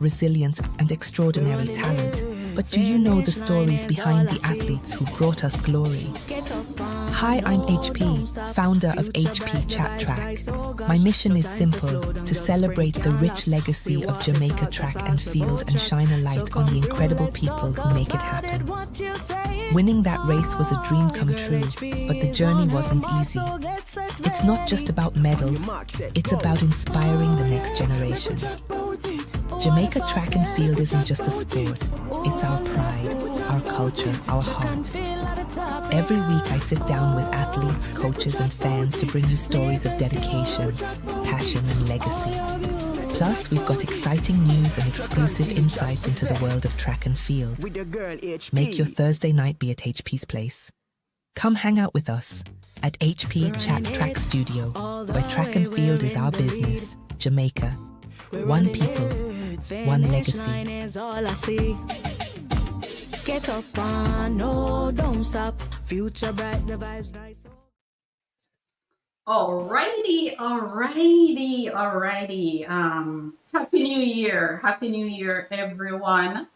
resilience, and extraordinary talent. But do you know the stories behind the athletes who brought us glory? Hi, I'm HP, founder of HP Chat Track. My mission is simple: to celebrate the rich legacy of Jamaica track and field and shine a light on the incredible people who make it happen. Winning that race was a dream come true, but the journey wasn't easy. It's not just about medals, it's about inspiring the next generation. Jamaica track and field isn't just a sport, it's our pride, our culture, our heart. Every week I sit down with athletes, coaches and fans to bring you stories of dedication, passion and legacy. Plus, we've got exciting news and exclusive insights into the world of track and field. Make your Thursday night be at HP's place. Come hang out with us at HP Chat Track Studio, where track and field is our business. Jamaica, one people, one legacy. Get up on, no, don't stop. Future bright, the vibes nice. Alrighty. Happy New Year, everyone.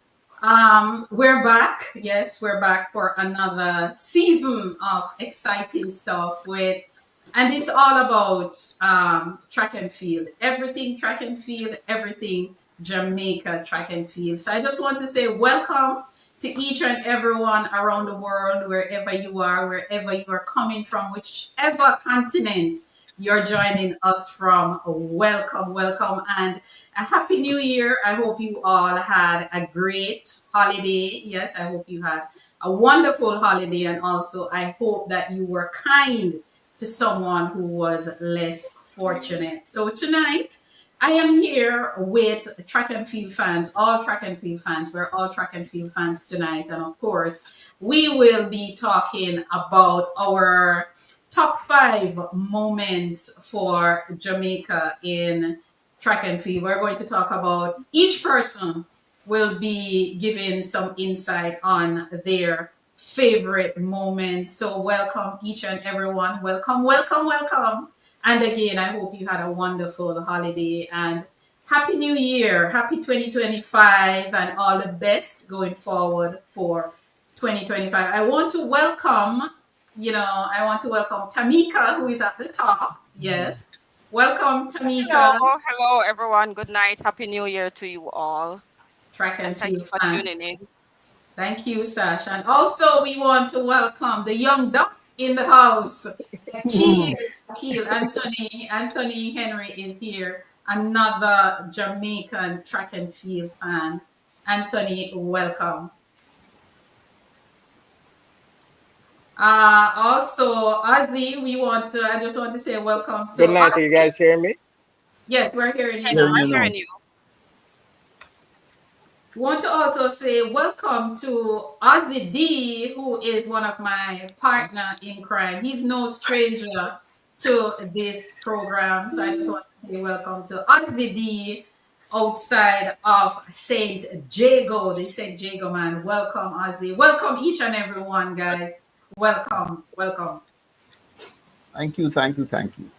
We're back. Yes, we're back for another season of exciting stuff and it's all about track and field. Everything track and field, everything Jamaica track and field. So I just want to say welcome to each and everyone around the world, wherever you are coming from, whichever continent you're joining us from. Welcome, and a happy new year. I hope you all had a great holiday. Yes, I hope you had a wonderful holiday, and also I hope that you were kind to someone who was less fortunate. So tonight, I am here with track and field fans, all track and field fans. We're all track and field fans tonight. And of course, we will be talking about our top 5 moments for Jamaica in track and field. We're going to talk about, each person will be giving some insight on their favorite moment. So welcome each and everyone. Welcome. And again, I hope you had a wonderful holiday and Happy New Year. Happy 2025 and all the best going forward for 2025. I want to welcome Tamika, who is at the top. Yes. Welcome, Tamika. Hello, everyone. Good night. Happy New Year to you all. Track and thank you field for fan. tuning in. Thank you, Sash. And also we want to welcome the young duck in the house. Akil, Anthony Henry is here. Another Jamaican track and field fan. Anthony, welcome. Also, Ozzy, I just want to say welcome to Good night. Can you guys hear me? Yes, we're hearing you. I'm hearing you. Want to also say welcome to Ozzy D, who is one of my partner in crime. He's no stranger to this program. So I just want to say welcome to Ozzy D outside of St. Jago. The St. Jago man. Welcome, Ozzy. Welcome each and every one, guys. Welcome. Thank you.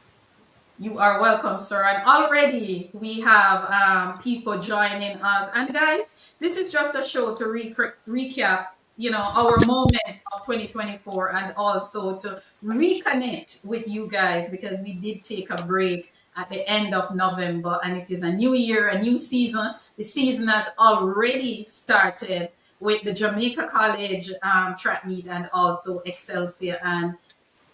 You are welcome, sir. And already we have people joining us. And guys, this is just a show to recap, our moments of 2024 and also to reconnect with you guys, because we did take a break at the end of November and it is a new year, a new season. The season has already started with the Jamaica College track meet and also Excelsior, and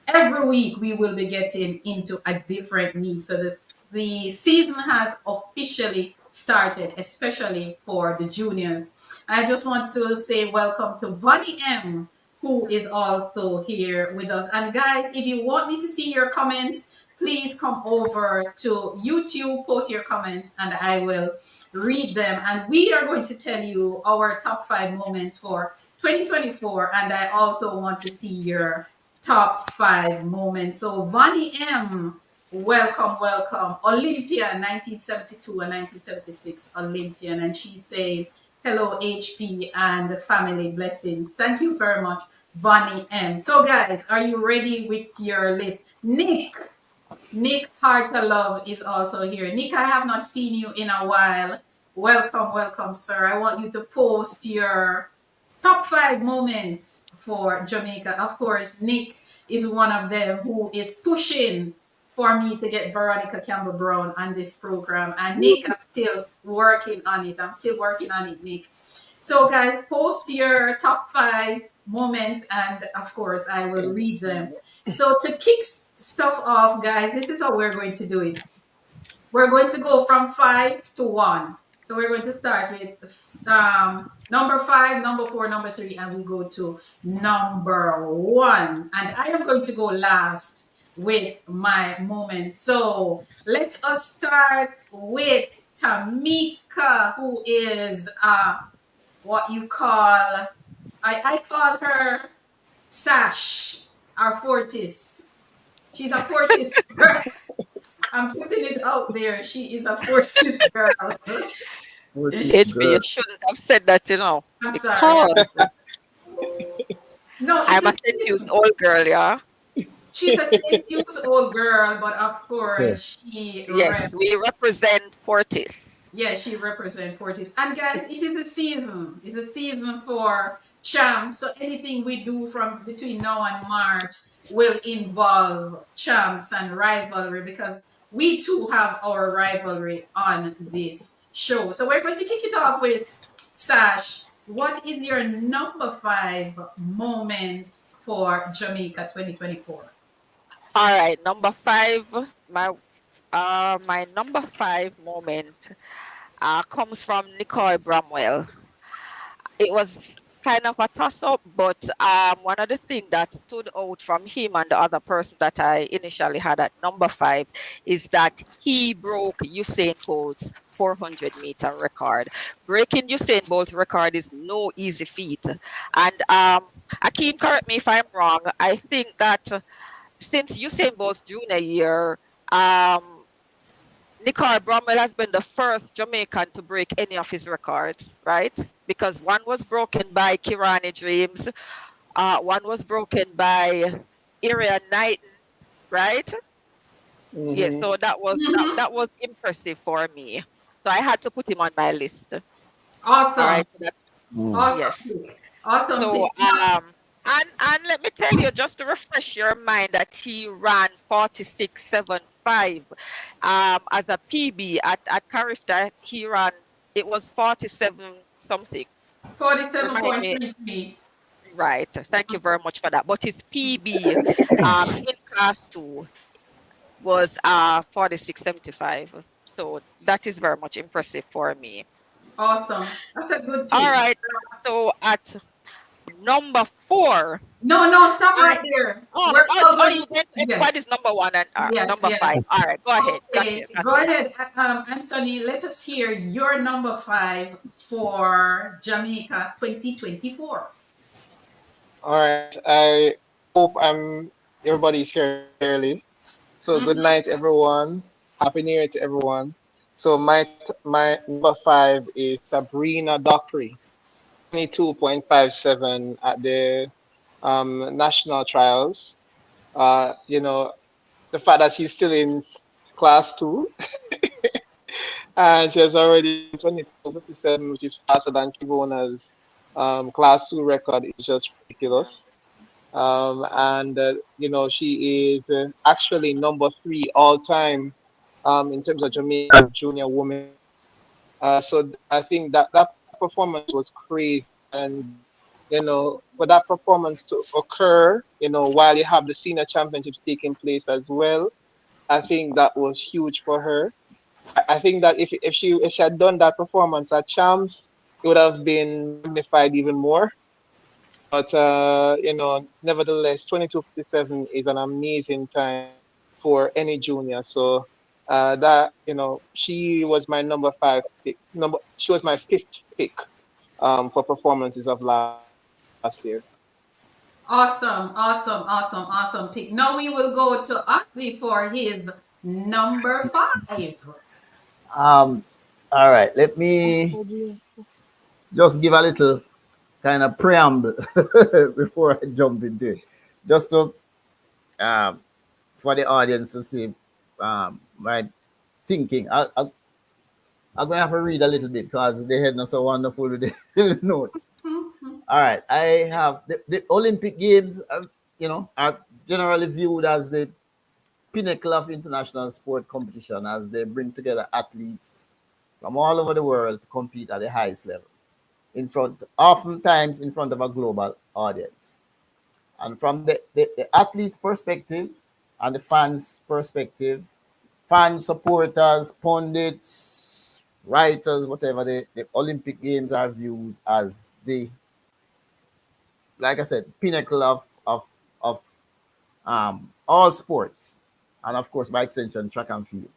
every week we will be getting into a different meet. So the season has officially started, especially for the juniors. I just want to say welcome to Bonnie M, who is also here with us. And guys, if you want me to see your comments, please come over to YouTube, post your comments, and I will read them. And we are going to tell you our top 5 moments for 2024. And I also want to see your top 5 moments. So Vonnie M, welcome. Olympian, 1972 and 1976 Olympian. And she's saying, hello, HP and family blessings. Thank you very much, Vonnie M. So guys, are you ready with your list? Nick Heart of Love is also here. Nick, I have not seen you in a while. Welcome, welcome, sir. I want you to post your top 5 moments for Jamaica. Of course, Nick is one of them who is pushing for me to get Veronica Campbell Brown on this program. And Nick, I'm still working on it. I'm still working on it, Nick. So, guys, post your top 5 moments, and of course, I will read them. So, to kick stuff off, guys, this is how we're going to do it. We're going to go from 5 to 1. So we're going to start with number 5, number 4, number 3, and we go to number 1. And I am going to go last with my moment. So let us start with Tamika, who is what you call, I call her Sash, our Fortis. She's a Fortis girl. I'm putting it out there. She is a Fortis girl. HP, you shouldn't have said that, I'm sorry. because No, it's I'm a a confused old girl, yeah. she's a 6 years old girl, but of course Yes, we represent Fortis. yeah, she represents Fortis. And guys, it is a season. It's a season for champs. So anything we do from between now and March will involve champs and rivalry because we too have our rivalry on this show. So we're going to kick it off with Sash. What is your number 5 moment for Jamaica 2024? All right, number 5, my number 5 moment comes from Nicole Bramwell. It was kind of a toss up, but one of the things that stood out from him and the other person that I initially had at number 5 is that he broke Usain Bolt's 400-meter record. Breaking Usain Bolt's record is no easy feat. And Akeem, correct me if I'm wrong. I think that since Usain Bolt's junior year, Nicole Bromwell has been the first Jamaican to break any of his records, right? Because one was broken by Kirani Dreams, one was broken by Area Knighton, right? Yeah, so that was Mhm. that was impressive for me. So I had to put him on my list. All Awesome. right. So that, Awesome yes. pick. Awesome So pick. Now, and let me tell you, just to refresh your mind, that he ran 46.75 as a PB at Carifta. He ran, it was 47 something. Remind me. 47.33. Right. Thank you very much for that. But his PB in class 2 was 46.75. So that is very much impressive for me. Awesome. That's a good All pick. right. So at number 4. No, no, stop I right there. Oh, We're oh, all oh, going. you meant Yes, everybody's number 1 and yes, number yes. 5. All right, go ahead. Okay, Gotcha, go gotcha. ahead, Anthony. Let us hear your number 5 for Jamaica 2024. All right. I hope everybody's here clearly. So good Mhm. night, everyone. Happy New Year to everyone. So my number 5 is Sabrina Dockery, 22.57 at the national trials. The fact that she's still in class 2 and she has already run 22.57, which is faster than Kivona's class 2 record, is just ridiculous. And she is actually number 3 all time in terms of Jamaican junior women. So I think that performance was crazy, and for that performance to occur, while you have the senior championships taking place as well, I think that was huge for her. I think that if she had done that performance at Champs, it would have been magnified even more. But nevertheless, 22:57 is an amazing time for any junior. So that she was my number 5 pick. She was my 5th pick for performances of last year. Awesome, awesome, awesome, awesome pick. Now we will go to Ozzy for his number 5. Um, all right, let me just give a little kind of preamble before I jump into it. Just to um, for the audience to see my thinking. I'm gonna have to read a little bit because the head not so wonderful with the notes. All right, I have the Olympic Games. Are generally viewed as the pinnacle of international sport competition as they bring together athletes from all over the world to compete at the highest level, oftentimes in front of a global audience. And from the athlete's perspective and the fans' perspective, fans, supporters, pundits, writers, whatever, the Olympic Games are viewed as the, like I said, pinnacle of all sports, and of course, by extension, track and field.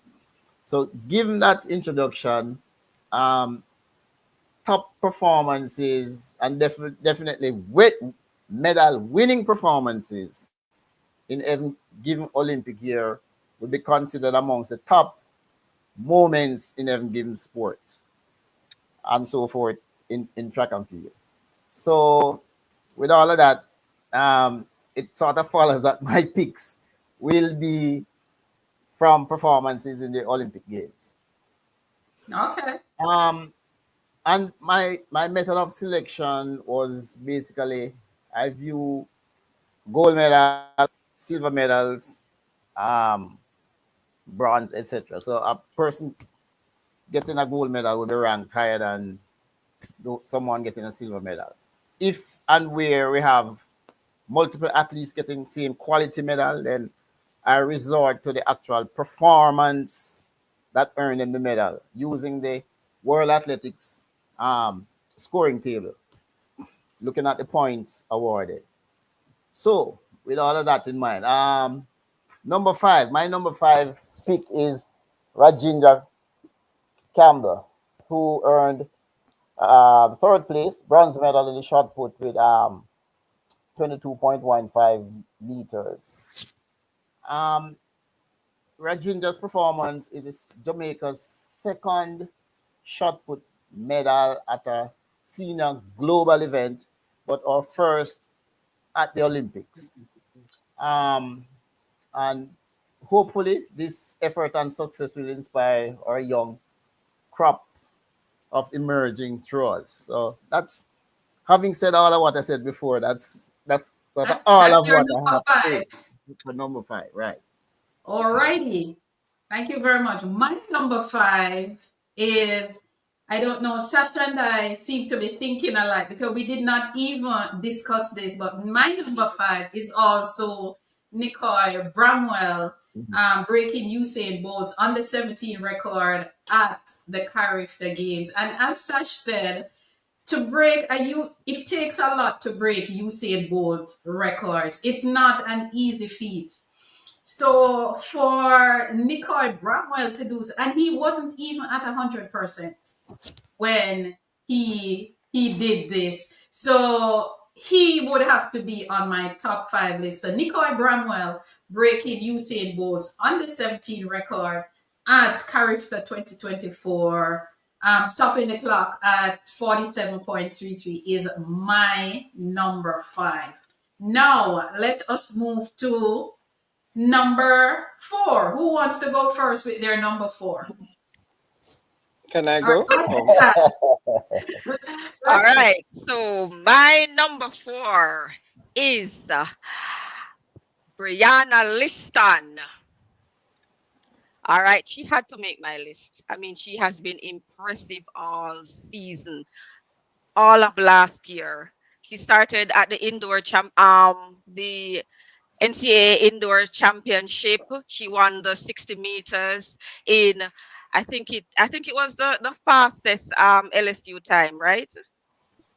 So, given that introduction, um, top performances and definitely medal winning performances in every given Olympic year would be considered amongst the top moments in every given sport and so forth in track and field. So, with all of that, it sort of follows that my picks will be from performances in the Olympic Games. Okay. Um, and my method of selection was basically I view gold medal, silver medals, um, bronze, etc. So a person getting a gold medal would be ranked higher than someone getting a silver medal. If and where we have multiple athletes getting same quality medal, then I resort to the actual performance that earned them the medal using the World Athletics scoring table, looking at the points awarded. So, with all of that in mind, number five, my number five pick is Rajendra Campbell, who earned third place, bronze medal in the shot put with 22.15 meters. Um, Rajindra's performance is Jamaica's second shot put medal at a senior global event, but our first at the Olympics. Um, and hopefully, this effort and success will inspire our young crop of emerging throwers. So that's having said all of what I said before. That's sort of all That's of your what I number have to five. say for number five. Right. Alrighty. Thank you very much. My number five is, I don't know, Sasha and I seem to be thinking alike because we did not even discuss this, but my number five is also Nicole Bramwell breaking Usain Bolt's under 17 record at the Carifta Games. And as Sash said, to break it takes a lot to break Usain Bolt records. It's not an easy feat. So for Nicole Bramwell to do so, and he wasn't even at 100% when he did this. So he would have to be on my top five list. So Nicole Bramwell breaking Usain Bolt's under 17 record at Carifta 2024. Stopping the clock at 47.33 is my number five. Now let us move to number four. Who wants to go first with their number four? Can I All right, go? go ahead, Oh, Sash. Go All ahead. right. So my number four is Brianna Liston. All right, she had to make my list. I mean, she has been impressive all season, all of last year. She started at the NCAA Indoor Championship. She won the 60 meters in, I think it was the fastest LSU time, right?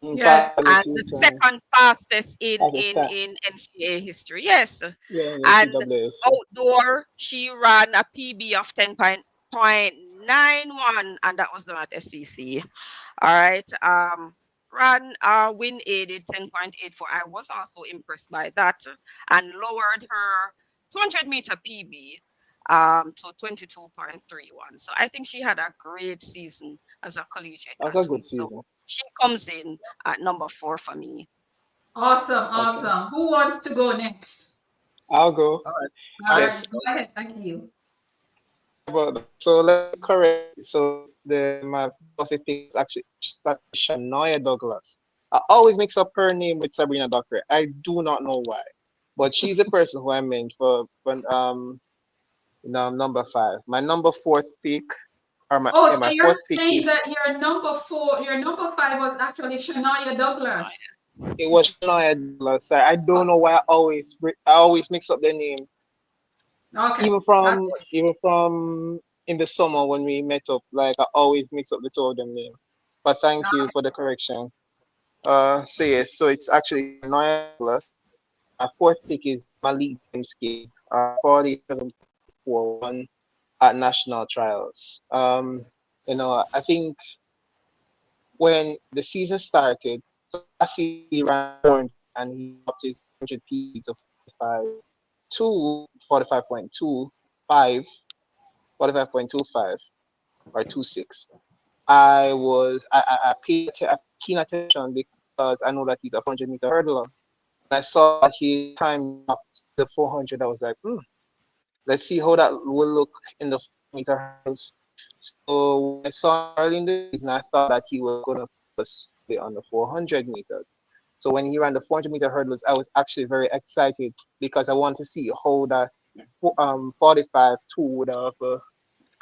Yes. fast And LSU the time second fastest in as a in start. in NCAA history. Yes. Yeah, in And NCAA. So outdoor, she ran a PB of 10.91, and that was not SEC. All right. Ran win aided 10.84. I was also impressed by that, and lowered her 200-meter PB to 22.31. So I think she had a great season as a collegiate that's a good athlete. So season. she comes in at number four for me. Awesome, Okay, awesome. Who wants to go next? I'll go. All right. All I right, Yes, go ahead. Thank you. about that. So let me correct. So the my coffee pick is actually Shania Douglas. I always mix up her name with Sabrina Doctor. I do not know why, but she's the person who I meant for number five. My number fourth pick, or Oh, so my you're fourth pick saying is that your number five was actually Shania Douglas. it was Shania Douglas. I don't know why I always mix up their name. Okay, Even got from you. even from in the summer when we met up, like I always mix up the two of them name. But thank you for the correction. So yes, so it's actually Shania Douglas. My fourth pick is Malik James Kay, 47.41 at national trials. I think when the season started, so last season he ran 400 and he dropped his 400 PB to 45.25, 45.25 or 26. I paid keen attention because I know that he's a 400-meter hurdler. And I saw that his time dropped to the 400. I was like, let's see how that will look in the 400-meter hurdles. So when I saw him early in the season, I thought that he was going to focus on the 400 meters. So when he ran the 400-meter hurdles, I was actually very excited because I wanted to see how that 45.2 would have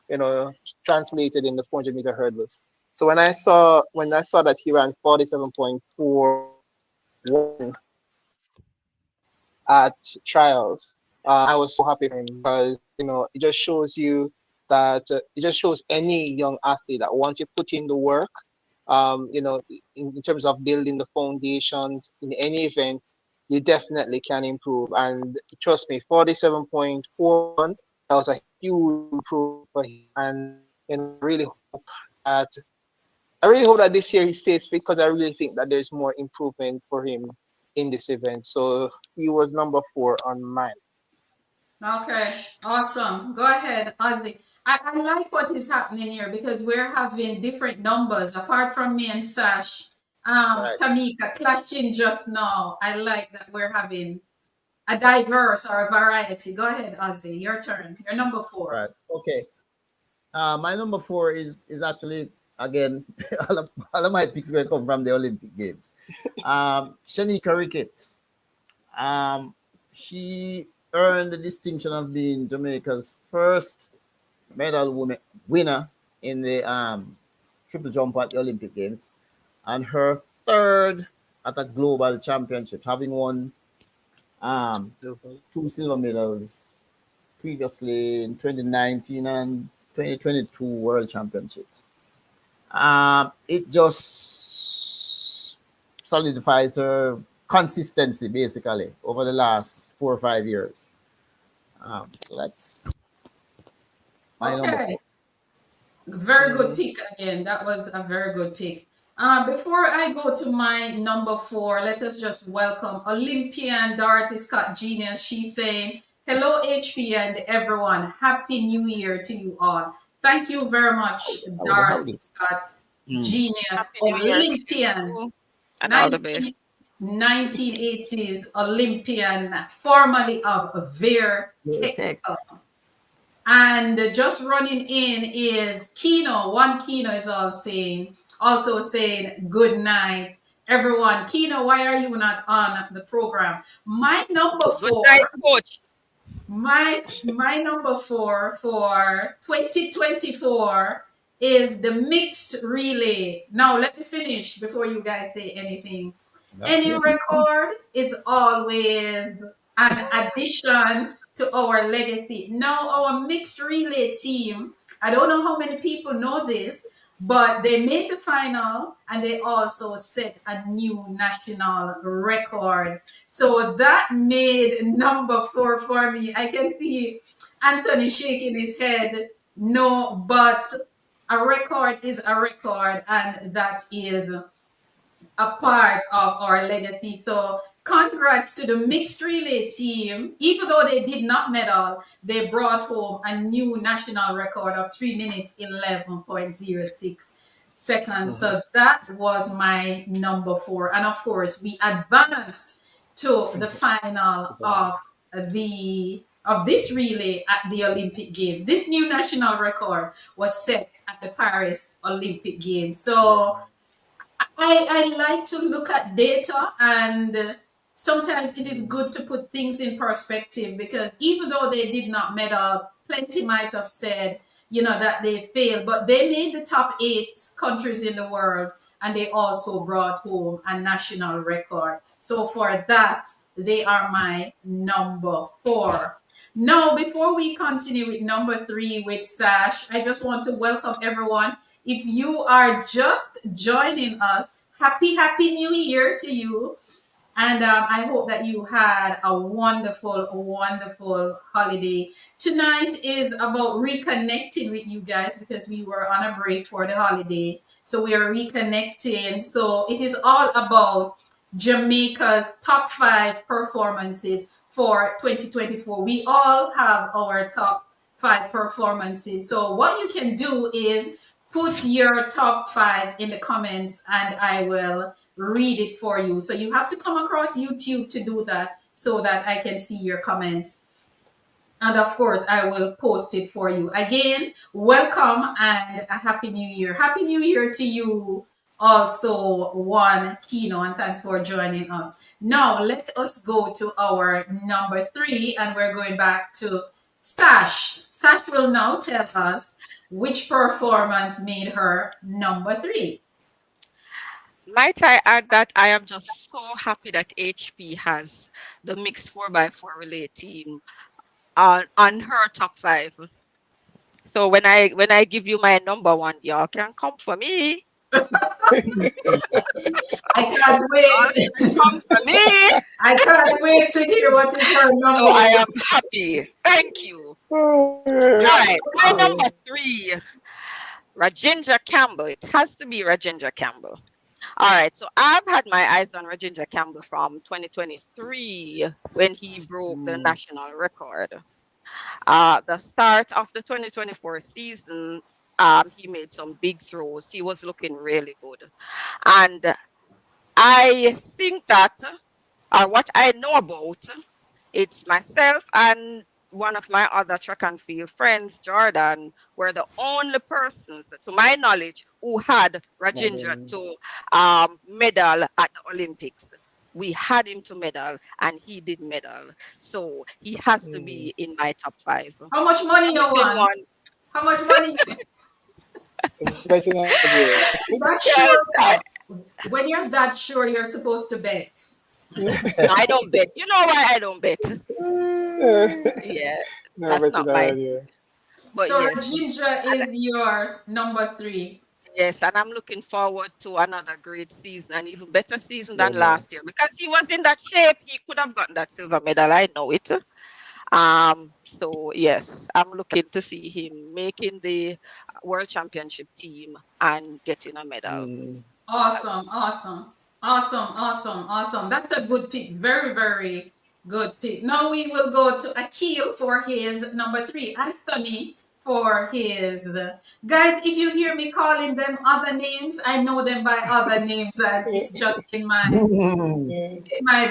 you know, translated in the 400-meter hurdles. So when I saw that he ran 47.41 at trials, I was so happy for him because it just shows any young athlete that once you put in the work, in terms of building the foundations in any event, you definitely can improve. And trust me, 47.41, that was a huge improvement for him. And that I really hope that this year he stays fit because I really think that there's more improvement for him in this event. So he was number four on mine. Okay, awesome. Go ahead, Ozzy. I like what is happening here because we're having different numbers apart from me and Sash. Right, Tamika clashing just now. I like that we're having a diverse or a variety. Go ahead, Ozzy. Your turn. You're number four. right. Okay. My number four is actually again all of my picks will come from the Olympic Games. Shanika Ricketts. Um, she earned the distinction of being Jamaica's first winner in the triple jump at the Olympic Games, and her third at a global championship, having won um, two silver medals previously in 2019 and 2022 World Championships. It just solidifies her consistency basically over the last 4 or 5 years. So that's my number Okay. four. Very good pick again. That was a very good pick. Before I go to my number four, let us just welcome Olympian Dorothy Scott Genius. She's saying, hello, HP and everyone. Happy New Year to you all. Thank you very much, Howdy, Dorothy howdy. Scott Mm. Genius, Happy New Year to Olympian, you and all the best. 19, 1980s Olympian, formerly of Veer Yeah, tech. Technical. And just running in is Kino. One Kino is also saying good night. Everyone, Kino, why are you not on the program? My number Good night, four, coach. my number four for 2024 is the mixed relay. Now let me finish before you guys say anything. That's Any it. record is always an addition to our legacy. Now, our mixed relay team, I don't know how many people know this, but they made the final and they also set a new national record. So that made number four for me. I can see Anthony shaking his head. No, but a record is a record, and that is a part of our legacy. So congrats to the mixed relay team. Even though they did not medal, they brought home a new national record of 3 minutes 11.06 seconds. Mhm. So that was my number four. And of course, we advanced to the final of the of this relay at the Olympic Games. This new national record was set at the Paris Olympic Games. So I like to look at data, and sometimes it is good to put things in perspective, because even though they did not medal, plenty might have said, that they failed, but they made the top 8 countries in the world, and they also brought home a national record. So for that, they are my number 4. Now, before we continue with number 3 with Sash, I just want to welcome everyone. If you are just joining us, happy New Year to you. And I hope that you had a wonderful holiday. Tonight is about reconnecting with you guys, because we were on a break for the holiday. So we are reconnecting. So it is all about Jamaica's top 5 performances for 2024. We all have our top 5 performances. So what you can do is put your top 5 in the comments, and I will read it for you. So you have to come across YouTube to do that, so that I can see your comments. And of course, I will post it for you. Again, welcome and a happy new year. Happy new year to you also, Juan Kino, and thanks for joining us. Now, let us go to our number 3, and we're going back to Sash. Sash will now tell us which performance made her number 3. Might I add that I am just so happy that HP has the mixed 4x4 relay team on her top 5. So when I give you my number 1, y'all can come for me. I can't wait. Come for me. I can't wait to hear what is her number So I 1. am happy. Thank you. Oh, All right, my number 3, Rajendra Campbell. It has to be Rajendra Campbell. All right, so I've had my eyes on Rajendra Campbell from 2023 when he broke the national record. The start of the 2024 season, he made some big throws. He was looking really good. And I think that, what I know about, it's myself and one of my other track and field friends, Jordan, were the only persons, to my knowledge, who had Rajendra to medal at the Olympics. We had him to medal, and he did medal. So he has to be in my top 5. How much money you Missing want? one. How much money? betting idea. That Yes, sure. When you're that sure, you're supposed to bet. I don't bet. You know why I don't bet? Yeah, No that's betting not my. idea. But So yes, Rajindra is your number 3. yes, and I'm looking forward to another great season, an even better season Yeah, than man. last year, because he was in that shape. He could have gotten that silver medal. I know it. So yes, I'm looking to see him making the World Championship team and getting a medal. Awesome. That's a good pick. Very good pick. Now we will go to Akil for his number 3. Anthony for his. Guys, if you hear me calling them other names, I know them by other names, and it's just in my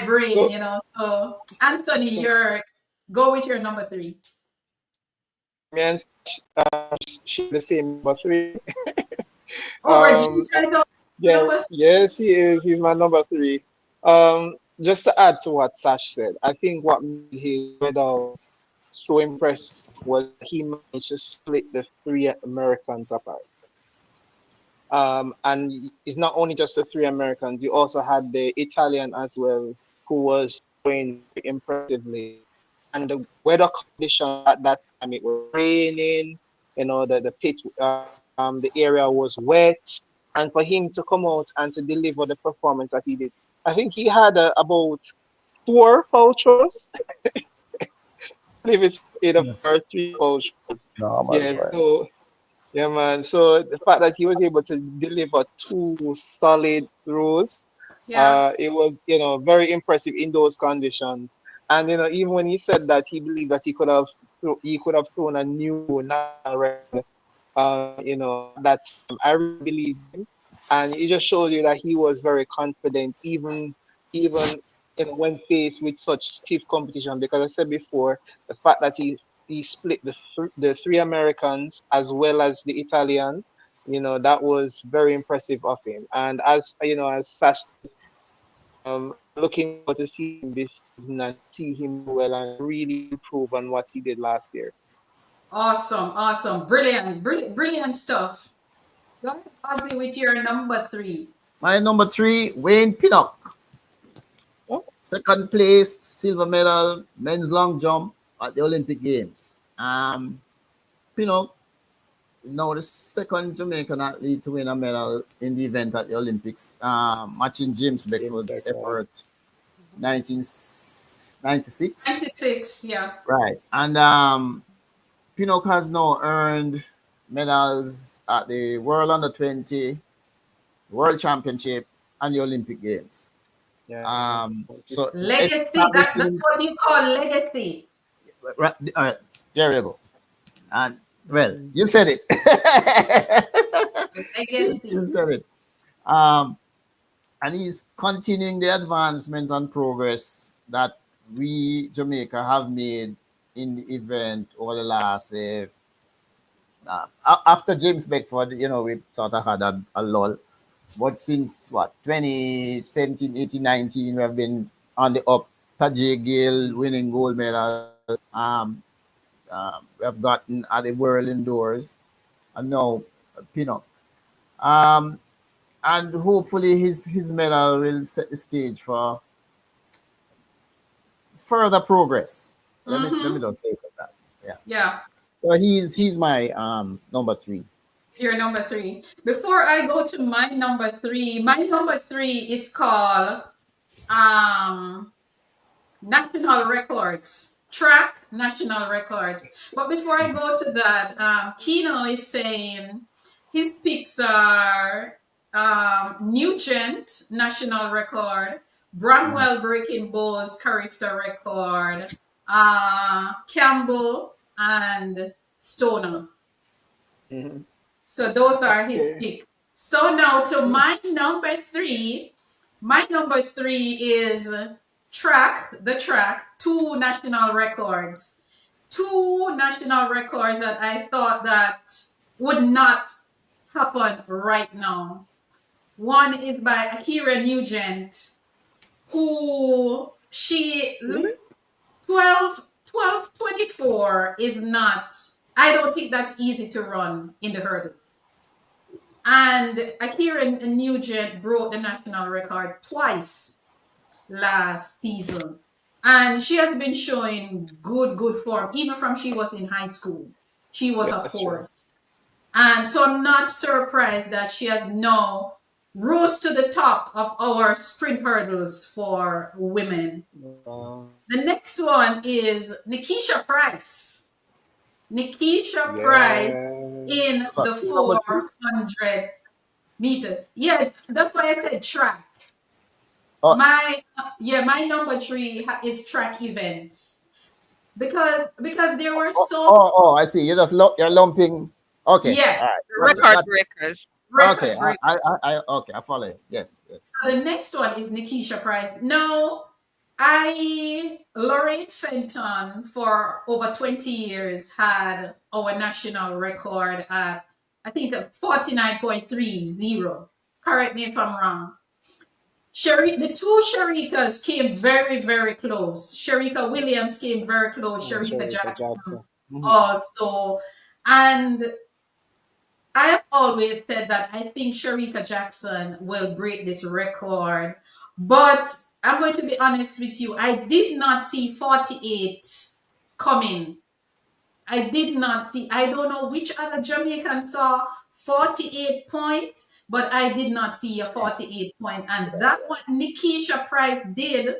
brain, So, So Anthony, so you're go with your number 3. me and she the same number 3. Oh, Um, Rajindra is your yeah, number. yes, he is. He's my number 3. Just to add to what Sash said, I think what made his medal so impressive was he managed to split the 3 Americans apart. And it's not only just the 3 Americans, you also had the Italian as well, who was doing very impressively. And the weather condition at that time, it was raining, the pit, the area was wet. And for him to come out and to deliver the performance that he did, I think he had about 4 foul throws. I believe it's either Yes. 4 or 3 foul throws. Normal Yeah, boy. so yeah, man. So the fact that he was able to deliver 2 solid throws, Yeah. it was, very impressive in those conditions. And even when he said that he believed that he could have thrown a new national record, at that time, I really believe him. And it just shows you that he was very confident, even when faced with such stiff competition. Because I said before, the fact that he split the three Americans as well as the Italian, that was very impressive of him. And as Sash, I'm looking forward to see him this season and see him do well and really improve on what he did last year. Awesome, awesome, brilliant, brilliant, brilliant stuff. Go ahead, Ozzy, with your number 3. My number 3, Wayne Pinnock. Oh, Second place, silver medal, men's long jump at the Olympic Games. Pinnock, now the second Jamaican athlete to win a medal in the event at the Olympics, matching James Beckford's effort 1996. 96, yeah. Right. And Pinnock has now earned medals at the World Under 20, World Championship, and the Olympic Games. yeah. So Legacy, that's what you call legacy. right, there you go. And well, you said it. Legacy. You said it. And he's continuing the advancement and progress that we Jamaica have made in the event over the last after James Beckford, we sort of had a lull. But since 2017, 18, 19, we have been on the up. Tajay Gill winning gold medal. We have gotten at the world indoors, and now Pinnock. And hopefully his medal will set the stage for further progress. Let me just say it like that. Yeah. Yeah. So he's my number 3. It's your number 3. Before I go to my number 3 is called national records. Track national records. But before I go to that, Kino is saying his picks are Nugent national record, Bramwell breaking Bowles Carifta record, Campbell and Stoner. Mhm. So those are his Okay. picks. So now to my number 3. My number 3 is the track, 2 national records. 2 national records that I thought that would not happen right now. One is by Akira Nugent, who she Really? 12:24 is not, I don't think that's easy to run in the hurdles. And Akira Nugent broke the national record twice last season. And she has been showing good form, even from she was in high school. She was Yeah, a that's true. force. And so I'm not surprised that she has now rose to the top of our sprint hurdles for women. The next one is Nikisha Price. Nikisha Price Yeah. in the Number 2. 400 meter. Yeah, that's why I said track. Oh, My number 3 is track events because there were so I see. You're lumping. Okay, yes, all right. Record breakers. Okay, record break. okay, I follow you. Yes. So the next one is Nikisha Price. No, Lorraine Fenton for over 20 years had our national record at, I think, 49.30. Correct me if I'm wrong. The 2 Sharikas came very, very close. Sharika Williams came very close. Oh, Sharika Sharika Jackson Jackson. also. And I have always said that I think Sharika Jackson will break this record. But I'm going to be honest with you. I did not see 48 coming. I did not see. I don't know which other Jamaican saw 48 points, but I did not see a 48 point. And that what Nikisha Price did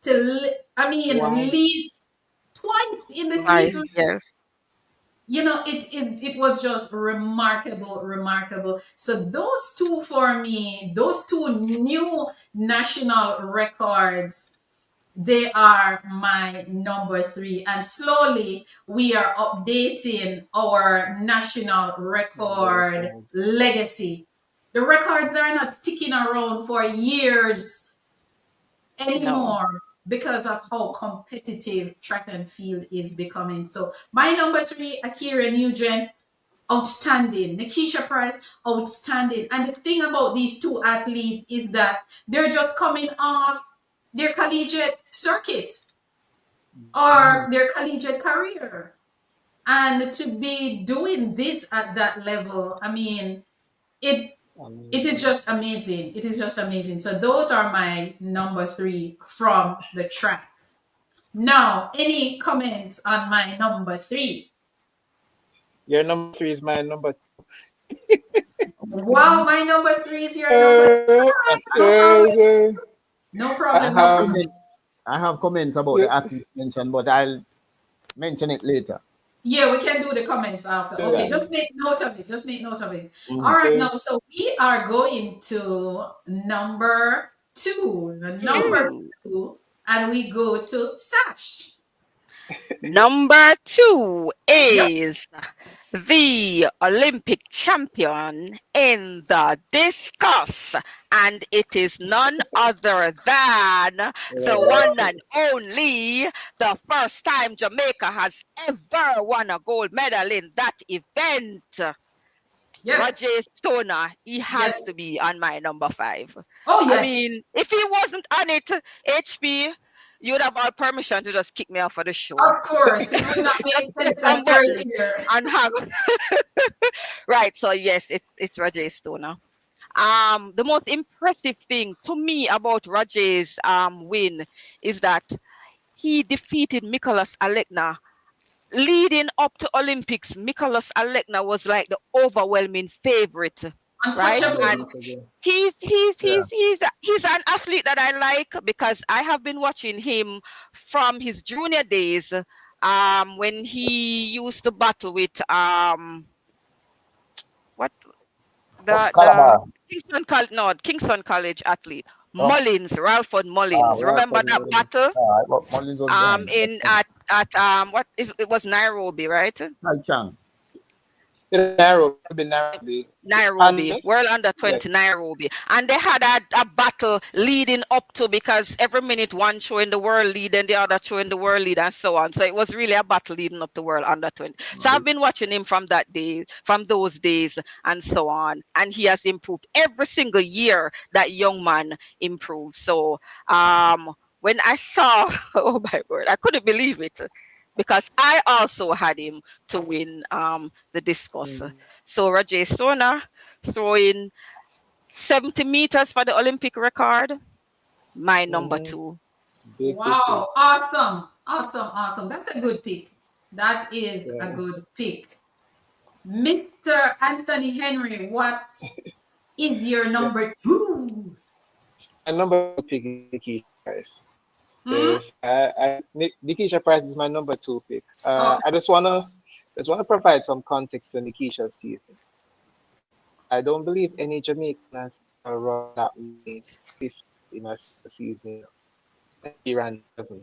Twice. lead twice in the Nice, season. yes. It was just remarkable. So those 2 for me, those 2 new national records, they are my number 3. And slowly we are updating our national record legacy. The records are not sticking around for years No. anymore. because of how competitive track and field is becoming. So my number three, Akira Nugent, outstanding. Nikisha Price, outstanding. And the thing about these two athletes is that they're just coming off their collegiate circuit or their collegiate career. And to be doing this at that level, I mean, it it is just amazing. It is just amazing. So those are my number three from the track. Now, any comments on my number three? Your number three is my number Wow, my number three is your number two. two. No problem. Yeah. No I problem. No have problem. I have comments about yeah, the athletes mentioned, but I'll mention it later. Yeah, we can do the comments after. Okay, Yeah. just make note of it. Just make note of it. All Mhm. right, okay. now, so we are going to number two. The number Two. two, and we go to Sash. Number two Yep. is the Olympic champion in the discus, and it is none other than the one and only, the first time Jamaica has ever won a gold medal in that event. Yes. Roger Stoner, he has Yes. to be on my number five. Oh, I yes. mean, if he wasn't on it, HP, you would have all permission to just kick me off of the show. Of course. It would not make Just press sense that some you're button here. and hang. Right. So yes, it's Roger Stoner. The most impressive thing to me about Roger's win is that he defeated Mikolas Alekna. Leading up to Olympics, Mikolas Alekna was like the overwhelming favorite, right? And Untouchable. he's an athlete that I like because I have been watching him from his junior days, when he used to battle with what the Calabar. Kingston College athlete Oh, Mullins, Ralford Mullins. Remember Ralford that Mullins. battle? But Mullins was behind. In at what is it was Nairobi, right? Hi, Chang. It's narrow, a bit narrowly. Nairobi, And World Under yes, 20 Nairobi. And they had a battle leading up to, because every minute one showing the world lead and the other showing the world lead and so on. So it was really a battle leading up to World Under 20. So I've been watching him from that day, from those days and so on. And he has improved every single year. That young man improved. So when I saw, oh my word, I couldn't believe it, because I also had him to win the discus. So Roger Stoner throwing 70 meters for the Olympic record, my number two. big, big, big. Wow. Awesome. Awesome. Awesome. That's a good pick. That is a Yeah. good pick. Mr. Anthony Henry, what is your Yeah. number two? My number two pick is Nikisha Price. Hmm? Yes, Nikisha Price is my number two pick. Okay. I just wanna provide some context to Nikisha's season. I don't believe any Jamaican has ever run that many 50 in a season. She ran seven.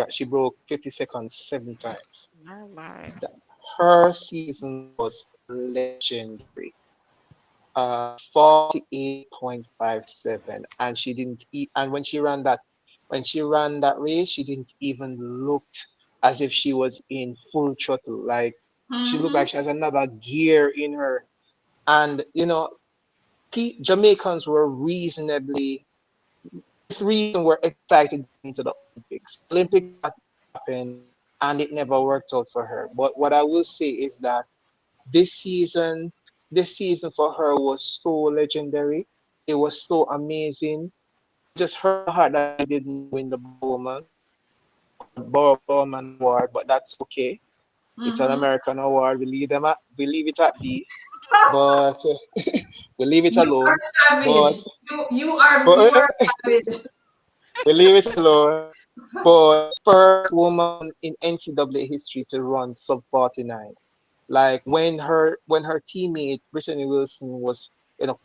She broke 50 seconds 7 times. Oh my. Her season was legendary. 48.57, and she didn't eat. And when she ran that race, she didn't even looked as if she was in full throttle. Like she looked Mm-hmm. like she has another gear in her. And Jamaicans were reasonably this reason we're excited going into the Olympics. Olympics happened and it never worked out for her. But what I will say is that this season, this season for her was so legendary. It was so amazing. Just hurt my heart that she didn't win the Bowman Award, but that's okay. It's an Mm-hmm. American award. We leave it at B, but we leave it You are alone. But savage. You but are savage. we leave it alone. But first woman in NCAA history to run sub 49. Like when her teammate Brittany Wilson was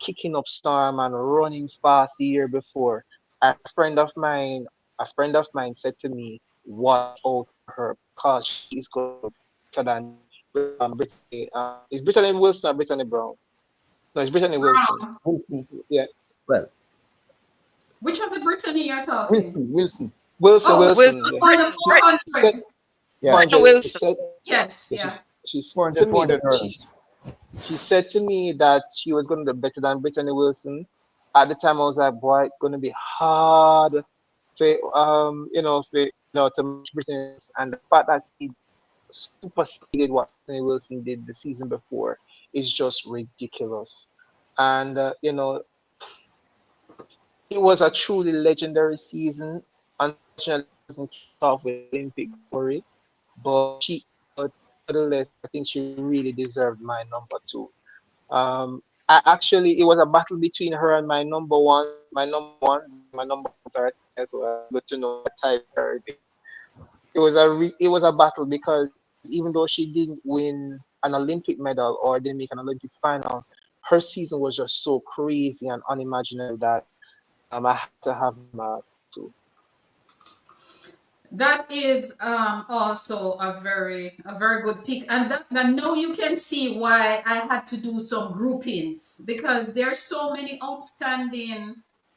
kicking up storm and running fast the year before, a friend of mine said to me, "Watch out for her because she is going to be better than Brittany. Is Brittany Wilson or Brittany Brown? No, it's Brittany Wilson. Wilson. Yeah, Well, Which of the Brittany you're talking? Wilson. Wilson, Oh, Wilson, Wilson yeah. for the Britain, She said 400. Yeah, Britain 400. She Wilson. said, Yes, yeah, yeah. she said to 400, me that 400 hurdles. she said to me that she was going to do better than Brittany Wilson. At the time, I was like, boy, it's going to be hard to match Brittany Wilson. And the fact that he superseded what Brittany Wilson did the season before is just ridiculous. And it was a truly legendary season. Unfortunately, it wasn't kicked off with Olympic glory, but nevertheless, I think she really deserved my number two. It was a battle between her and my number one. My number ones are as well. Good to know that ties already. It was a battle because even though she didn't win an Olympic medal or didn't make an Olympic final, her season was just so crazy and unimaginable that I had to have my two. That is also a very good pick, and that now you can see why I had to do some groupings because there's so many outstanding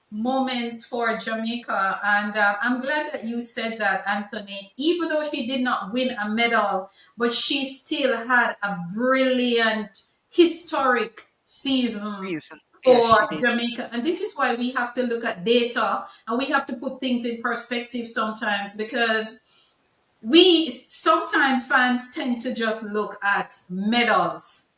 moments for Jamaica, and I'm glad that you said that, Anthony. Even though she did not win a medal, but she still had a brilliant historic season Season. Yes, for she did. Jamaica. And this is why we have to look at data and we have to put things in perspective sometimes because we sometimes fans tend to just look at medals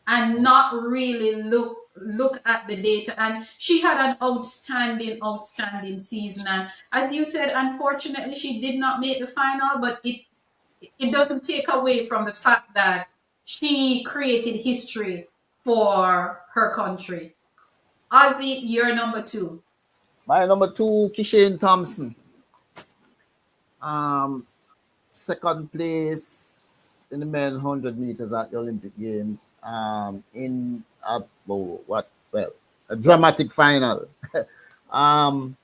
and not really look at the data. And she had an outstanding season, and as you said, unfortunately she did not make the final, but it doesn't take away from the fact that she created history for her country. Ozzy, you're number two. My number two, Kishane Thompson. Um, Second place in the men 100 meters at the Olympic Games. In a a dramatic final. um,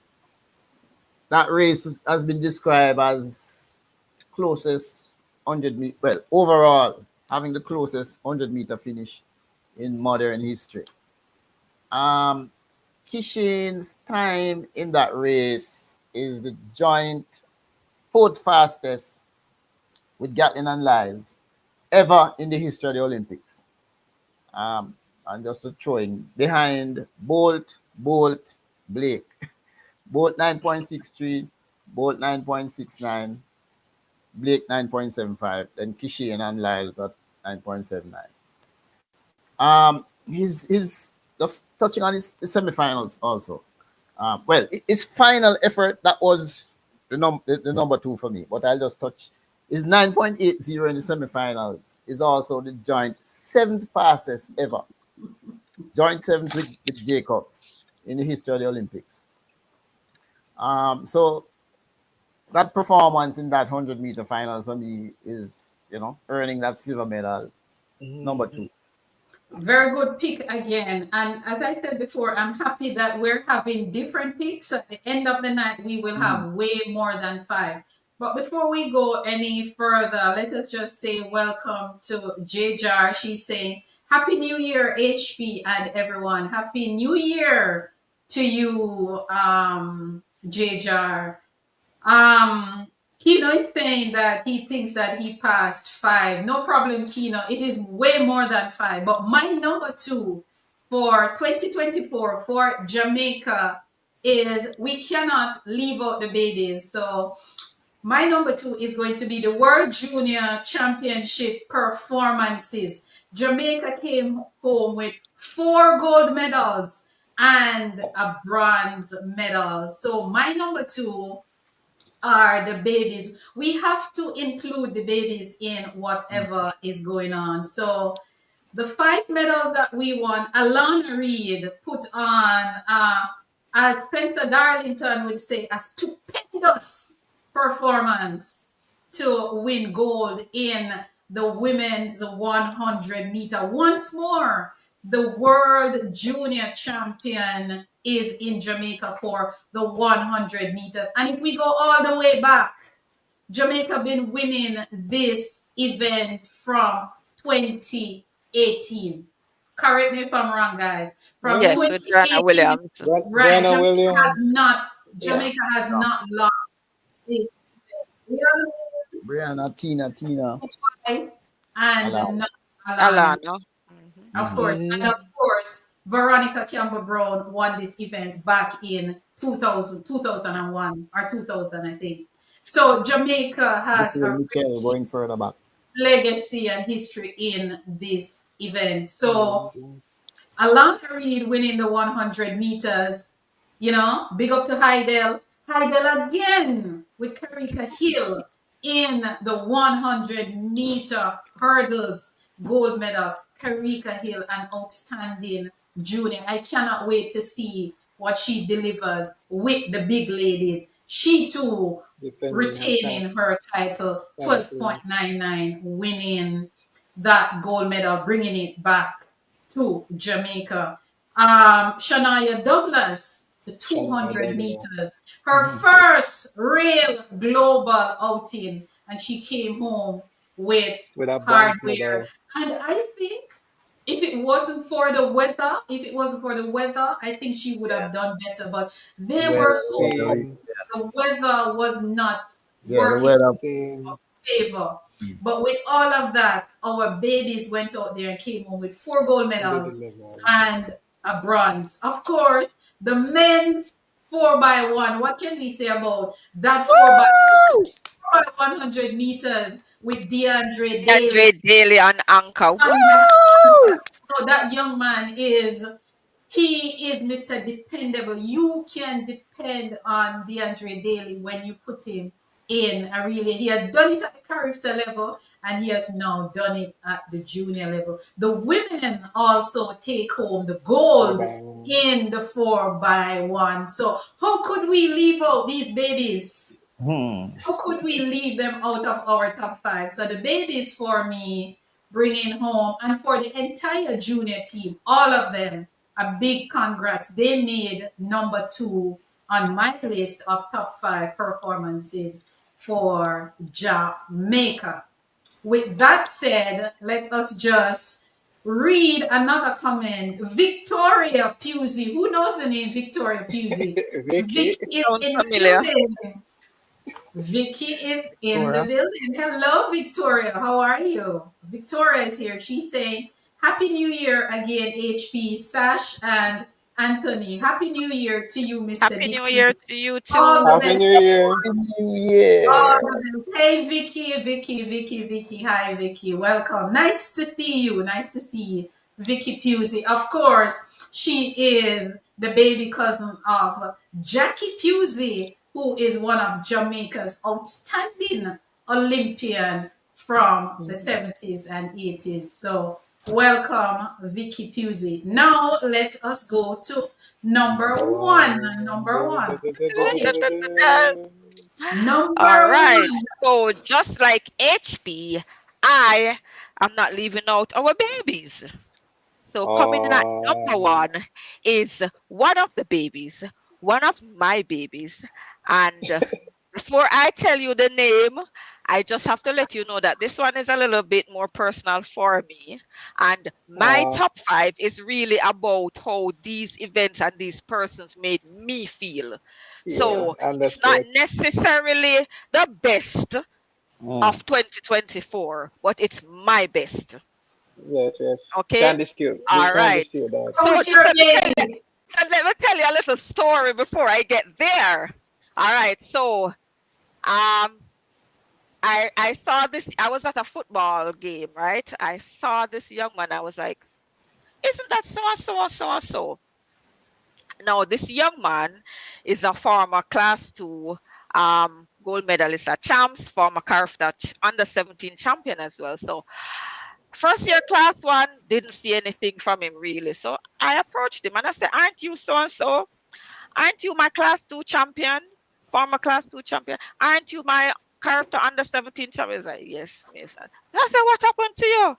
that race has been described as closest 100 meter. Well, overall, having the closest 100-meter finish in modern history. Um, Kishane's time in that race is the joint fourth fastest with Gatlin and Lyles ever in the history of the Olympics. And just to throw in behind Bolt, Blake. Bolt 9.63, Bolt 9.69, Blake 9.75, then Kishane and Lyles at 9.79. He's just touching on his semifinals also. His final effort, that was the number two for me, but I'll just touch his 9.80 in the semifinals is also the joint seventh fastest ever. Joint seventh with Jacobs in the history of the Olympics. So that performance in that 100-meter final for me is, earning that silver medal, number two. Very good pick again. And as I said before, I'm happy that we're having different picks. At the end of the night, we will Mhm. have way more than five. But before we go any further, let us just say welcome to J Jar. She's saying Happy New Year, HP, and everyone. Happy New Year to you, J Jar. Um, Kino is saying that he thinks that he passed five. No problem, Kino. It is way more than five. But my number two for 2024 for Jamaica is we cannot leave out the babies. So my number two is going to be the World Junior Championship performances. Jamaica came home with 4 gold medals and a bronze medal. So my number two are the babies. We have to include the babies in whatever is going on. So the 5 medals that we won, Alana Reid put on, as Spencer Darlington would say, a stupendous performance to win gold in the women's 100 meter. Once more, the world junior champion is in Jamaica for the 100 meters. And if we go all the way back, Jamaica been winning this event from 2018. Correct me if I'm wrong, guys. From Yeah, Yes, with Joanna 2018, Williams. right? Brianna Williams. Jamaica Yeah, has not lost. this Brianna, Tina, twice, and Alana. not Alana. Alana. Mhm. Of Mhm. course. And of course, Veronica Campbell Brown won this event back in 2000, 2001 or 2000, I think. So Jamaica has Michael, a Michael, rich going further back. legacy and history in this event. So Alana Reid winning the 100 meters, big up to Heidel. Heidel again with Karika Hill in the 100-meter hurdles gold medal. Karika Hill, an outstanding junior. I cannot wait to see what she delivers with the big ladies. She too Defending her retaining her title, title. 12.99, winning that gold medal, bringing it back to Jamaica. Shania Douglas, the Shania 200 Douglas. meters, her first real global outing, and she came home with With a bronze hardware. medal. And I think if it wasn't for the weather, I think she would Yeah. have done better. But they Yeah, were Wet, the so cold. weather. same, The weather was not Yeah, the working weather. same. favor. But with all of that, our babies went out there and came home with 4 gold They medals delivered. and a bronze. Of course, the men's 4x1. What can we say about that 4x100 meters with DeAndre Daly? Andre Daly on anchor. And Woo! that young man he is Mr. Dependable. You can depend on DeAndre Daly when you put him in a relay. He has done it at the character level and he has now done it at the junior level. The women also take home the Four gold by one. in the 4x1. So how could we leave out these babies? Hmm. How could we leave them out of our top five? So the babies for me bringing home, and for the entire junior team, all of them, a big congrats. They made number 2 on my list of top 5 performances for Jamaica. With that said, let us just read another comment. Victoria Pusey. Who knows the name Victoria Pusey? Vicky. Vic is Sounds in the familiar. building. Vicky is in the Victoria. building. Hello, Victoria. How are you? Victoria is here. She's saying, Happy New Year again, HP, Sash, and Anthony. Happy New Year to you, Mr. Happy New Dixon. Year to you All too. the Happy best. New Year. New All Year. the best. Hey, Vicky. Hi, Vicky. Welcome. Nice to see you. Nice to see you, Vicky Pusey. Of course, she is the baby cousin of Jackie Pusey, who is one of Jamaica's outstanding Olympian from the 70s and 80s. So, welcome, Vicky Pusey. Now, let us go to number Number one. one. Number one. Okay. Du-du-du-du-du-du-du. All Number right. one. So just like HP, I am not leaving out our babies. So coming in at number Oh, one is one of the babies, one of my babies. And before I tell you the name, I just have to let you know that this one is a little bit more personal for me. And my oh, top five is really about how these events and these persons made me feel. yeah, So it's not understood. necessarily the best Hmm. of 2024, but it's my best. Yes, yes. Okay? Can't dispute. We All can't right. dispute that. Come So with just your let me tell you, baby. so let me tell you a little story before I get there. All right. So I saw this. I was at a football game, right? I saw this young man. I was like, "Isn't that so and so and so and so?" Now this young man is a former class two gold medalist at champs, former character under 17 champion as well. So first year class one didn't see anything from him really. So I approached him and I said, "Aren't you so and so? Aren't you my class two champion? Former class two champion? Aren't you my character under 17 champion?" He's like, "Yes, miss." I said, "What happened to you?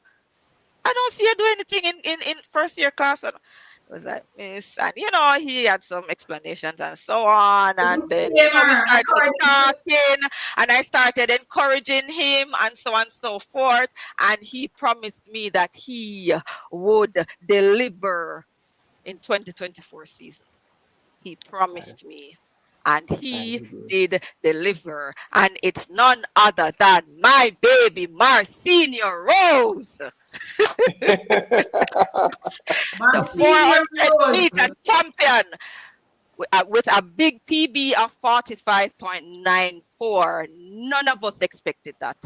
I don't see you do anything in first year class." And I was like, "Miss," and he had some explanations and so on. The And then, we disclaimer, started according to talking and I started encouraging him and so on and so forth. And he promised me that he would deliver in 2024 season. He Nice. promised me. and he did deliver. And it's none other than my baby Marcinia Rose, the Marcinia 400-meter Rose. champion, with a big PB of 45.94. None of us expected that.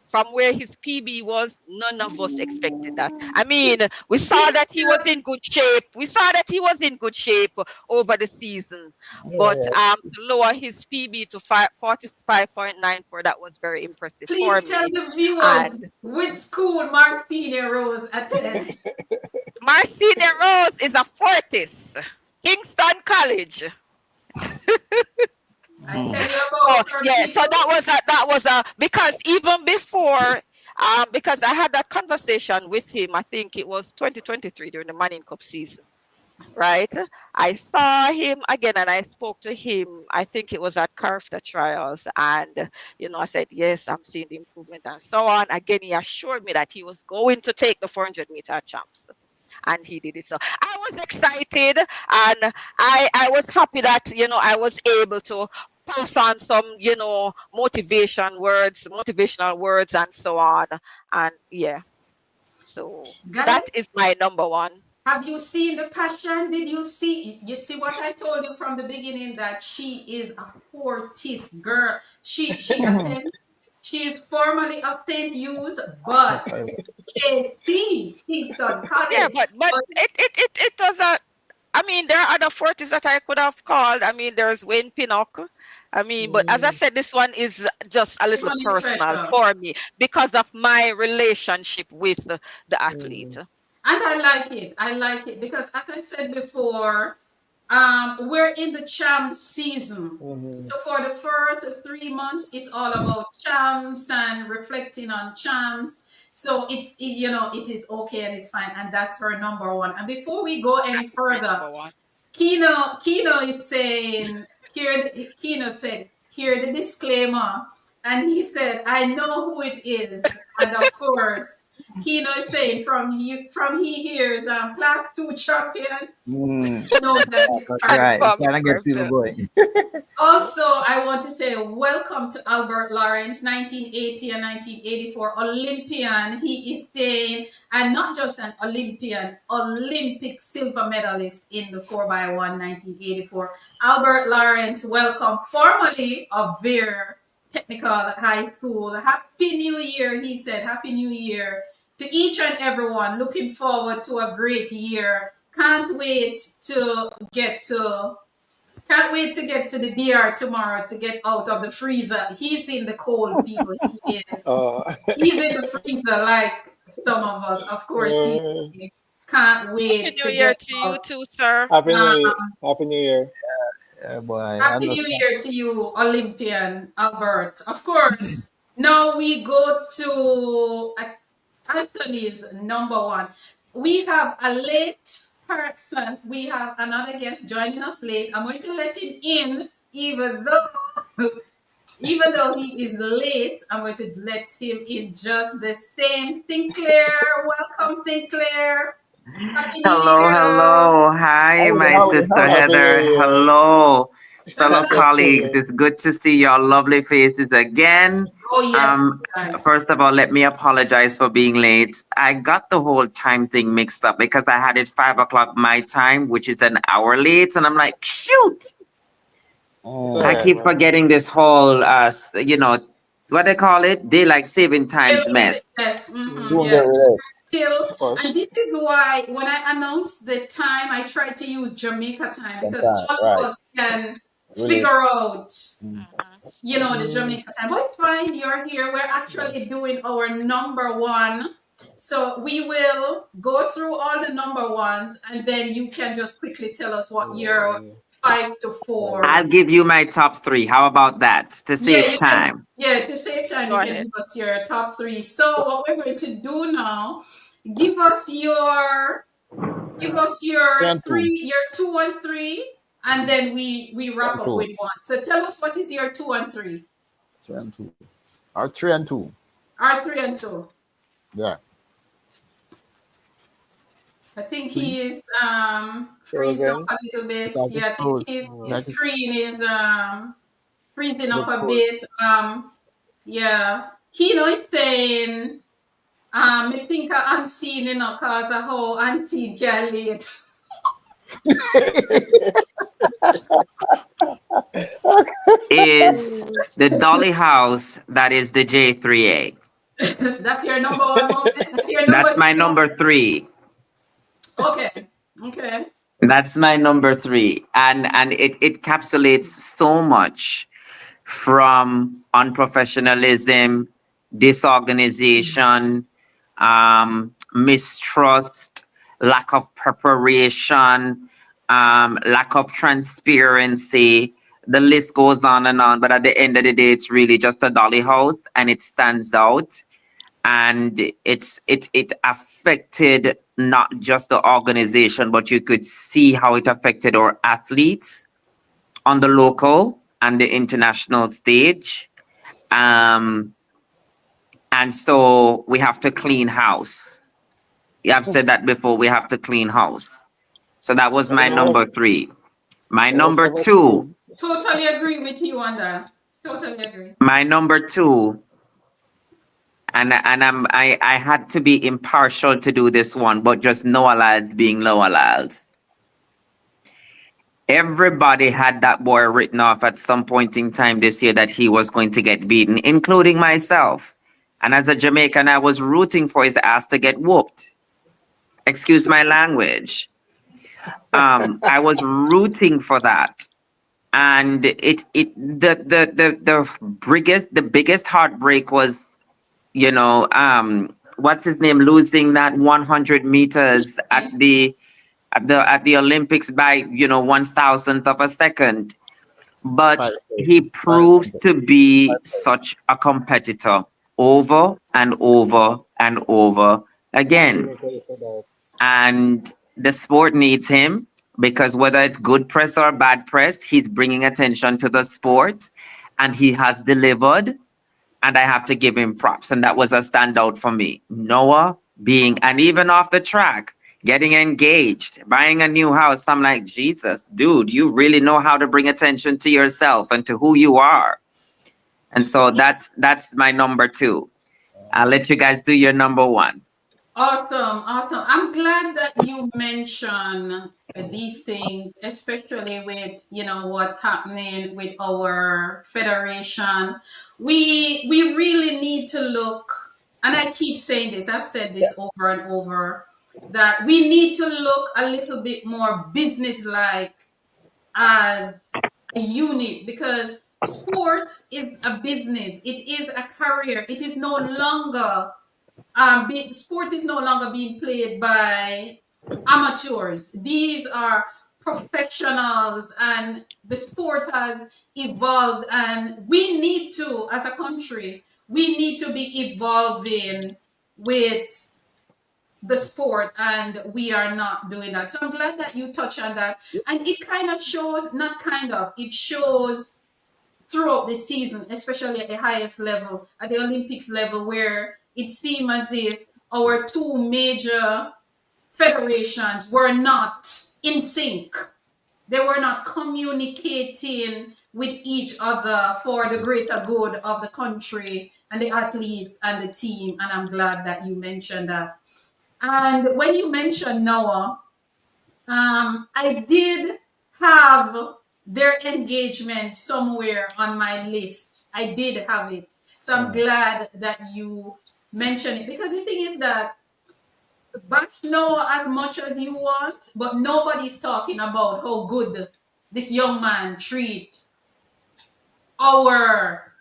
From where his PB was, none of us expected that. I mean, we saw that he was in good shape. We saw that he was in good shape over the season. But to lower his PB to 45.94, that was very impressive for Please tell me. the viewers And which school Marcinia Rose attends. Marcinia Rose is a Fortis, Kingston College. I tell you So about her yeah, so people. that was a because even before because I had that conversation with him, I think it was 2023 during the Manning Cup season, right? I saw him again and I spoke to him. I think it was at Carafta Trials, and I said, yes, I'm seeing the improvement and so on. Again, he assured me that he was going to take the 400-meter champs. And he did it. So I was excited, and I was happy that I was able to pass on some motivational words and so on. And yeah, so that Guys, is my number one. have you seen the passion? Did you see? You see what I told you from the beginning, that she is a Fortis girl. She attends. She is formerly of St. Hughes, but KC, Kingston Yeah, College. but But it was a. I mean, there are other forties that I could have called. I mean, there's Wayne Pinnock. I mean, but as I said, this one is just a this little one is personal special. for me because of my relationship with the athlete. And I like it. I like it because, as I said before, we're in the champ season. So for the first 3 months, it's all about champs and reflecting on champs. So it is okay and it's fine, and that's her number one. And before we go any My further, number one. Kino is saying here. Kino said, "Hear the disclaimer," and he said, "I know who it is," and of course, Kino is saying from he hears class two champion, he knows that it's That's Sparky. right. It's Confirmed. trying to get people going. Also, I want to say welcome to Albert Lawrence, 1980 and 1984 Olympian. He is staying, and not just an Olympian, Olympic silver medalist in the 4x1 1984. Albert Lawrence, welcome, formerly of Beer Technical High School. Happy New Year, he said. Happy New Year to each and everyone. Looking forward to a great year. Can't wait to get to the DR tomorrow to get out of the freezer. He's in the cold, people. He is. Oh. He's in the freezer like some of us. Of course, he's. Can't Happy wait New to Year get to you out. too, sir. Happy New Um, Year. Happy New Year. Yeah, boy. I Happy know. New Year to you, Olympian Albert. Of course. Now we go to Anthony's number one. We have a late person. We have another guest joining us late. I'm going to let him in, even though he is late. I'm going to let him in just the same. Sinclair, welcome, Sinclair. Happy New Hello, Year. hello. Hi, my sister Happy New Heather. Year. Hello, fellow Happy New colleagues. Year. It's good to see your lovely faces again. Oh yes, Um, guys. First of all, let me apologize for being late. I got the whole time thing mixed up because I had it 5 o'clock my time, which is an hour late, and I'm like, shoot! It's I alright, keep man. forgetting this whole, what they call it, daylight saving times mess. Yes, Soon get yes. relaxed. Still, Of course. and this is why when I announced the time, I try to use Jamaica time because Sometime, all of right. us can Really. figure out, Mhm. the Jamaica time. But it's fine, you're here. We're actually doing our number one. So we will go through all the number ones and then you can just quickly tell us what your 5 to 4. I'll give you my top three. How about that to Yeah, save you can. time? Yeah, to save time, Go you can ahead. give us your top three. So what we're going to do now, give us your Three and two. your 2 and 3, and then we Three wrap and up two. with one. So tell us what is your 2 and 3, 3 and 2. Or 3 and 2. or 3 and 2. Yeah. I think he Freeze? is freezing up Frozen. a little bit. That is Yeah, I think froze. his That is screen is freezing up look a froze. bit. Yeah. Kino is saying, I think I unseen, cause a whole unseen can late. Is the Dolly House that is the J3A. That's your number one moment. That's your number That's my two. number three. Okay. Okay. That's my number three. And it encapsulates so much from unprofessionalism, disorganization, mistrust, lack of preparation, lack of transparency. The list goes on and on. But at the end of the day, it's really just a dolly house and it stands out. And it affected not just the organization, but you could see how it affected our athletes on the local and the international stage. Um, and so we have to clean house. Yeah, I've said that before. We have to clean house. So that was my number three. My That was number number two. three. Totally agree with you on that. Totally agree. My number two. I had to be impartial to do this one, but just Noah Lyles being Noah Lyles. Everybody had that boy written off at some point in time this year that he was going to get beaten, including myself. And as a Jamaican, I was rooting for his ass to get whooped. Excuse my language. I was rooting for that. And the biggest heartbreak was, what's his name, losing that 100 meters at the Olympics by 1,000th of a second. But 5 he seconds. 5 proves seconds. to be such a competitor over and over and over again. Ready for that. And the sport needs him because whether it's good press or bad press, he's bringing attention to the sport and he has delivered. And I have to give him props. And that was a standout for me. Noah being, and even off the track, getting engaged, buying a new house. I'm like, Jesus, dude, you really know how to bring attention to yourself and to who you are. And so that's my number two. I'll let you guys do your number one. Awesome, awesome. I'm glad that you mention these things, especially with what's happening with our federation. We really need to look, and I keep saying this. I've said this over and over that we need to look a little bit more business-like as a unit because sport is a business. It is a career. It is no longer sport is no longer being played by amateurs. These are professionals, and the sport has evolved. And we need to, as a country, we need to be evolving with the sport, and we are not doing that. So I'm glad that you touch on that. And it kind of shows, not kind of, it shows throughout the season, especially at the highest level, at the Olympics level, where it seemed as if our two major federations were not in sync. They were not communicating with each other for the greater good of the country and the athletes and the team. And I'm glad that you mentioned that. And when you mentioned Noah, I did have their engagement somewhere on my list. I did have it. So I'm glad that you mentioned it because the thing is that bash Noah as much as you want, but nobody's talking about how good this young man treat our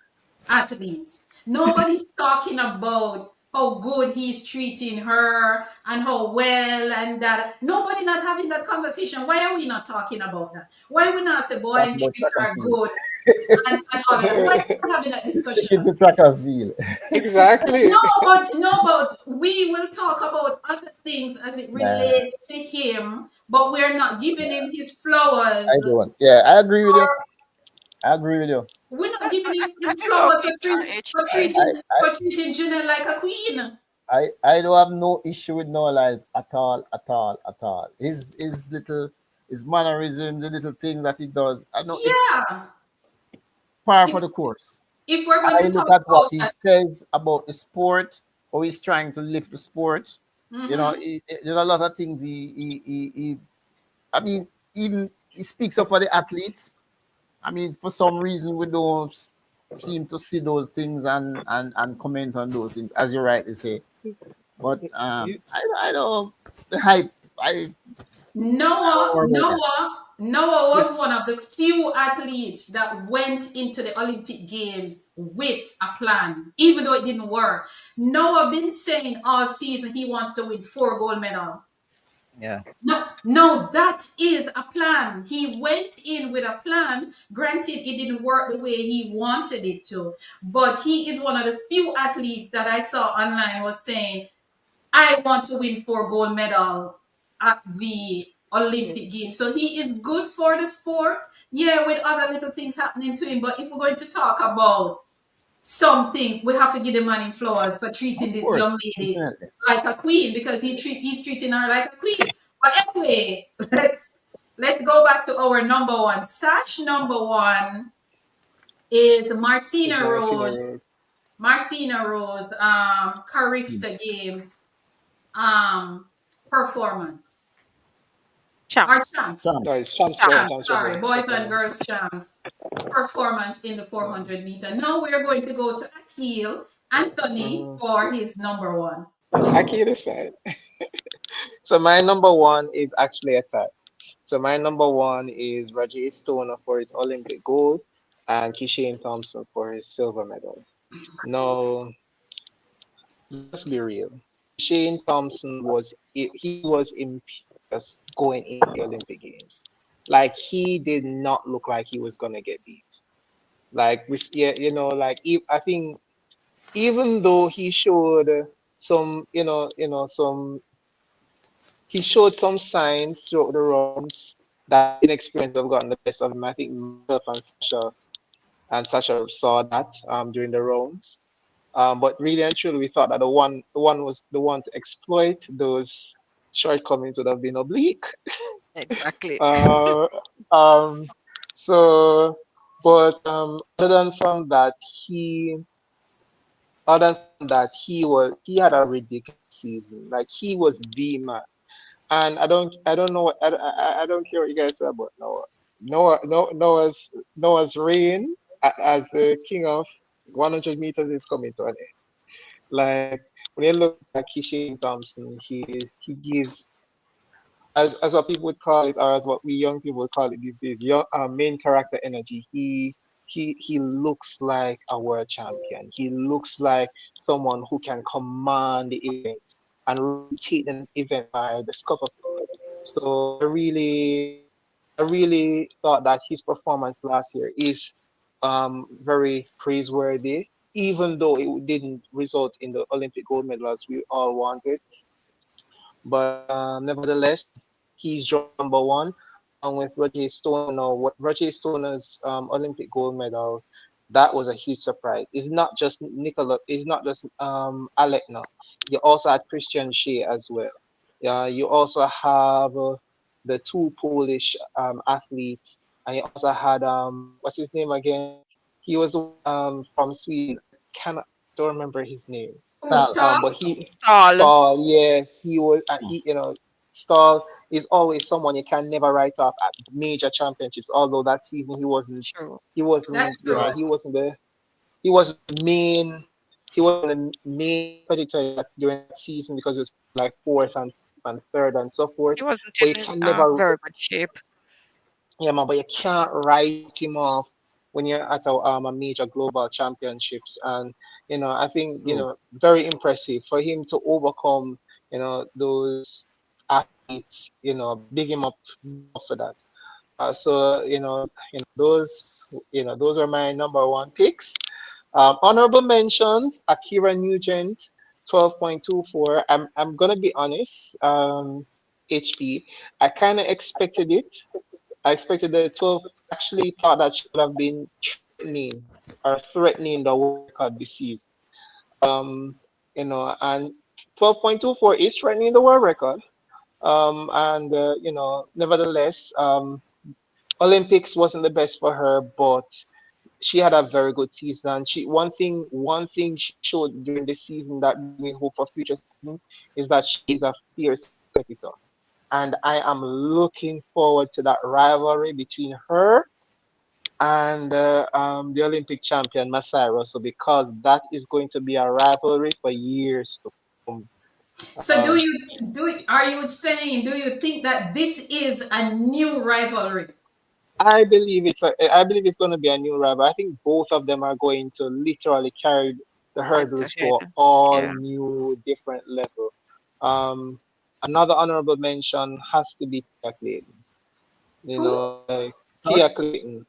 athletes. Nobody's talking about how good he's treating her and how well and that. Nobody not having that conversation. Why are we not talking about that? Why we not say boy Talk and about treat track and her field. good and all of that? Why are we not having that discussion? Take it to track and field. Exactly. No, but we will talk about other things as it Nah, relates to him, but we're not giving him his flowers. I don't. Yeah, I agree with you. Or I agree with you. we're not giving him I flowers love it on for HP. I, treating Janelle like a queen. I don't have no issue with Noah Lyles at all, at all, at all. His mannerisms, the little things that he does. I know it's Yeah. par for If the course. if we're going I to look talk at what about he that, says about the sport, how he's trying to lift the sport. You know, hmm there's a lot of things I mean, even he speaks up for the athletes. I mean, for some reason, we don't seem to see those things and comment on those things, as you rightly say. But I don't the hype. I don't Noah, worry about that. Noah was one of the few athletes that went into the Olympic Games with a plan, even though it didn't work. Noah been saying all season he wants to win 4 gold medals. Yeah. No, no, that is a plan. He went in with a plan. Granted, it didn't work the way he wanted it to, but he is one of the few athletes that I saw online was saying, I want to win 4 gold medals at the Olympic Games. So he is good for the sport. Yeah, with other little things happening to him. But if we're going to talk about something, we have to give the man in flowers for treating Of this young course, lady definitely. like a queen because he's treating her like a queen. But anyway, let's go back to our number one. Sash number one is It's Marcina Martina Rose. Rose. Marcina Rose, Carifta Games um performance. Our Champs. champs. No, Chance. it's champs, Champs. sorry, Champs, champs sorry, boys and performance. girls champs performance in the Yeah. 400 meter. Now we're going to go to Akil Anthony Mm-hmm. for his number one. Aki is fine. So my number one is actually a tie. So my number one is Roger Stoner for his Olympic gold and Kishane Thompson for his silver medal. Now, let's be real. Kishane Thompson he was imperious going into the Olympic Games. Like he did not look like he was gonna get beat. Like we, yeah, like I think even though he showed some, he showed some signs throughout the rounds that inexperience have gotten the best of him. I think myself and Sasha saw that during the rounds. But really and truly, we thought that the one was the one to exploit those shortcomings would have been oblique. Exactly. Uh, um, so, but he other than that, he had a ridiculous season. Like he was the man. And I don't know I don't care what you guys say about Noah. Noah's reign as the king of 100 meters is coming to an end. Like when you look at Kishane Thompson, he gives as what people would call it, or as what we young people would call it these days, young main character energy. He looks like a world champion. He looks like someone who can command the event and really take the event by the scuff of the foot. So I really thought that his performance last year is very praiseworthy, even though it didn't result in the Olympic gold medal as we all wanted. But nevertheless, he's joined number one along with Roger Stoner. Now, what Roger Stoner's Olympic gold medal, that was a huge surprise. It's not just Nicola, it's not just Alec now. You also had Christian Shea as well. Yeah, you also have the two Polish athletes, and you also had what's his name again? He was the one from Sweden. I cannot don't remember his name. Who Style. star? But he All. Stahl, yes, he was. Stahl is always someone you can never write off at major championships. Although that season True. he That's wasn't, true. he wasn't the main, he wasn't the main competitor during that season because he was like fourth and third and so forth. He wasn't But you in can never, very good shape. yeah, man, but you can't write him off when you're at a major global championships. And I think True. very impressive for him to overcome those athletes. Big him up for that. So those are my number one picks. Honorable mentions: Akira Nugent, 12.24. I'm gonna be honest. HP. I kind of expected it. I expected the 12. I actually thought that she would have been threatening the world record this season. Um, and 12.24 is threatening the world record. And nevertheless, Olympics wasn't the best for her, but she had a very good season. One thing she showed during this season that gives me hope for future seasons is that she is a fierce competitor. And I am looking forward to that rivalry between her and the Olympic champion Masai Russell, because that is going to be a rivalry for years to come. So Um, are you saying, do you think that this is a new rivalry? I believe it's going to be a new rival. I think both of them are going to literally carry the Went hurdles to ahead. an all Yeah. new different level. Um, Another honorable mention has to be Tia Clayton. Who? Like Sorry? Tia Clayton.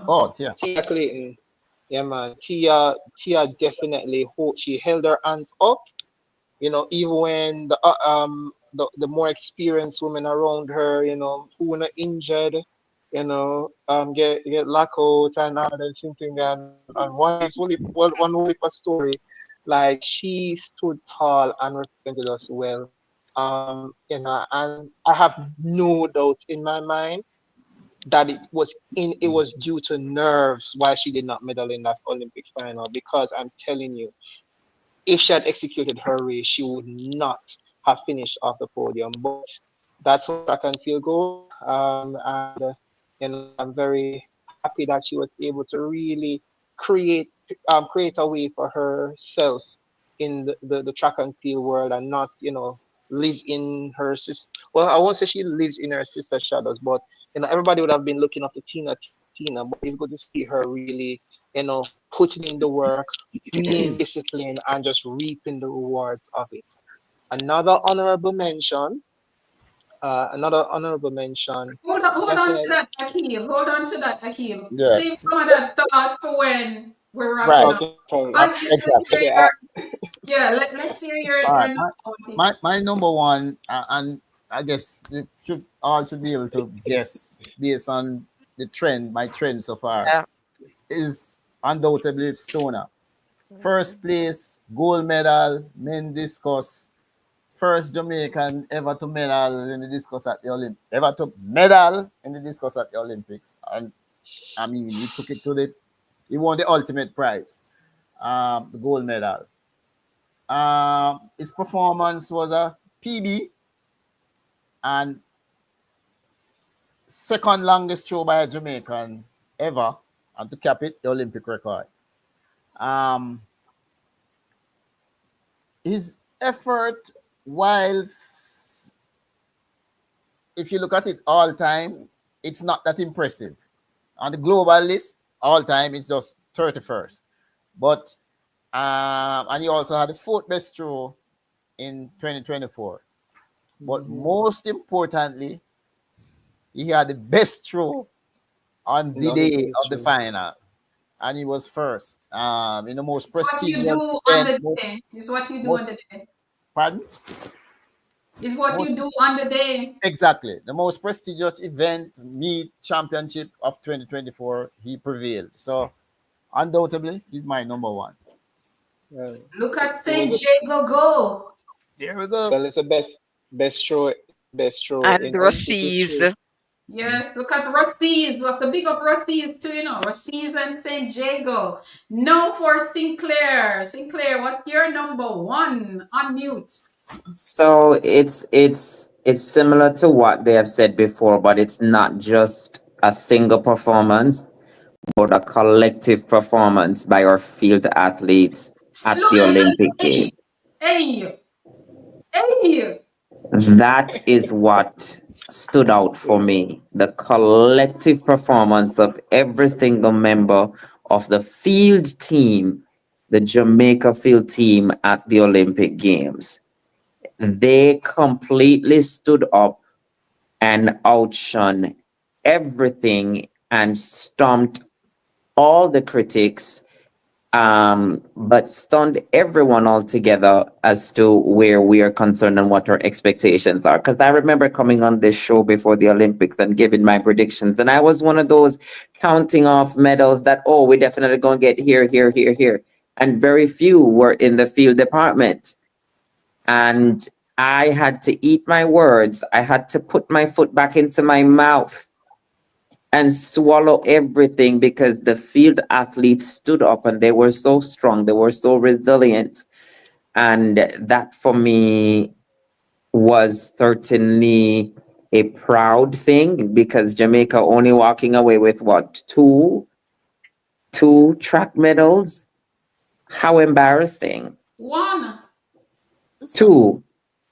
Oh, yeah. Tia Clayton. Yeah, man. Tia definitely she held her hands up, even when the more experienced women around her, who were not injured, get locked out and all that something, and one only for story, like she stood tall and represented us well. And I have no doubt in my mind that it was due to nerves why she did not medal in that Olympic final, because I'm telling you, if she had executed her race, she would not have finished off the podium. But that's how track and field goes. And I'm very happy that she was able to really create create a way for herself in the track and field world, and not live in her sister. Well, I won't say she lives in her sister's shadows, but everybody would have been looking up to Tina. But it's good to see her really putting in the work, being disciplined, and just reaping the rewards of it. Another honorable mention, another honorable mention, Hold on to definitely. that, Akil. Hold on to that, Akil. Save Yes. some of that thought for when we're wrapping Right. up. Okay, sorry. Ozzy, let's Exactly. hear Okay, your, yeah, let's hear All your right. number one pick. My number one, and I guess you should be able to guess based on my trend so far, Yeah. is undoubtedly Stoner. Mhm. First place, gold medal, men discus. First Jamaican ever to medal in the discus at the Olympics. Ever to medal in the discus at the Olympics. And I mean, he won the ultimate prize, the gold medal. His performance was a PB and second longest throw by a Jamaican ever, and to cap it, the Olympic record. Um, his effort, while if you look at it all time, it's not that impressive. On the global list, all time, it's just 31st. But and he also had the fourth best throw in 2024. But Mhm. most importantly, he had the best throw on In the the Olympic day of the history. final, and he was first in the most It's what you prestigious do on event. the day. It's what you do Most on the day. pardon, It's what most you do on the day. exactly the most prestigious event, meet championship of 2024. He prevailed, so undoubtedly he's my number one. Uh, Look at it was St. a, Jago go. There we go. well, it's the best show And in Olympic Rossi's. history. Yes, look at Rossi's. We have to big up Rossi's too, Rossi's and St. Jago. No for Sinclair. Sinclair, what's your number one? Unmute. So it's similar to what they have said before, but it's not just a single performance, but a collective performance by our field athletes at Look, the hey, Olympic hey, Games. hey, hey. That is what stood out for me. The collective performance of every single member of the field team, the Jamaica field team at the Olympic Games. They completely stood up and outshone everything and stomped all the critics, but stunned everyone altogether as to where we are concerned and what our expectations are. Because I remember coming on this show before the Olympics and giving my predictions, and I was one of those counting off medals that, oh, we're definitely going to get here, here, here, here. And very few were in the field department. And I had to eat my words. I had to put my foot back into my mouth and swallow everything because the field athletes stood up and they were so strong. They were so resilient. And that for me was certainly a proud thing because Jamaica only walking away with what, two track medals? How embarrassing. One. Two.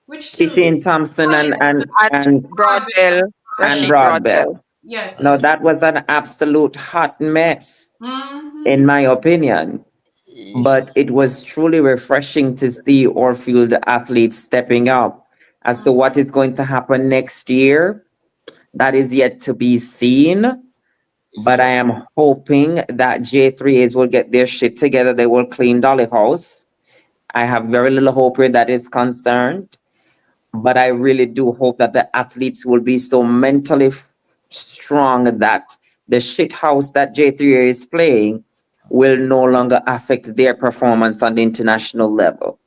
Which two? Tiffany Thompson Oh, yeah, And Broadbell, and Rashid Broadbell. Broadbell. yes, No, yes. that was an absolute hot mess, Mm-hmm. in my opinion. But it was truly refreshing to see our field athletes stepping up. As to what is going to happen next year, that is yet to be seen. But I am hoping that J3As will get their shit together. They will clean Dolly House. I have very little hope where that is concerned. But I really do hope that the athletes will be so mentally strong that the shit house that J3A is playing will no longer affect their performance on the international level.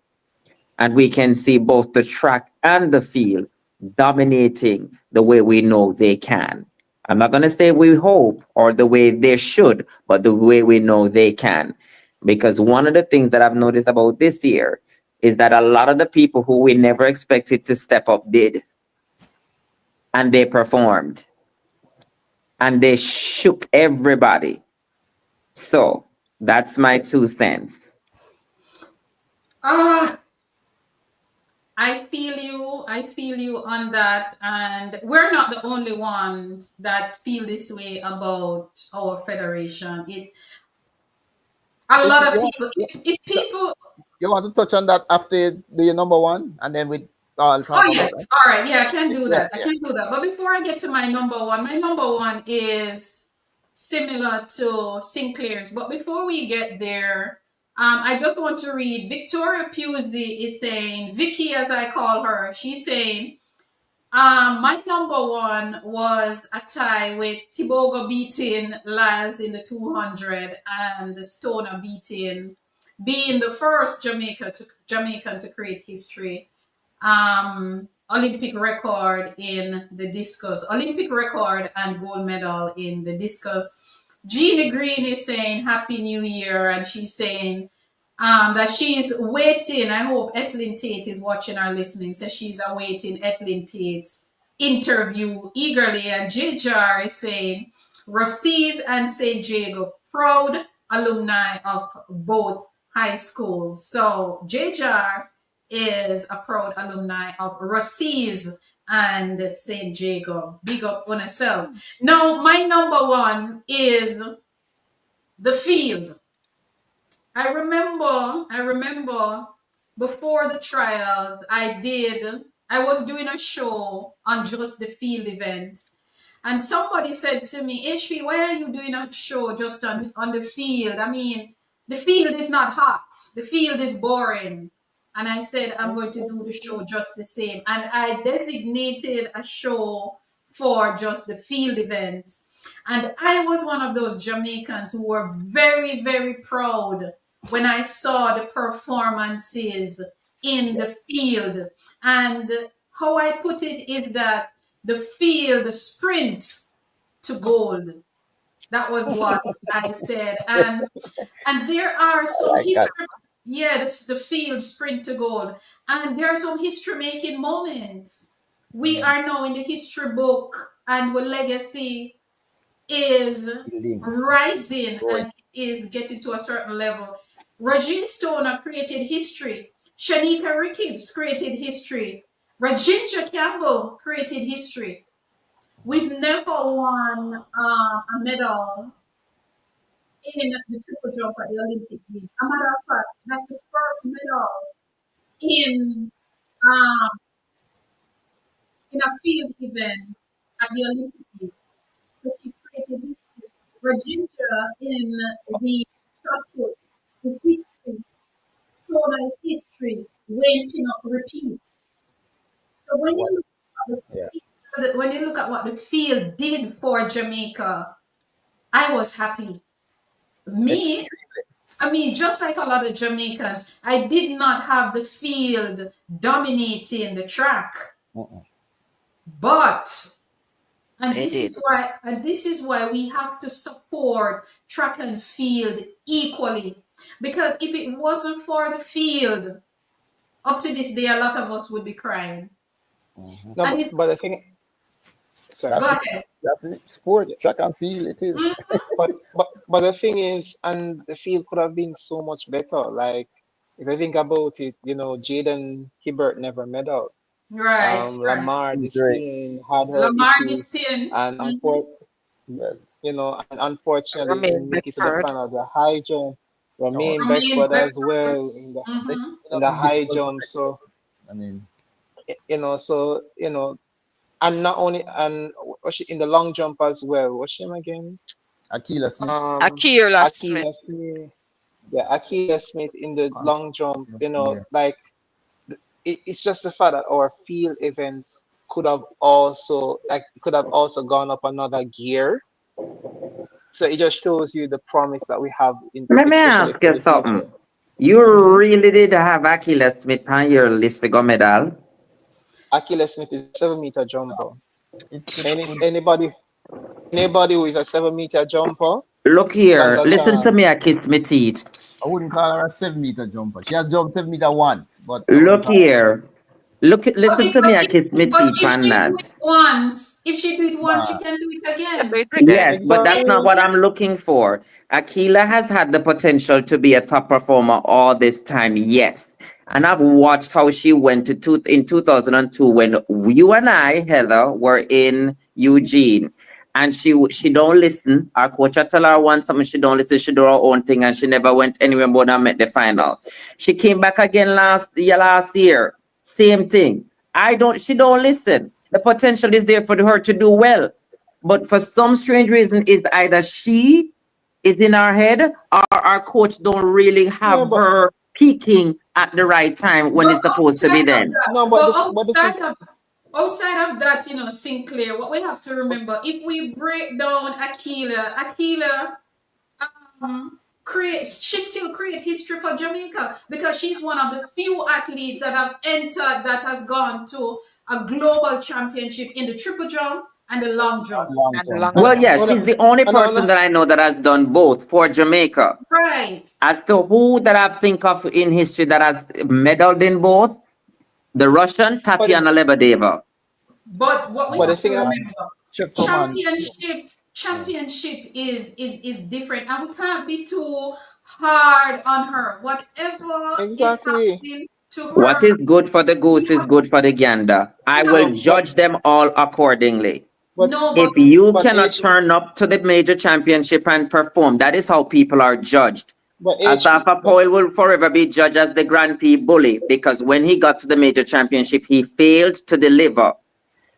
And we can see both the track and the field dominating the way we know they can. I'm not going to say we hope or the way they should, but the way we know they can. Because one of the things that I've noticed about this year is that a lot of the people who we never expected to step up did. And they performed. And they shook everybody. So that's my 2 cents. I feel you. I feel you on that. And we're not the only ones that feel this way about our federation. A lot of people, if people, You want to touch on that after you do your number one, and then we all talk oh, yes. about that? All right. Yeah, I can do Yeah, that. I can do that. But before I get to my number one is similar to Sinclair's. But before we get there, I just want to read Victoria Pusey is saying, Vicky, as I call her, she's saying, my number one was a tie with Tibogo beating Lyles in the 200 and the Stoner being the first Jamaican to create history. Olympic record in the discus, Olympic record and gold medal in the discus. Jeannie Green is saying Happy New Year, and she's saying that she's waiting. I hope Etlin Tate is watching or listening. So she's awaiting Etlin Tate's interview eagerly. And J Jar is saying Rossies and St. Jago, proud alumni of both high schools. So J Jar is a proud alumni of Rossies and St. Jago. Big up on herself. Now, my number one is the field. I remember before the trials, I was doing a show on just the field events. And somebody said to me, HP, why are you doing a show just on the field? I mean, the field is not hot. The field is boring. And I said, I'm going to do the show just the same. And I designated a show for just the field events. And I was one of those Jamaicans who were very, very proud when I saw the performances in the field. And how I put it is that the field sprint to gold. That was what I said. And there are some history. Yeah, the field sprint to gold. And there are some history making moments. We are now in the history book, and our legacy is rising and is getting to a certain level. Regine Stoner created history. Shanika Ricketts created history. Rajinja Campbell created history. We've never won a medal in the triple jump at the Olympic Games. As a matter of fact, that's the first medal in um, in a field event at the Olympic Games. So she created history. Rajinja in the shot put is history. Stoner is history. Wayne Pinnock repeats. So when you look at when you look at what the field did for Jamaica, I was happy. Me, I mean, just like a lot of Jamaicans, I did not have the field dominating the track, Uh-uh. but They did. and this is why we have to support track and field equally. Because if it wasn't for the field, up to this day, a lot of us would be crying. Mhm. No, And it, but I think, sorry. go That's it. ahead. That's it. Sport, track and field, it is. Mm, But the thing is, and the field could have been so much better. Like if I think about it, Jaden Hibbert never medaled. right, right. Lamar He's great. Distine had her Lamar issues, Distin. and Well, unfortunately Romaine didn't make it to the Beckford. final of the high jump. oh, Romaine Romain Beckford as Beckford. well in the it Hmm. would have been high difficult to jump. make. So I mean, and not only and was she in the long jump as well? What's she name again? Akila Smith, Akira Smith. Akila Smith. Yeah, Akila Smith in the long jump. yeah. Like it's just the fact that our field events could have also gone up another gear. So it just shows you the promise that we have Let me especially ask for you the future. something. You Hmm. really did have Achilles Smith on your list for gold medal? Akila Smith is a 7 meter jumper. If it Any could, anybody who is a 7 meter jumper Look stands here, a listen to me, chance. I kiss me teeth. I wouldn't call her a 7 meter jumper. She has jumped 7 meter once, but I wouldn't Look call her. here. Listen to me, I kiss me But teeth if on she do it that. once, if she do it once, she Nah, can do it Can do again. it again. Yes, but that's It, Exactly. not what it, I'm looking for. Akila has had the potential to be a top performer all this time, yes. And I've watched how she went in 2002 when you and I, Heather, were in Eugene. And she don't listen. Our coach I tell her once something, she don't listen, she do her own thing, and she never went anywhere more than met the final. She came back again last year. Same thing. She don't listen. The potential is there for her to do well. But for some strange reason, it's either she is in our head or our coach don't really have No, her peaking at the right time when but it's supposed to be then. no, but but this is outside of that, Sinclair, what we have to remember, if we break down Aquila creates she still create history for Jamaica because she's one of the few athletes that have entered that has gone to a global championship in the triple jump and the long jump. long And the jump. long Well, Yeah. jump. yeah, hold she's on, the only hold on, person that I know that has done both for Jamaica. Right. As to who that I think of in history that has medaled in both, the Russian but Tatiana Lebedeva. But what we but the have to thing I, And remember, Czech command. championship Yeah. championship is different and we can't be too hard on her. Whatever is exactly. happening to What her, is good for the we goose is have, good for the gander. I we have will to No, judge them all accordingly. but no, If but you but cannot H turn up to the major championship and perform, that is how people are judged. but HP Asafa but Powell will forever be judged as the Grand Prix bully because when he got to the major championship, he failed to deliver.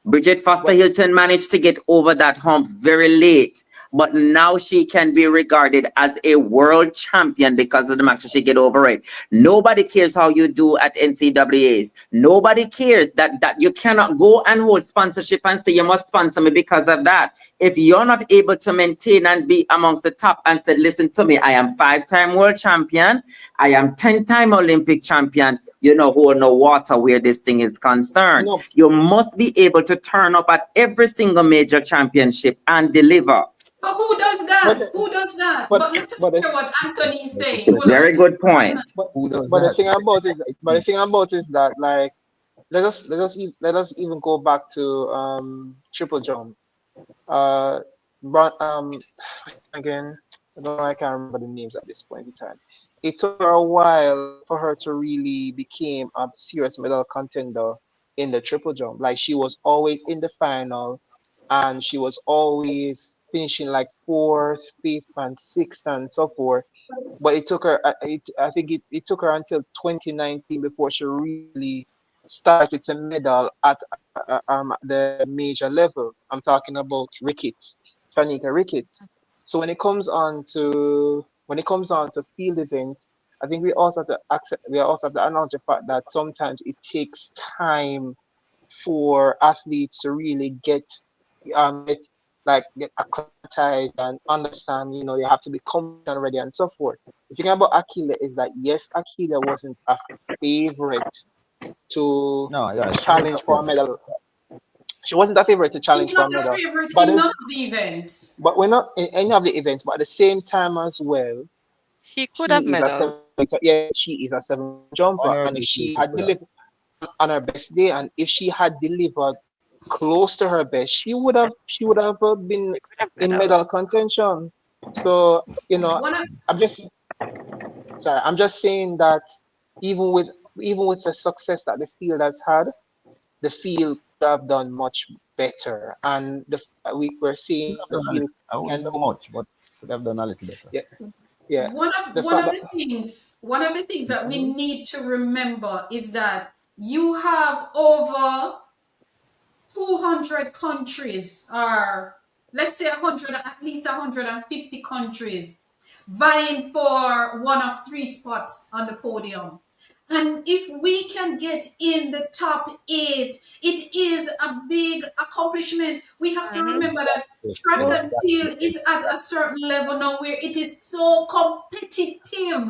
Bridget Foster but Hilton managed to get over that hump very late, but now she can be regarded as a world champion because of the match she get over it. Nobody cares how you do at NCAAs. Nobody cares that you cannot go and hold sponsorship and say you must sponsor me because of that. If you're not able to maintain and be amongst the top and say, listen to me, I am 5-time world champion, I am 10-time Olympic champion, you know, hold no water where this thing is concerned. no You must be able to turn up at every single major championship and deliver. but who does but that? Who does that? but But let us but the, hear what Anthony is That's a saying. Hold question. on, Very let's good hear what point. but Who does but the that? thing about is but the Me. thing about is that like let us even go back to triple jump. Uh, again, I don't know, I can't remember the names at this point in time. It took her a while for her to really become a serious medal contender in the triple jump. Like she was always in the final and she was always finishing like fourth, fifth, and sixth and so forth. But it took her, I think it took her until 2019 before she really started to medal at the major level. I'm talking about Ricketts, Shanika Ricketts. So when it comes on to field events, I think we also have to acknowledge the fact that sometimes it takes time for athletes to really get like get acclimatized and understand, they have to be competition ready and so forth. The thing about Akila is that yes, Akila wasn't a favorite to No, yeah, she was challenge not for a favorite. medal. She wasn't a favorite to She's challenge for not a a medal. favorite But in it, none of the events. but we're not in any of the events. But at the same time as well, She could have she is a medal. 7 meter. Yeah, she is a 7 meter jumper, On her and if best day, she she had could have. delivered on her best day, and if she had delivered close to her best, she would have been She could have in medal. medal contention. So One of I'm just sorry. I'm just saying that even with even with the success that the field has had, the field could have done much better, and we're Could seeing have the done a field little. I wouldn't can say do. much, but could have done a little better. Yeah, yeah. one of The one fact of that the things that we Mhm. need to remember is that you have over 200 countries, or let's say 100, at least 150 countries vying for one of three spots on the podium. And if we can get in the top eight, it is a big accomplishment. We have to Hmm. remember that Exactly. track and Exactly. field is at a certain level now where it is so competitive,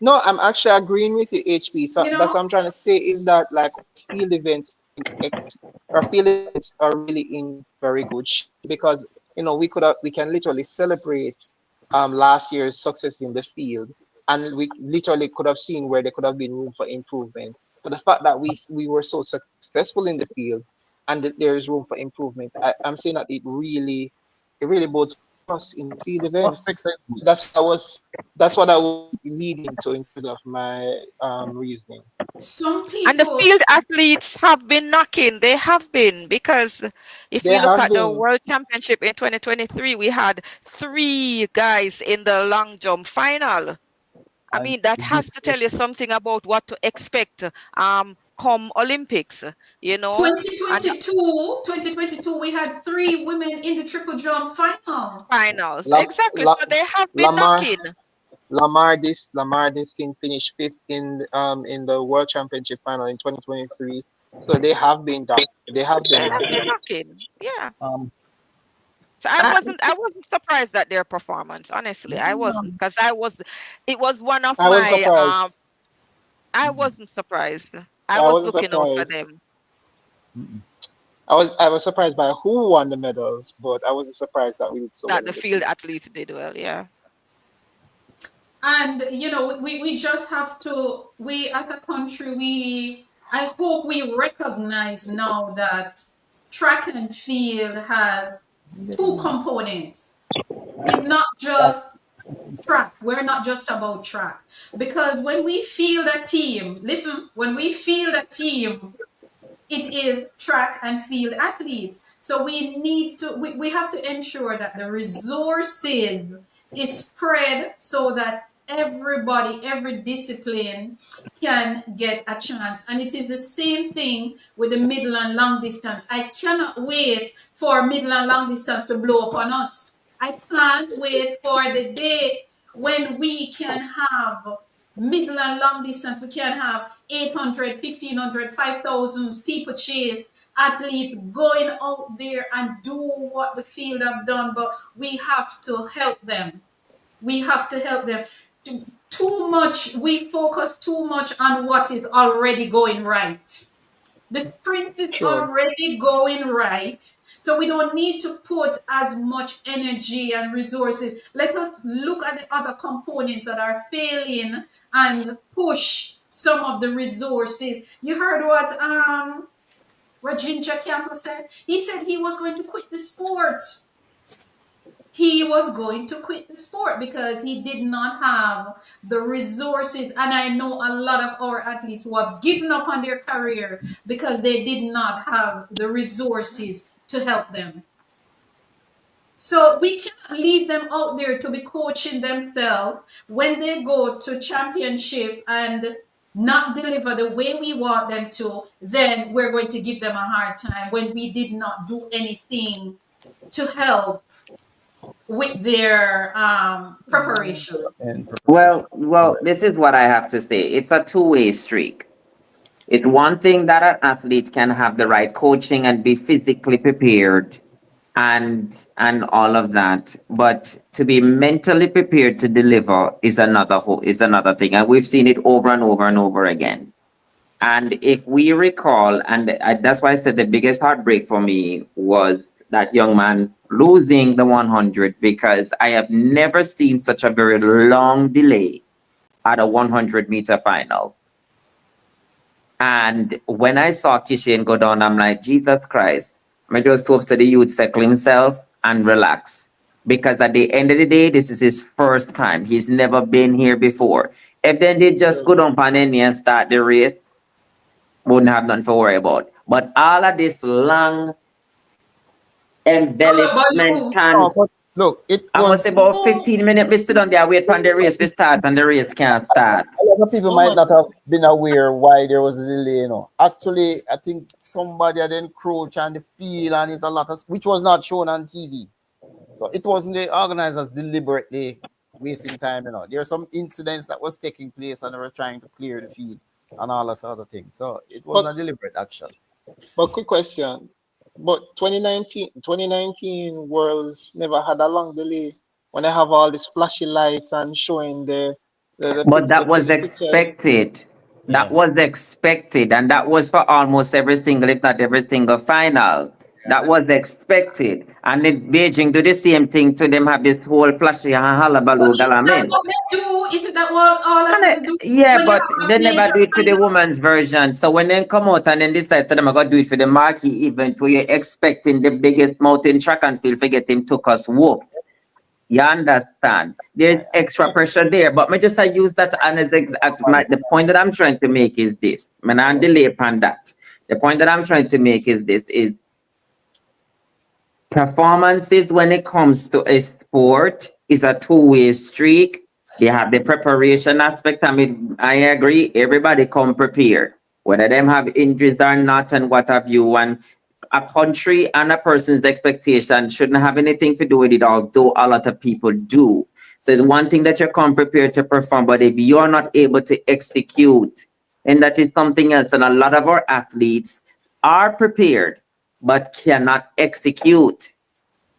No, I'm actually agreeing with you, HP. So you that's know? what I'm trying to say is that like field events, our field events are really in very good shape because we can literally celebrate last year's success in the field, and we literally could have seen where there could have been room for improvement. But the fact that we were so successful in the field, and that there is room for improvement, I'm saying that it really bodes for us in field events. Prospects are good. So that's what I was leading to in terms of my reasoning. Some And the people, field athletes have been knocking. They have been, because if They we look have at the been. World Championship in 2023, we had three guys in the long jump final. I And mean, that the has to tell discus. you something about what to expect come Olympics, you know, and 2022, we had three women in the triple jump final. finals. Lam, Exactly. La, So they have been Lamar knocking. Lamar this team finished fifth in the World Championship final in 2023. So they have been they have They been have been knocking. knocking. Yeah. Um, So I wasn't surprised at their performance, honestly. I wasn't, because it was one of I was my surprised. I wasn't surprised. I I was wasn't looking out for surprised. them, I was surprised by who won the medals, but I wasn't surprised that we did so well that in the the field field. athletes did well. Yeah. And we just have to, we as a country, I hope we recognize now that track and field has two components. It's not just track. We're not just about track. Because when we field a team, listen, when we field a team, it is track and field athletes. So we have to ensure that the resources is spread so that everybody, every discipline can get a chance. And it is the same thing with the middle and long distance. I cannot wait for middle and long distance to blow up on us. I can't wait for the day when we can have middle and long distance. We can have 800, 1500, 5000 steeplechase athletes going out there and do what the field have done, but we have to help them. We have to help them. Too much, we focus too much on what is already going right. The sprint is True. already going right. So we don't need to put as much energy and resources. Let us look at the other components that are failing and push some of the resources. You heard what Ginger Campbell said? He said he was going to quit the sport. He was going to quit the sport because he did not have the resources. And I know a lot of our athletes who have given up on their career because they did not have the resources to help them. So we cannot leave them out there to be coaching themselves when they go to championship and not deliver the way we want them to. Then we're going to give them a hard time when we did not do anything to help with their preparation. and preparation. Well, this is what I have to say. It's a two-way streak. It's one thing that an athlete can have the right coaching and be physically prepared and all of that. But to be mentally prepared to deliver is another thing, and we've seen it over and over and over again. And if we recall, and that's why I said the biggest heartbreak for me was that young man losing the 100, because I have never seen such a very long delay at a 100-meter final. And when I saw Kishan go down, I'm like, Jesus Christ, I just hope so the youth settle himself and relax. Because at the end of the day, this is his first time. He's never been here before. If then they just go down on any and start the race, wouldn't have nothing to worry about. But all of this long embellishment and No, but look, it almost was about 15 minutes, we sit down there, wait for the race, we start, and the race can't start. a lot of people might not have been aware why there was a delay. You know, actually, I think somebody had encroached on the field, and it's a lot of which was not shown on TV. So it wasn't the organizers deliberately wasting time. You know, there are some incidents that was taking place, and they were trying to clear the field and all this other things. So it wasn't a deliberate action. But quick question. But 2019 Worlds never had a long delay when they have all these flashy lights and showing But that was pictures. expected. That was expected, and that was for almost every single, if not every single final. That was expected. And in Beijing do the same thing to them, have this whole flashy and hullabaloo Isn't that galameen. what they do? Isn't that all of them do? Yeah, When you but have a they never major do it to the final? woman's version. So when they come out and then decide to them, I'm gonna do it for the marquee event where you're expecting the biggest mountain track and field for getting took us whooped. You understand? There's extra pressure there, but me just I use that as the point that I'm trying to make is this. Man, I'm delay upon that. The point that I'm trying to make is this: is performances when it comes to a sport is a two-way streak. They have the preparation aspect. I mean, I agree. Everybody come prepared, whether them have injuries or not, and what have you. And a country and a person's expectation shouldn't have anything to do with it, although a lot of people do. So it's one thing that you come prepared to perform, but if you're not able to execute, and that is something else. And a lot of our athletes are prepared, but cannot execute.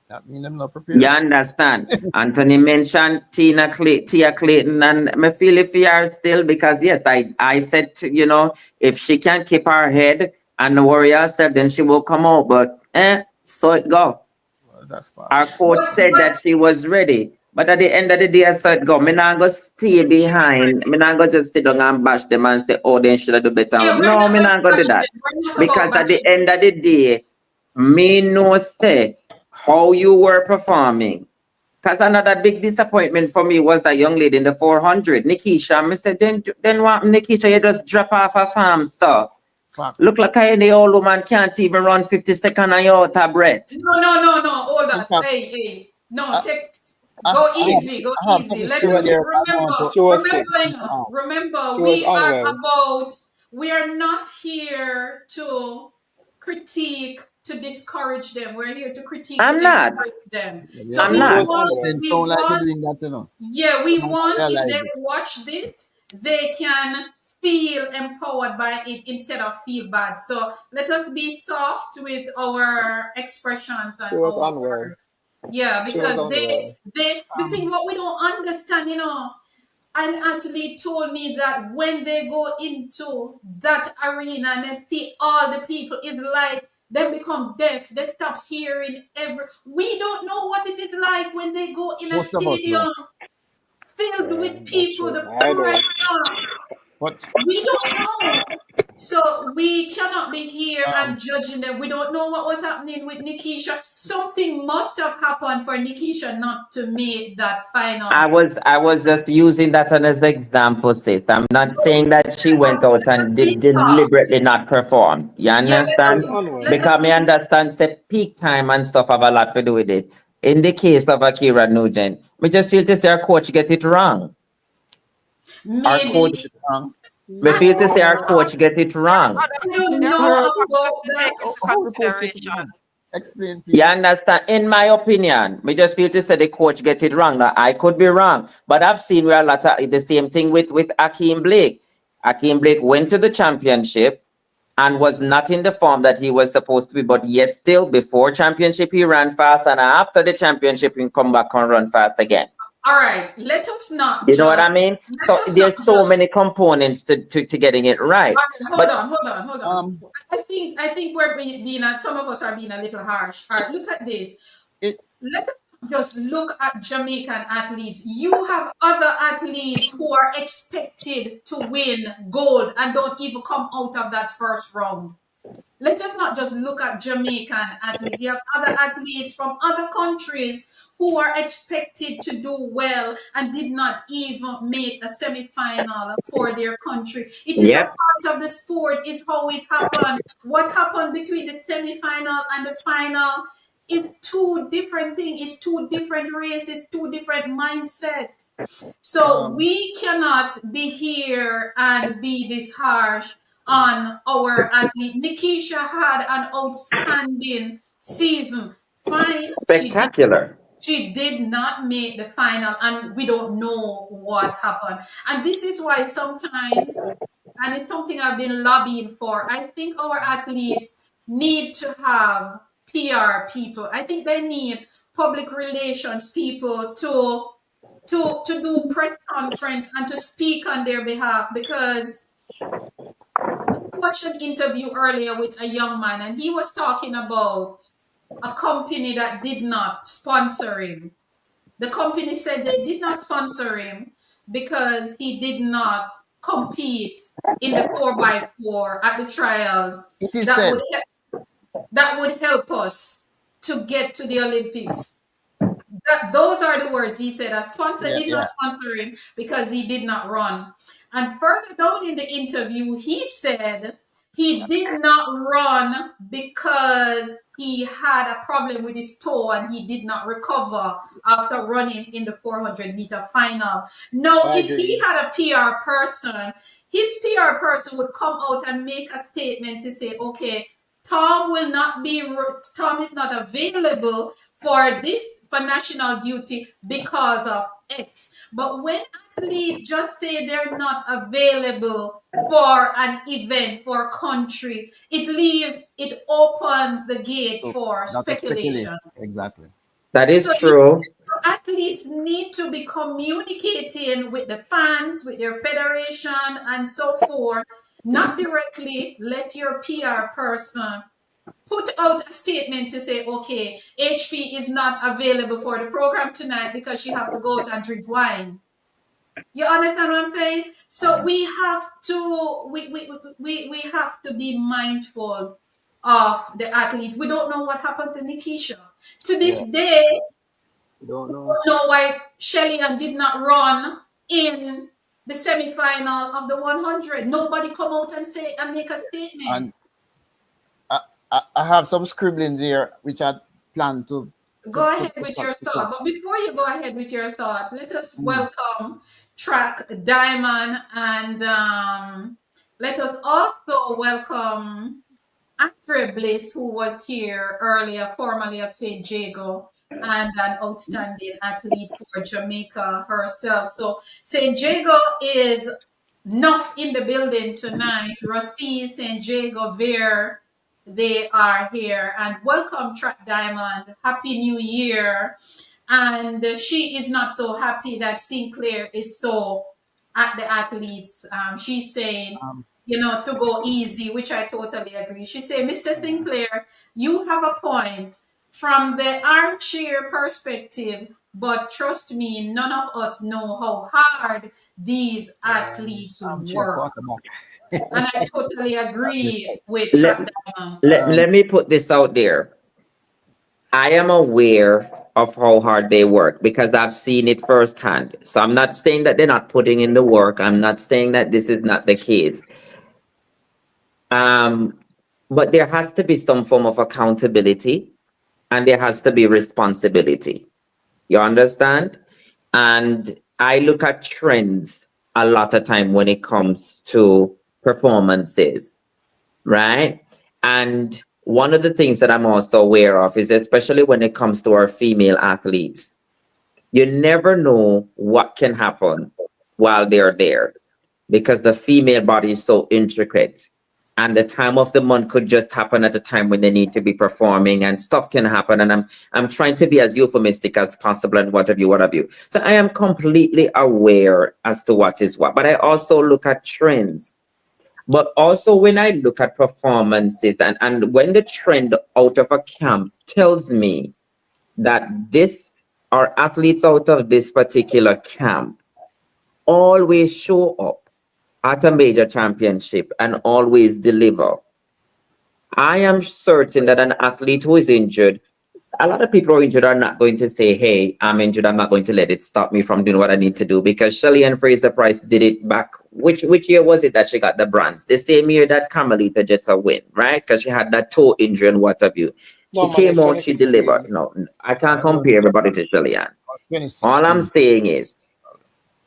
That means I'm not prepared. You understand? Anthony mentioned Tia Clayton, and I feel if you are still, because yes, I said, if she can keep her head and worry herself, then she will come out. But so it go. Well, that's fine. Our coach said that she was ready. But at the end of the day, I said, go. Me not go stay behind. Me not go just sit down and bash them and say, oh, they should have do better. Yeah, No, me not go do that. Because at the end of the day, me no say how you were performing. Because another big disappointment for me was that young lady in the 400, Nikisha. I said, then what, Nikisha, you just drop off a farm stuff. Look like any old woman can't even run 50 seconds and you're out of breath. No. Hold on. Hey. No, go easy. Remember, we are not here to critique, to discourage them. We're here to critique, encourage them. So we want if they watch this, they can feel empowered by it instead of feel bad. So let us be soft with our expressions and our words. Yeah, because the thing what we don't understand, an athlete told me that when they go into that arena and they see all the people, it's like they become deaf. They stop hearing we don't know what it is like when they go in a stadium filled with people, the pressure. We don't know. So we cannot be here and judging them. We don't know what was happening with Nikisha. Something must have happened for Nikisha not to make that final. I was just using that as an example, sis. I'm not saying that she went out and deliberately not perform. You understand? Because me understand say peak time and stuff have a lot to do with it. In the case of Akira Nugent, we just feel to say our coach get it wrong. Maybe. Our coach wrong. We feel to say our coach get it wrong. I don't know about that. Explain, please. You understand? In my opinion, we just feel to say the coach get it wrong. Now, I could be wrong, but I've seen where a lot of the same thing with Akeem Blake. Akeem Blake went to the championship and was not in the form that he was supposed to be, but yet still before championship he ran fast, and after the championship he come back and run fast again. All right, let us not You know what I just mean? let So us not there's so just many components to getting it right. hold But on, hold on. I think we're being some of us are being a little harsh. All right, look at this. It, Let us not just look at Jamaican athletes. You have other athletes who are expected to win gold and don't even come out of that first round. Let us not just look at Jamaican athletes. You have other athletes from other countries who are expected to do well and did not even make a semi-final for their country. It is a yep, part of the sport. It's how it happened. What happened between the semi-final and the final is two different things. It's two different races, two different mindsets. So um, we cannot be here and be this harsh on our athlete. Nikisha had an outstanding season. Fine, spectacular. she did not make the final, and we don't know what happened. And this is why sometimes, and it's something I've been lobbying for, I think our athletes need to have PR people. I think they need public relations people to do press conference and to speak on their behalf, because I watched an interview earlier with a young man and he was talking about a company that did not sponsor him. The company said they did not sponsor him because he did not compete in the 4x4 at the trials it is that said. that would help us to get to the Olympics. Those are the words he said. A sponsor Yeah, did not yeah. sponsor him because he did not run. And further down in the interview, he said he did not run because he had a problem with his toe and he did not recover after running in the 400-meter final. Now, I if he agree. had a PR person, his PR person would come out and make a statement to say, okay, Tom is not available for national duty because of X. But when athletes just say they're not available for an event for a country, it opens the gate So for not to speculate. speculation. Exactly. That So is true. athletes need to be communicating with the fans, with their federation, and so forth. Not directly. Let your PR person put out a statement to say, okay, HP is not available for the program tonight because she have to go out and drink wine. You understand what I'm saying? So we have to be mindful of the athlete. We don't know what happened to Nikisha. To Yeah. this day, We don't we know. don't know why Shelly Ann did not run in the semi-final of the 100. Nobody come out and say and make a statement. And I have some scribbling there which I plan Go ahead with to your put. thought. But before you go ahead with your thought, let us Mm. welcome Track Diamond, and let us also welcome Andre Bliss, who was here earlier, formerly of St. Jago, and an outstanding athlete for Jamaica herself. So St. Jago is not in the building tonight. Rusty, St. Jago, Ver, they are here. And welcome, Track Diamond. Happy New Year. And she is not so happy that Sinclair is so at the athletes. She's saying, Um, to go easy, which I totally agree. She said, Mr. Sinclair, you have a point from the armchair perspective, but trust me, none of us know how hard these athletes armchair work. quarterback. And I totally agree with Let, Track Diamond. let me put this out there. I am aware of how hard they work because I've seen it firsthand. So I'm not saying that they're not putting in the work. I'm not saying that this is not the case. But there has to be some form of accountability and there has to be responsibility. You understand? And I look at trends a lot of time when it comes to performances, right? And one of the things that I'm also aware of is, especially when it comes to our female athletes, you never know what can happen while they're there because the female body is so intricate and the time of the month could just happen at a time when they need to be performing, and stuff can happen. And I'm trying to be as euphemistic as possible, and what have you. So I am completely aware as to what is what, but I also look at trends. But also when I look at performances, and when the trend out of a camp tells me that this are athletes out of this particular camp always show up at a major championship and always deliver, I am certain that an athlete who is injured, a lot of people who are injured are not going to say, hey, I'm injured, I'm not going to let it stop me from doing what I need to do. Because Shelly Ann Fraser-Price did it back. Which year was it that she got the bronze? The same year that Carmelita Jetta win, right? Because she had that toe injury and what have you. She No, man, came it's out, she 2016. delivered. No, I can't compare everybody to Shelly Ann. 2016. All I'm saying is,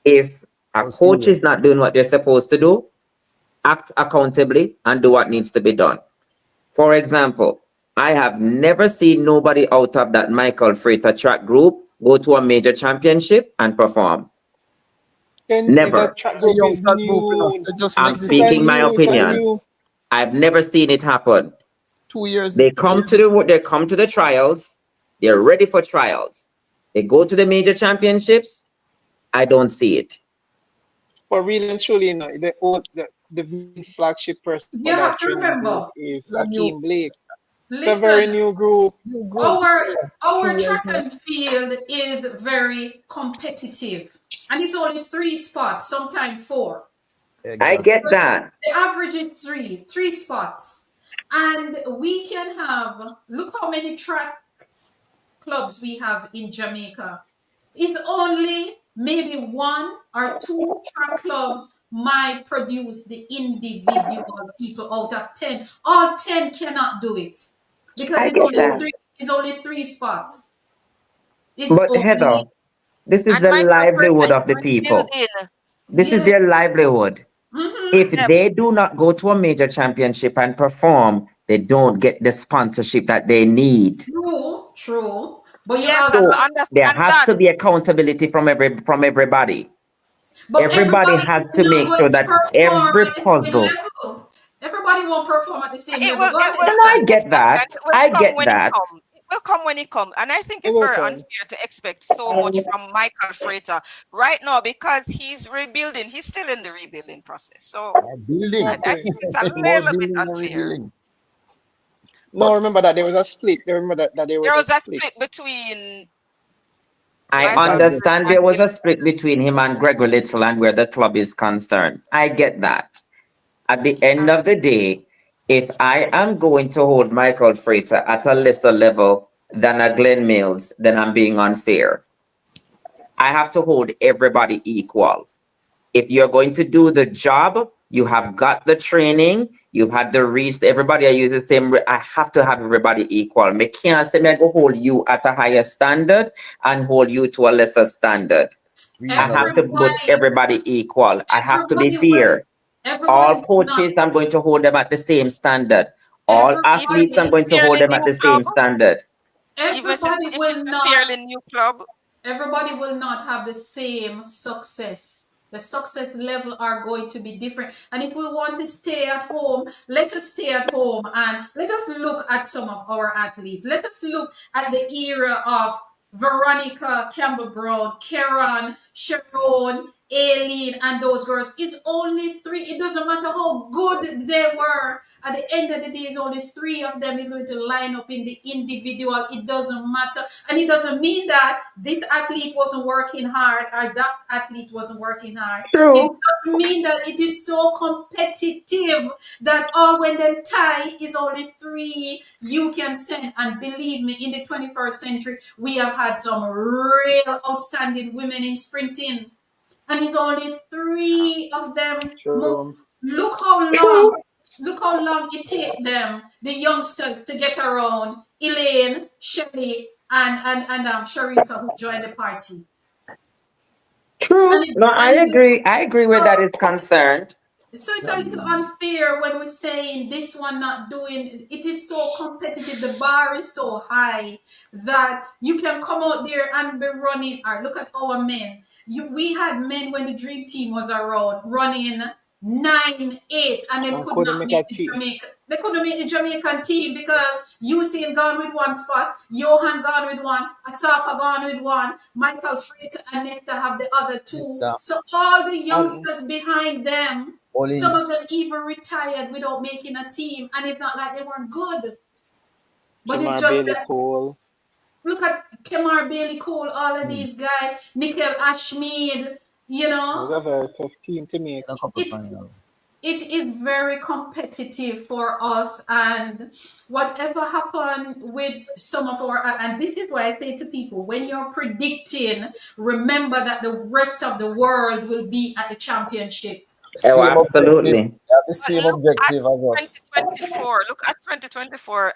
if a coach is not doing what they're supposed to do, act accountably and do what needs to be done. For example, I have never seen nobody out of that Michael Freighter track group go to a major championship and perform. And Never. that track group is new. I'm speaking my opinion. I've never seen it happen. 2 years. They come to the trials. They're ready for trials. They go to the major championships. I don't see it. For real and truly, you know, the flagship person You for have that to training group remember, is Akeem Blake. It's a very listen, new group. our track and field is very competitive, and it's only 3 spots, sometimes 4. I get that. The average is three spots, and we can have, look how many track clubs we have in Jamaica. It's only maybe 1 or 2 track clubs might produce the individual people out of 10. All 10 cannot do it because I it's get only that. three. It's only 3 spots. It's But Heather, only this is And the Michael livelihood Fraser of the is people. rebuilding. This is yes. their livelihood. If Yep. they do not go to a major championship and perform, they don't get the sponsorship that they need. True. But you Yes, also, and we So there understand has that. to be accountability from everybody. but Everybody everybody has is to not make going sure to that perform every at the same puzzle. level. Everybody won't perform at the same It level. will Go it ahead, will And I come, Stan. get and that. it will I come get when it that. comes. It will come when it comes. And I think It it's will very come. unfair to expect so much from Michael Frater right now because he's rebuilding. He's still in the rebuilding process. So Building. I Exactly. think it's a More little bit building and unfair. rebuilding. No, remember that there was a split. Remember that there was There a was that split. split between I Michael Exactly. Frater understand and there was him. a split between him and Gregor Little and where the club is concerned. I get that. At the end of the day, if I am going to hold Michael Frater at a lesser level than a Glenn Mills, then I'm being unfair. I have to hold everybody equal. If you're going to do the job, you have got the training, you've had the reach, everybody I use the same, I have to have everybody equal. Me can't say me I go hold you at a higher standard and hold you to a lesser standard. I have to put Everybody, everybody equal. I have to be everybody will, fair. everybody All will not, coaches, I'm going to hold them at the same standard. All Even if athletes, I'm everybody, it's going a to hold fairly them at new the club, same standard. everybody if will it's a not fairly new club, everybody will not have the same success. The success level are going to be different. And if we want to stay at home, let us stay at home and let us look at some of our athletes. Let us look at the era of Veronica Campbell Brown, Karen, Sharon, Aileen, and those girls. It's only 3. It doesn't matter how good they were. At the end of the day, it's only 3 of them is going to line up in the individual. It doesn't matter. And it doesn't mean that this athlete wasn't working hard or that athlete wasn't working hard. It True. just means that it is so competitive that all when them tie is only 3 you can send. And believe me, in the 21st century, we have had some real outstanding women in sprinting. And it's only 3 of them. True. Look how long, look how long it take them, the youngsters, to get around Elaine, Shelley, and Sharika who joined the party. And True. it, No, I and it, agree. I agree where that so is concerned. so it's a little unfair when we're saying this one not doing. It is so competitive. The bar is so high that you can come out there and be running. Or look at our men. We had men when the dream team was around running 9-8, and they And could couldn't not make make a the team. Jamaica. They couldn't make the Jamaican team because Usain gone with one spot, Johan gone with one, Asafa gone with one, Michael Freight and Nesta have the other two. Mr. So all the And youngsters behind them, some of Collins. them even retired without making a team, and it's not like they weren't good, but it's Kemar just Bailey that Cole. look at Kemar Bailey Cole, all of these guys, Nickel Ashmead, you It was know, a very tough team to make. In a couple it final. it is very competitive for us, and whatever happened with some of our, and this is what I say to people, when you're predicting, remember that the rest of the world will be at the championship. Oh, Same objective. absolutely. They have the But same look at objective as us. 2024. Look at 2024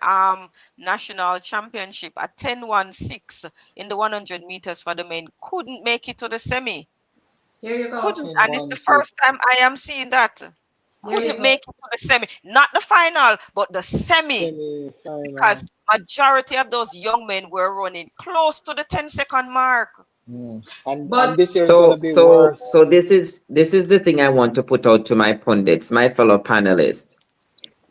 national championship at 10-1-6 in the 100 meters for the men. Couldn't make it to the semi. There you go. Couldn't, and it's the 10-1-6. first time I am seeing that. There you Couldn't go. make it to the semi. Not the final, but the semi. Semi-final. Because majority of those young men were running close to the 10-second mark. And But this year is gonna be worse. So this is the thing I want to put out to my pundits, my fellow panelists.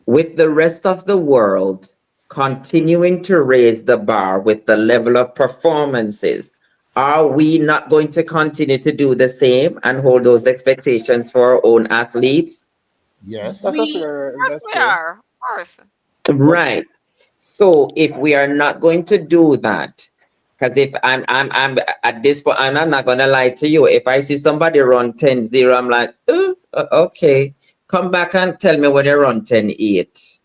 With the rest of the world continuing to raise the bar with the level of performances, are we not going to continue to do the same and hold those expectations for our own athletes? Yes. That's we Yes, we are, of course. Right. So if we are not going to do that, because if I'm at this point, and I'm not gonna lie to you, if I see somebody run 10-0, I'm like, okay, come back and tell me when you run 10-8.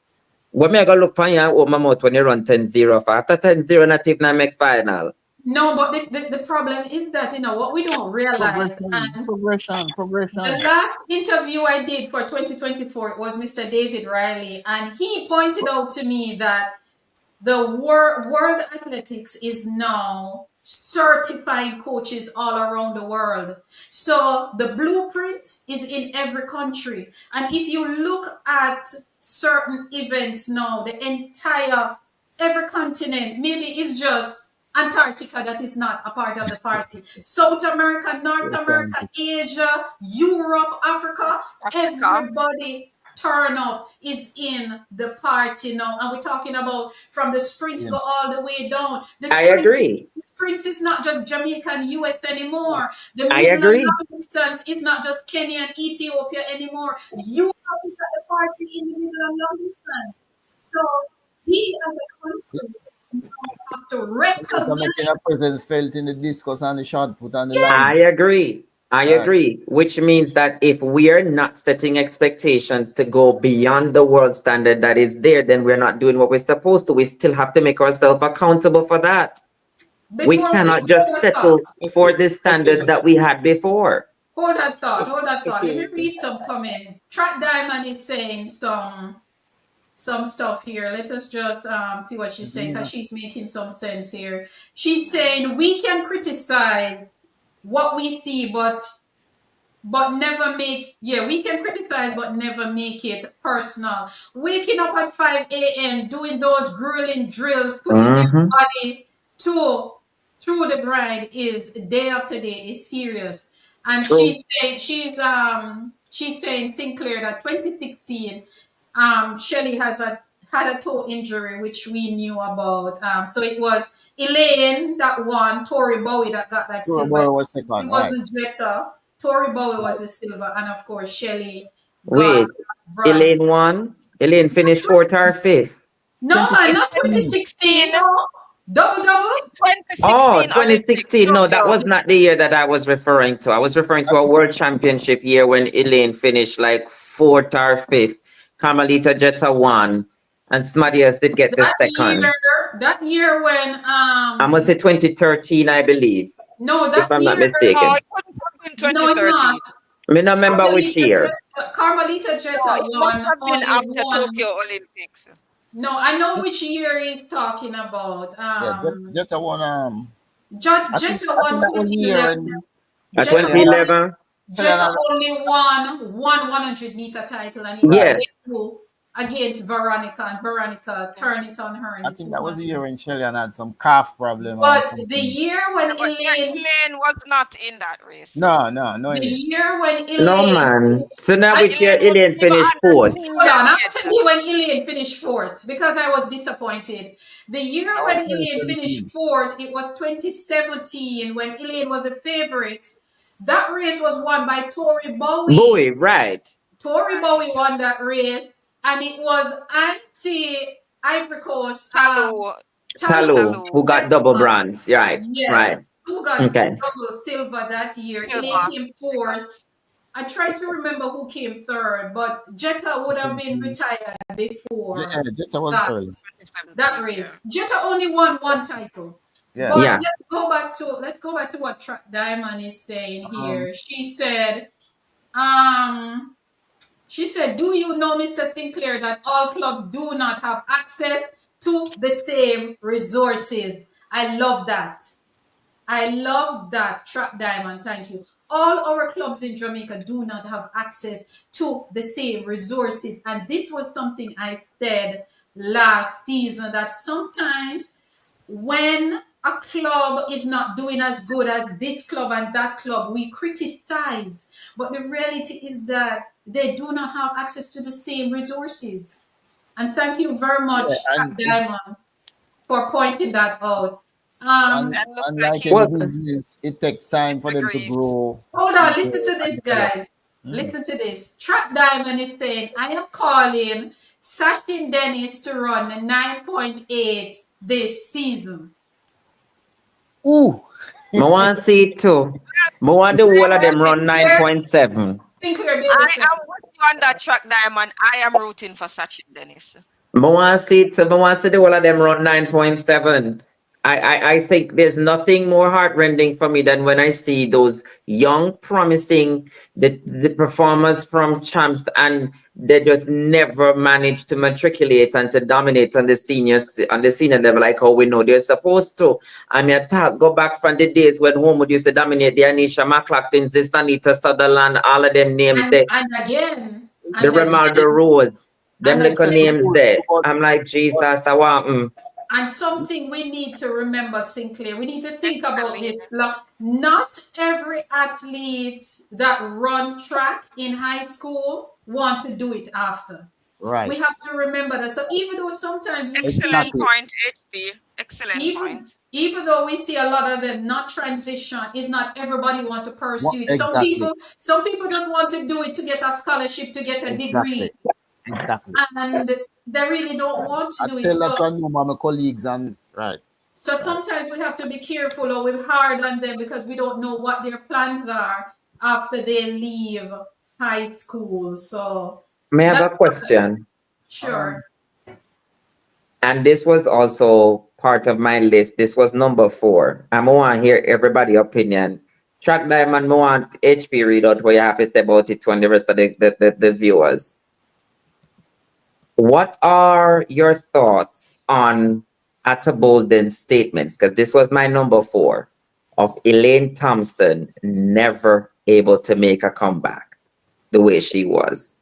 When me I go look on you and open my mouth when you run 10-0 for after 10-0 not even I make final. no, but the problem is that, you know, what we don't realize, and Progression. the last interview I did for 2024 was Mr. David Riley, and he pointed out to me that the world athletics is now certifying coaches all around the world. So the blueprint is in every country. And if you look at certain events now, the entire, every continent, maybe it's just Antarctica that is not a part of the party. South America, North America, Asia, Europe, Africa, everybody turn up is in the party now. And we're talking about from the sprints go all the way down. I agree. Sprints is not just Jamaica and US anymore. The I middle and agree. long distance is not just Kenya and Ethiopia anymore. Europe is at the party in the middle and long distance. So we as a country have to recognize. Making a presence felt in the discus and the shot put and the Yes. I agree. I agree. Which means that if we are not setting expectations to go beyond the world standard that is there, then we're not doing what we're supposed to. We still have to make ourselves accountable for that. We Before cannot just settle for the standard that we had before. Hold that thought. Let me read some comment. Track Diamond is saying some stuff here. Let us just see what she's saying, because she's making some sense here. She's saying we can criticize what we see, but never make, we can criticize but never make it personal. Waking up at 5 a.m. doing those grueling drills, putting your body through the grind is day after day is serious. And True. she's saying Sinclair that 2016 Shelly had a toe injury, which we knew about. So it was Elaine that won, Tori Bowie that got that silver. Was second, It wasn't Jetta. Tori Bowie was the silver, and of course Shelly Wait, bronze. Elaine won? Elaine finished 4th or 5th? No, man, not 2016. No. Double. 2016. Oh, Olympics, 2016. No, that Tokyo. was not the year that I was referring to. I was referring to a world championship year when Elaine finished like 4th or 5th. Carmelita Jetta won, and somebody else did get the second. That year when I must say 2013, I believe. No, that if I'm year, not mistaken. No, it couldn't have been 2013. No, it's not. I don't remember which year. Carmelita Jetta It must won have been only after one. Tokyo Olympics. No, I know which year he's talking about. Jetta won. Jetta won 2011. At 2011. Jetta only won one 100-meter title, and it Yes. was against Veronica, and Veronica turned it on her, and I it think was that was not. the year when Shellyan had some calf problem or But the something. year when But yeah, Elaine, Elaine was not in that race. No, the Elaine. year when No, Elaine, man. So now I which year Elaine was Elaine never finished on the fourth? hold scene on, I'm yet. telling you when Elaine finished fourth because I was disappointed. The year when Elaine finished 2017. fourth, it was 2017 when Elaine was a favorite. That race was won by Tori Bowie. Boy, right. Tori Bowie Right. won that race, and it was anti Ivory Coast Hello, Talou Talu, hello. who got double second. bronze. Right, right. Yes, who got Okay. double silver that year. Elaine Silver. came fourth. I tried to remember who came third, but Jetta would have been retired Yeah, before Jetta was that early. that 2017, yeah. race. Jetta only won one title. Yeah. But Yeah. let's go back to what Diamond is saying Um, here. Um she said, do you know, Mr. Sinclair, that all clubs do not have access to the same resources? I love that. I love that, Trap Diamond. Thank you. All our clubs in Jamaica do not have access to the same resources. And this was something I said last season that sometimes when a club is not doing as good as this club and that club, we criticize. But the reality is that they do not have access to the same resources. And thank you very yeah, much, Trap and Diamond, for pointing that out. and That looks and like like he any Well, business, it takes time for them to disagrees. grow Hold on, and listen to to this, develop. guys. Mhm. Listen to this. Trap Diamond is saying, I am calling Sachin Dennis to run the 9.8 this season. Ooh, I want to see it too. I want the whole of them run 9.7. Sinclair, behave I yourself. am with you on that track, Diamond. I am rooting for Sachin Dennis. I want to see it too. I want to see the whole of them run 9.7. I think there's nothing more heartrending for me than when I see those young, promising the performers from champs, and they just never manage to matriculate and to dominate on the senior level like how we know they're supposed to. I mean, go back from the days when Homewood used to dominate the Anisha McLaughlins, this Anita Sutherland, all of them names And there, and again, the and Remaldo again, Rhodes, them and little except for again. names those there. but, I'm like, Jesus, but I want. And something we need to remember, Sinclair, we need to think about Excellent. this. Not every athlete that run track in high school want to do it after. right, We have to remember that. So even though sometimes we Excellent see, exactly. point, HB. Excellent even point. even though we see a lot of them not transition, is not everybody want to What pursue it. exactly? Some people just want to do it to get a scholarship, to get a degree, Exactly. Exactly. and they really don't want to I do it. tell that to my colleagues and right, So right. sometimes we have to be careful or we're hard on them because we don't know what their plans are after they leave high school. So May I have that's a question? sure. And this was also part of my list. This was number 4. I want to hear everybody's opinion. Track Diamond, I want HP read out what you have to say about it to and the rest of the viewers. What are your thoughts on Atta Bolden's statements? Because this was my number 4 of Elaine Thompson never able to make a comeback the way she was.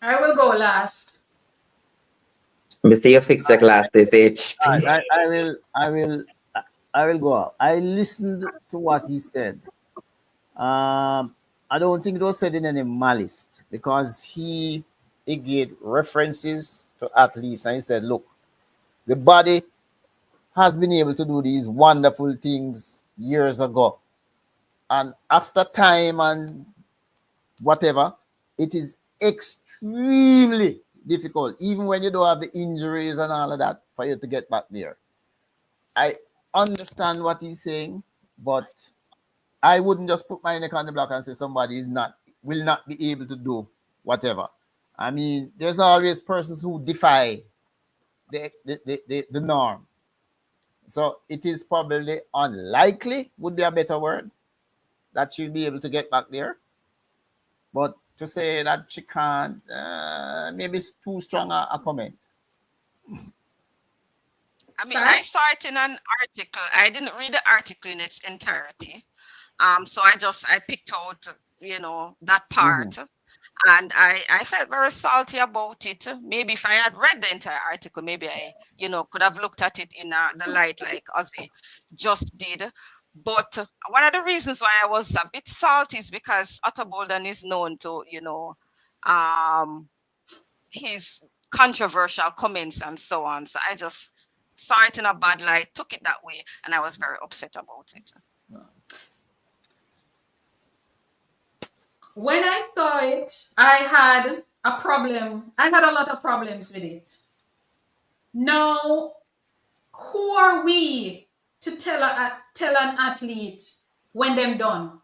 I will go last. Mr. You fix your glasses, All HP. right, I will go out. I listened to what he said. I don't think it was said in any malice because he gave references to athletes and he said, look, the body has been able to do these wonderful things years ago. And after time and whatever, it is extremely difficult, even when you don't have the injuries and all of that, for you to get back there. I understand what he's saying, but I wouldn't just put my neck on the block and say somebody will not be able to do whatever. I mean, there's always persons who defy the norm. So it is probably unlikely, would be a better word, that she'll be able to get back there. But to say that she can't, maybe it's too strong a comment. I mean, Sorry? I saw it in an article. I didn't read the article in its entirety. So I picked out, that part. And I felt very salty about it. Maybe if I had read the entire article, maybe I, could have looked at it in the light like Ozzy just did. But one of the reasons why I was a bit salty is because Otto Bolden is known to, um, his controversial comments and so on. So I just saw it in a bad light, took it that way, and I was very upset about it. When I saw it, I had a problem. I had a lot of problems with it. Now, who are we to tell an athlete when they're done?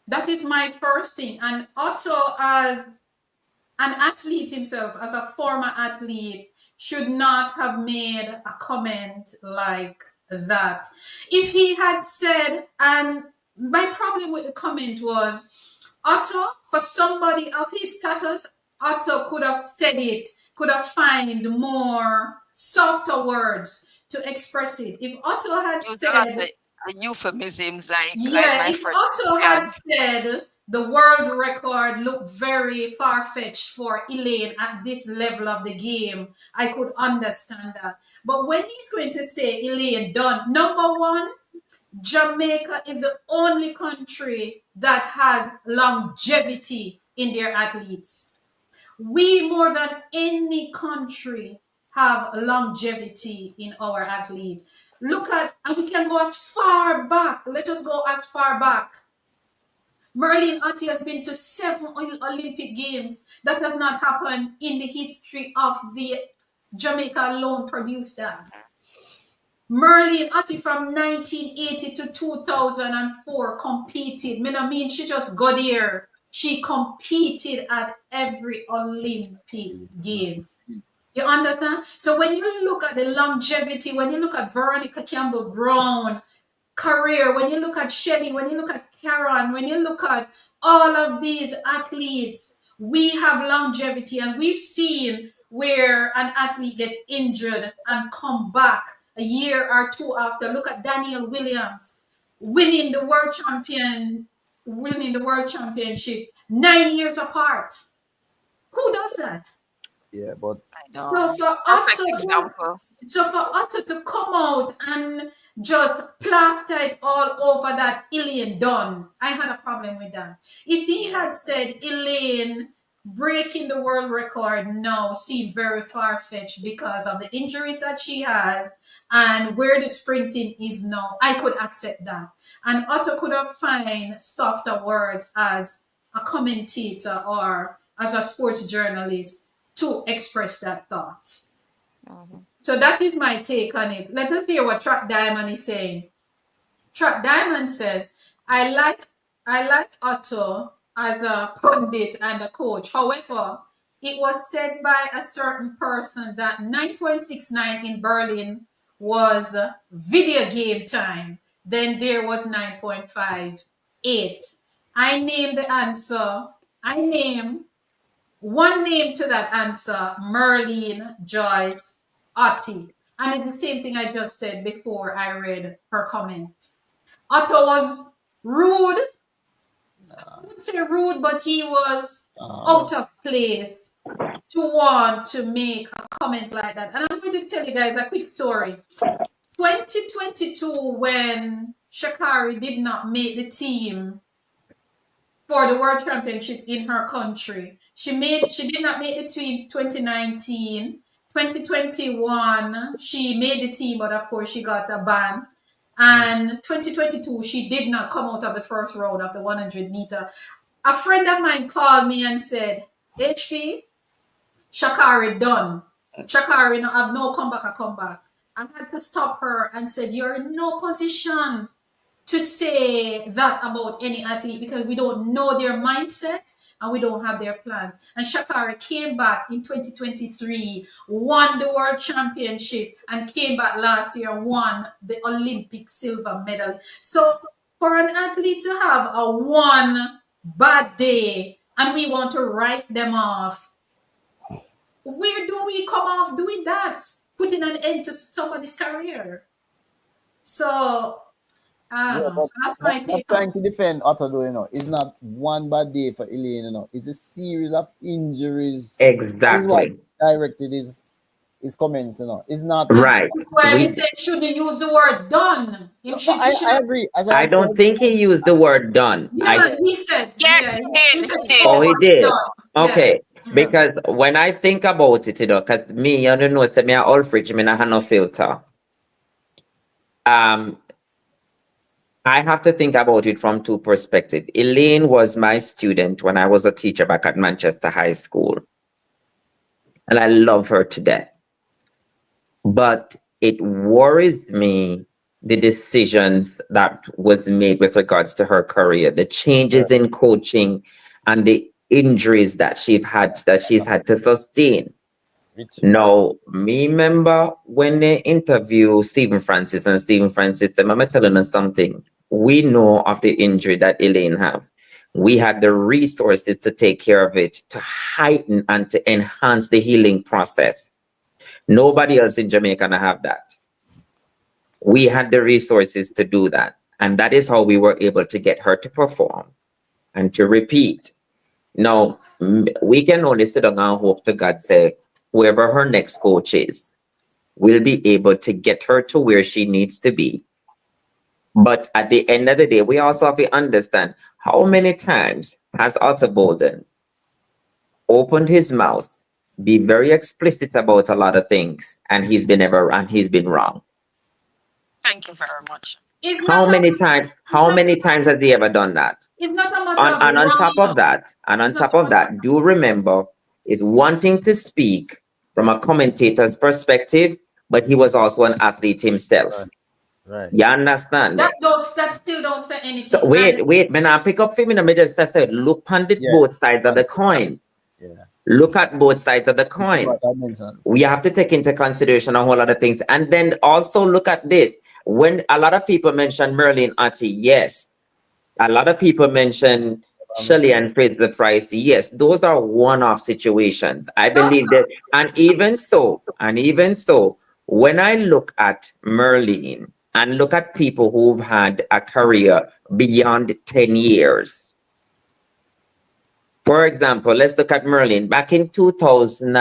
That is my first thing. And Otto, as an athlete himself, as a former athlete, should not have made a comment like that. If he had said, and my problem with the comment was, Otto, for somebody of his status, Otto could have said it, could have found more softer words to express it. If Otto had Use a lot said, of euphemisms like yeah, my if friend Otto had Vivian. said the world record looked very far fetched for Elaine at this level of the game, I could understand that. But when he's going to say Elaine done, number one, Jamaica is the only country that has longevity in their athletes. We, more than any country, have longevity in our athletes. Look at, and we can go as far back. Let us go as far back. Merlin Otti has been to 7 Olympic Games. That has not happened in the history of the Jamaica alone produced that. Merlin Otti from 1980 to 2004 competed. I mean, she just got there. She competed at every Olympic Games. You understand? So when you look at the longevity, when you look at Veronica Campbell Brown career, when you look at Shelly, when you look at Karen, when you look at all of these athletes, we have longevity, and we've seen where an athlete get injured and come back a year or two after. Look at Daniel Williams winning the world championship 9 years apart. Who does that? Yeah, but I So know. for Perfect Otto to example. come out and just plaster it all over that Elaine done, I had a problem with that. If he had said Elaine breaking the world record now seemed very far-fetched because of the injuries that she has and where the sprinting is now, I could accept that. And Otto could have found softer words as a commentator or as a sports journalist to express that thought. Mhm. So that is my take on it. Let us hear what Track Diamond is saying. Track Diamond says, I like Otto as a pundit and a coach. However, it was said by a certain person that 9.69 in Berlin was video game time. Then there was 9.58. I name the answer. I name one name to that answer, Merlene Joyce Otti. And it's the same thing I just said before I read her comment. Otto was rude. I wouldn't say rude, but he was out of place to want to make a comment like that. And I'm going to tell you guys a quick story. 2022, when Shakari did not make the team for the World Championship in her country. She did not make the team 2019. 2021, she made the team, but of course she got a ban. And 2022, she did not come out of the first round of the 100 meter. A friend of mine called me and said, HP, Shakari done. Shakari no have no comeback or comeback. I had to stop her and said, you're in no position to say that about any athlete because we don't know their mindset and we don't have their plans. And Shakari came back in 2023, won the world championship, and came back last year and won the Olympic silver medal. So for an athlete to have a one bad day and we want to write them off, where do we come off doing that? Putting an end to somebody's career. So Yeah, So that's my but take on trying to defend Otto, though, it's not one bad day for Elaine, It's a series of injuries. That is what Exactly. directed his comments, It's not. And Right. that's why he We said shouldn't use the word done. No, Him no, should, he should I have, agree. As I I don't said, think he used the word done. yeah, man, he said, Yes, yeah, he he did. said He she did. Oh, he did. overdone. Yeah. Okay. Because when I think about it, because me, you don't know, say me a all fridge, me not have no filter. Um, I have to think about it from two perspectives. Elaine was my student when I was a teacher back at Manchester High School, and I love her to death. But it worries me the decisions that was made with regards to her career, the changes in coaching, and the injuries that she's had to sustain. which Now, me remember when they interview Stephen Francis, and Stephen Francis said, I'm telling us something. We know of the injury that Elaine have. We had the resources to take care of it, to heighten and to enhance the healing process. Nobody else in Jamaica can have that. We had the resources to do that. And that is how we were able to get her to perform and to repeat. Now, we can only sit down and hope to God, say, whoever her next coach is, will be able to get her to where she needs to be. But at the end of the day, we also have to understand how many times has Otto Bolden opened his mouth, be very explicit about a lot of things, and he's been wrong. Thank you very much. It's not How a, many times? How many times has he ever done that? it's not a matter of And on top running of up. that, It's not a matter of, do remember is wanting to speak from a commentator's perspective, but he was also an athlete himself. right. You understand? that still don't say So anything. wait, when I pick up for me, I just say, look on the Yeah. both sides of the coin. Yeah. Look at both sides of the Which is coin. what I mentioned. We have to take into consideration a whole lot of things. And then also look at this. When a lot of people mention Merlin Ati, yes. A lot of people mention Shelley and Fraser Price, yes. Those are one-off situations. I believe that, and even so, when I look at Merlin and look at people who've had a career beyond 10 years, for example, let's look at Merlin. Back in 2000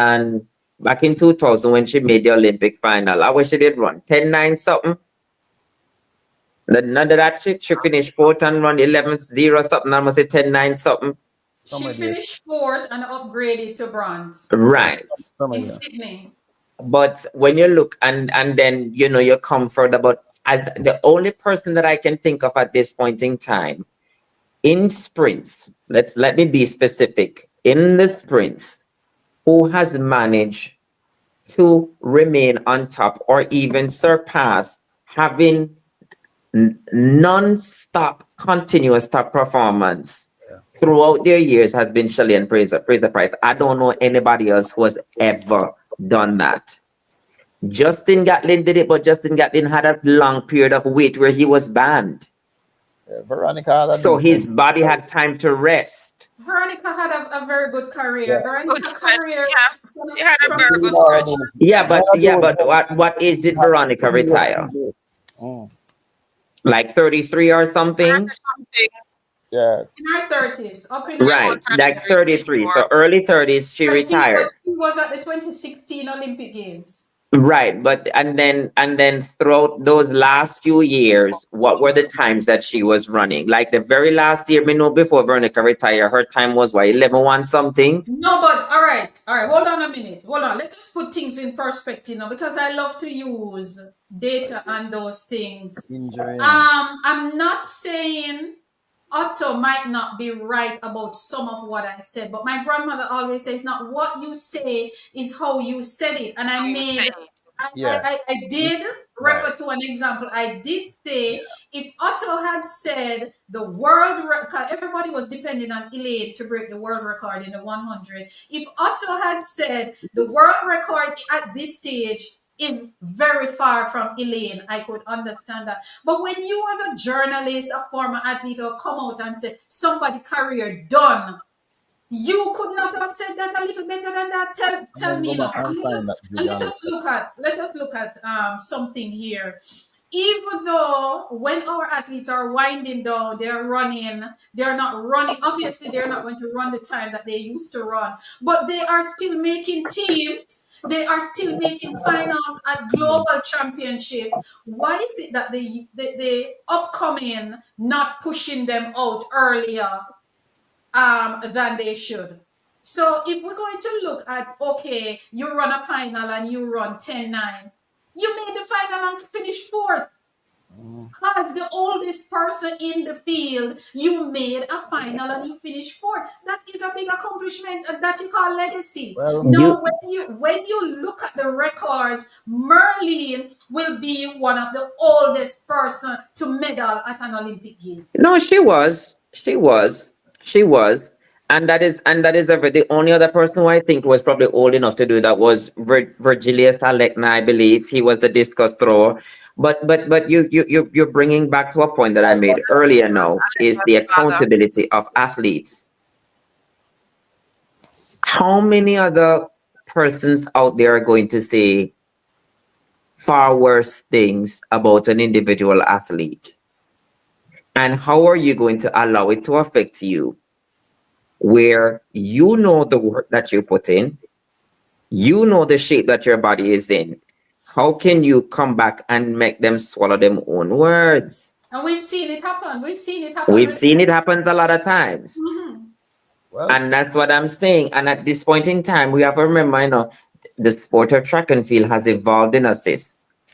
when she made the Olympic final, I wish she did run 10-9 something. None of that shit. She finished fourth and run 11-0 something. I must say 10-9 something. she finished fourth and upgraded to bronze Right. in Sydney. But when you look and then you come further, but as the only person that I can think of at this point in time in sprints, let me be specific, in the sprints, who has managed to remain on top or even surpass having non-stop continuous top performance throughout their years has been Shelley and Fraser Price. I don't know anybody else who has ever done that. Justin Gatlin did it, but Justin Gatlin had a long period of wait where he was banned. Veronica. So his body had time to rest. Veronica had a very good career. Yeah. Veronica career She had a from very good stretch. Yeah, but what age did Veronica retire? Like 33 or something? 30-something. Yeah. in her 30s, up in Right, her like 33. So early 30s, she retired. She was at the 2016 Olympic Games. Right, but and then throughout those last few years, what were the times that she was running? Like the very last year, before Veronica retired, her time was what, 11-1 something? No, but all right. Hold on a minute. Hold on. Let us put things in perspective now, because I love to use data and those things. Injury. I'm not saying Otto might not be right about some of what I said, but my grandmother always says, not what you say is how you said it. And I did refer to an example. I did say if Otto had said the world record, everybody was depending on Elaine to break the world record in the 100. If Otto had said the world record at this stage is very far from Elaine, I could understand that. But when you as a journalist, a former athlete, or come out and say somebody career done, you could not have said that a little better than that. Tell me now. And let us look at something here. even though when our athletes are winding down, they're not running. Obviously, they're not going to run the time that they used to run, but they are still making teams. They are still making finals at global championship. Why is it that the upcoming not pushing them out earlier than they should? So if we're going to look at, okay, you run a final and you run 10-9, you made the final and finish fourth. As the oldest person in the field, you made a final and you finished fourth. That is a big accomplishment that you call legacy. Well, Now, You when you look at the records, Merlin will be one of the oldest person to medal at an Olympic game. No, she was, and that is the only other person who I think was probably old enough to do that was Virgilius Alekna, I believe he was the discus thrower. But you're bringing back to a point that I made earlier. Now is the accountability of athletes. How many other persons out there are going to say far worse things about an individual athlete? And how are you going to allow it to affect you? Where you know the work that you put in, you know the shape that your body is in. How can you come back and make them swallow them own words? And we've seen it happen. We've seen it happen. We've seen it happen a lot of times. Mhm. well, And that's what I'm saying. And at this point in time, we have to remember, the sport of track and field has evolved in us.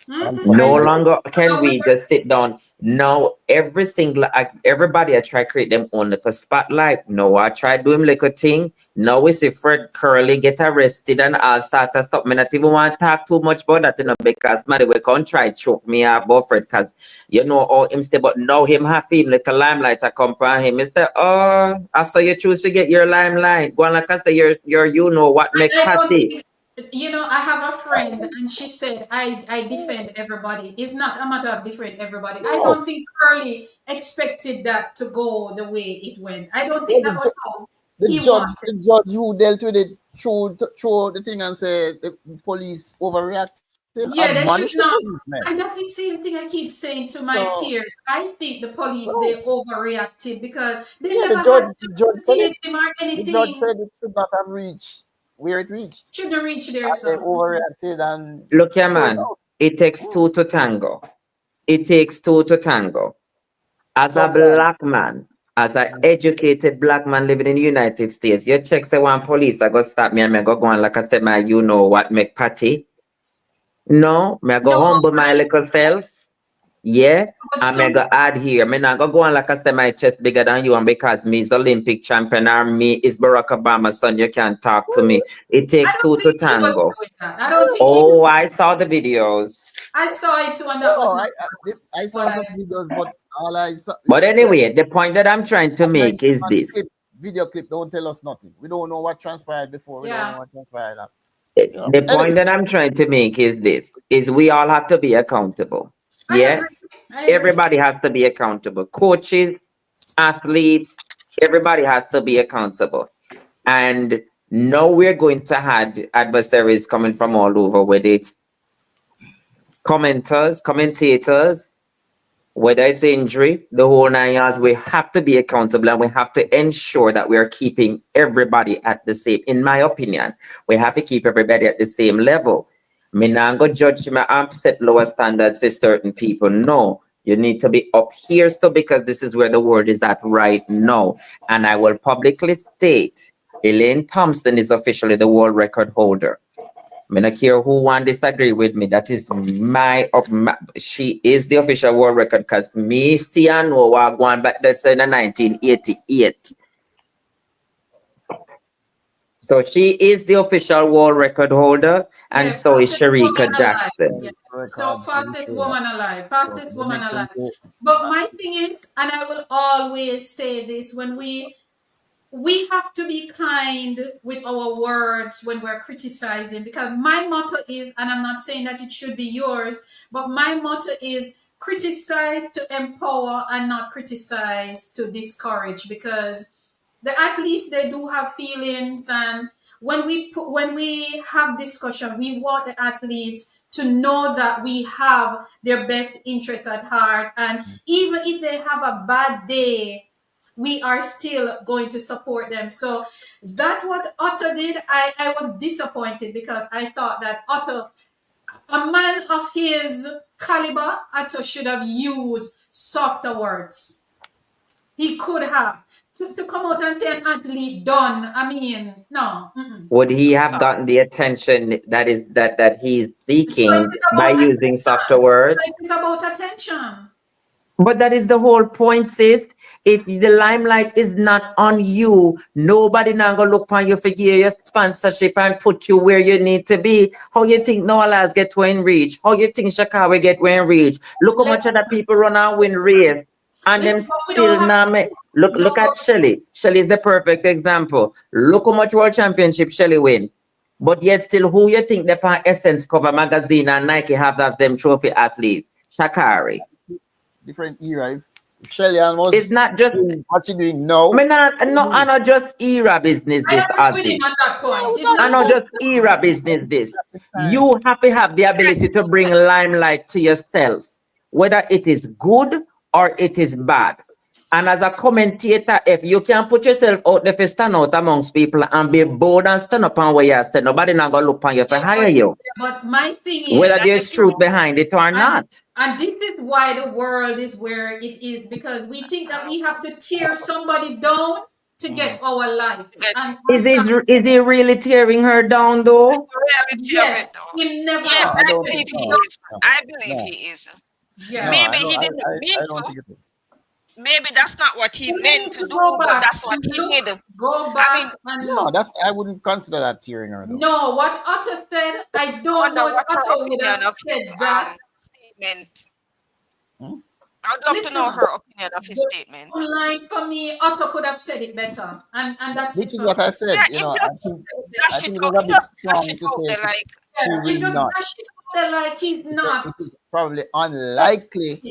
No unfortunately, longer can So we we just sit down. Now everybody I try create them own little spotlight. No, I try do him like a thing. Now we see Fred Curley get arrested and all sort of stuff. Me not even want to talk too much about that, because man we can't try choke me up about Fred, because you know all him stay, but now him have him like a limelight to come from him. Instead, oh, I saw you choose to get your limelight. Go on, like I say, you're you know what make I don't party. think, I have a friend and she said, I defend everybody. It's not a matter of defend everybody. I no. don't think Curly expected that to go the way it went. I don't Well, think that was how the he judge, wanted. the judge who dealt with it threw the thing and said the police overreacted, Yeah, they should admonish the not. policemen. And that's the same thing I keep saying to my So, peers. I think the police, well, they overreacted because they yeah, never had to the judge said it. tease him or The judge anything. said it should not have reached where it reached. Shouldn't reach there, And they son. overreacted and Look here, threw it man. out. It takes Mm. two to tango. It takes two to tango. As a Sometimes. black man, as an educated black man living in the United States, you check say one police I go stop me and me go on like I said, my you know what make party. No, me I go No, humble but my little self. Yeah. And me I some, go add here. Me not go on like I said, my chest bigger than you, and because me is Olympic champion or me is Barack Obama's son, you can't talk to me. It I takes don't two to think he was tango. doing that. I don't think he. Oh, I saw the videos. I saw it too, and that was No, not I what saw I some saw. videos, but all I saw, But anyway, the point that I'm trying to online, make is on this. clip, video clip don't tell us nothing. We don't know what transpired before. We don't know Yeah, what transpired after. The point Anyway, that I'm trying to make is this, is we all have to be accountable. I Yeah. agree. I agree. Everybody has to be accountable. Coaches, athletes, everybody has to be accountable. And now we're going to have adversaries coming from all over, whether it's commentators, whether it's injury, the whole 9 yards. We have to be accountable and we have to ensure that we are keeping everybody at the same, in my opinion, we have to keep everybody at the same level. Me not go judge me and set lower standards for certain people. No, you need to be up here, so because this is where the world is at right now. And I will publicly state Elaine Thompson is officially the world record holder. I don't care who want disagree with me. That is she is the official world record, because me still know what going back that's in 1988. So she is the official world record holder, and Yeah, so is fastest woman Sharika alive. Jackson. Yeah. So record will fastest show that. woman alive. So Fastest it woman makes alive. sense to But my thing is, and I will always say this, when we have to be kind with our words when we're criticizing, because my motto is, and I'm not saying that it should be yours, but my motto is criticize to empower and not criticize to discourage, because the athletes, they do have feelings, and when we have discussion, we want the athletes to know that we have their best interests at heart, and even if they have a bad day, we are still going to support them. So that what Otto did, I was disappointed because I thought that Otto, a man of his caliber, Otto should have used softer words. He could have. To come out and say an athlete done. I mean, no. Mm-mm. Would he have So gotten the attention that he's So it seeking is by about using softer attention. So it words? is about attention. But that is the whole point, sis. If the limelight is not on you, nobody now gonna look on you for give your sponsorship and put you where you need to be. How you think Noah Lyles get to in reach? How you think Chicago get to in reach? Look how much Listen, other people run and win race, and them listen, but we don't still have not make. Look no. at Shelly. Shelly is the perfect example. Look how much world championship Shelly win. But yet still, who you think the Essence cover magazine and Nike have as them trophy athletes? Shakari. Different era. If Shelly Ann was It's not just doing what she doing now, I not just era business I this, agree with him Ozzy. on that point. It's I not not just just era business this. time. You have to have the ability to bring limelight to yourself, whether it is good or it is bad. And as a commentator, if you can put yourself out there to stand out amongst people and be bold and stand up on where you stand, nobody not gonna look on you for hire you, but my thing whether is, there's truth behind it or not. and this is why the world is where it is, because we think that we have to tear somebody down to get our likes. get And Is he really tearing her down though? the reality of it yes, though. he never Yes, I I don't believe think he no. is. No, I believe no, he is. yeah. no, Maybe he didn't mean I don't to. think it is. Maybe that's not what he You meant need to to do, go but back that's what and he look, did. go I mean, back and No, look. that's I wouldn't consider that tearing her though. No, what Otto said, I I don't know wonder if what her Otto would opinion have of his said that. statement. Hmm? I'd love to Listen, know her opinion of his the statement. line for me, Otto could have said it better, and that's Which it is for me. what I said. Yeah, You him know, just dash I it think it out. was a He bit just dash strong it to out say there like he Yeah, he will just not. dash it out there like he's He said not it is probably unlikely,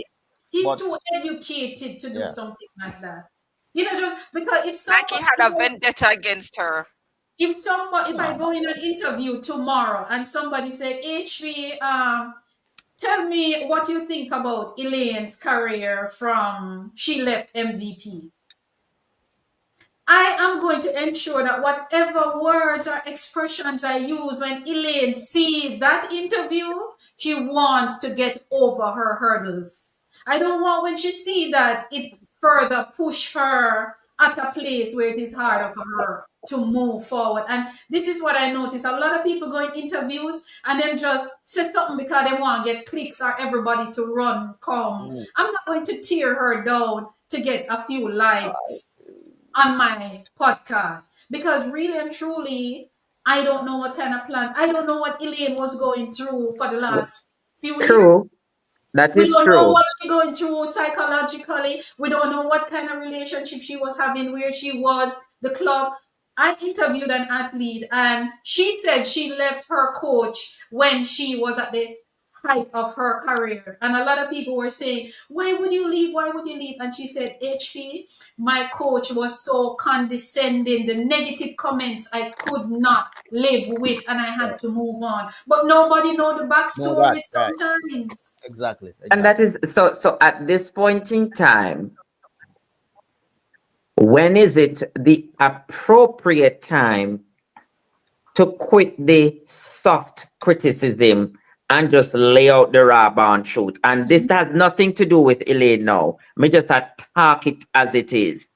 He's but too educated to do yeah. something like that. You know, just because like he had a vendetta against her. if I No, go in an interview tomorrow and somebody said, HV, tell me what you think about Elaine's career from she left MVP. I am going to ensure that whatever words or expressions I use when Elaine see that interview, she wants to get over her hurdles. I don't want when she see that it further push her at a place where it is harder for her to move forward. And this is what I notice. A lot of people go in interviews and then just say something because they want to get clicks or everybody to run, come. mm, I'm not going to tear her down to get a few likes on my podcast, because really and truly I don't know what kind of plans. I don't know what Elaine was going through for the last few years. True. That We is don't know true. what she's going through psychologically. We don't know what kind of relationship she was having, where she was, the club. I interviewed an athlete and she said she left her coach when she was at the height of her career. And a lot of people were saying, why would you leave? Why would you leave? And she said, HP, my coach was so condescending. The negative comments I could not live with and I had to move on. But nobody know the no, backstory that right. sometimes. Exactly. And that is so at this point in time, when is it the appropriate time to quit the soft criticism and just lay out the raw bone truth? And this has nothing to do with Elaine now. Me just talk it as it is.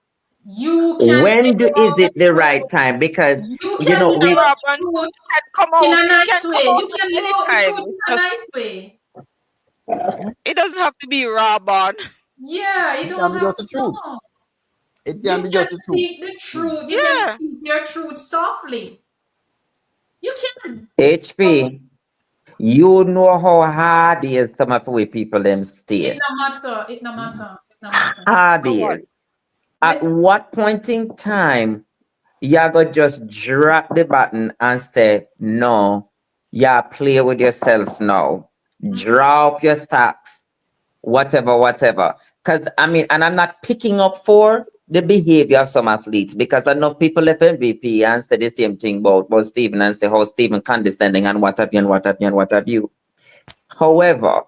You can When lay is out it the the truth. right time? Because You you can know lay we out Rob the and truth can come in out. a It can nice come way. out You at can lay any out the time. truth in a nice way. It doesn't have to be Rob on. Yeah, you It can don't be have just to the truth. know. It You can be can just the truth. speak the truth. You can Yeah. speak your truth softly. You can. HP, you know how hard it is some of the way people them It stay. no matter. It no matter. It no matter. Hard Come is. on. At Listen, what point in time you go just drop the button and say, no, yeah, play with yourself now. Drop your socks, whatever, whatever. Because I mean, and I'm not picking up for the behavior of some athletes, because enough people left MVP and said the same thing about Stephen and say how Stephen condescending and what have you and what have you and what have you. However,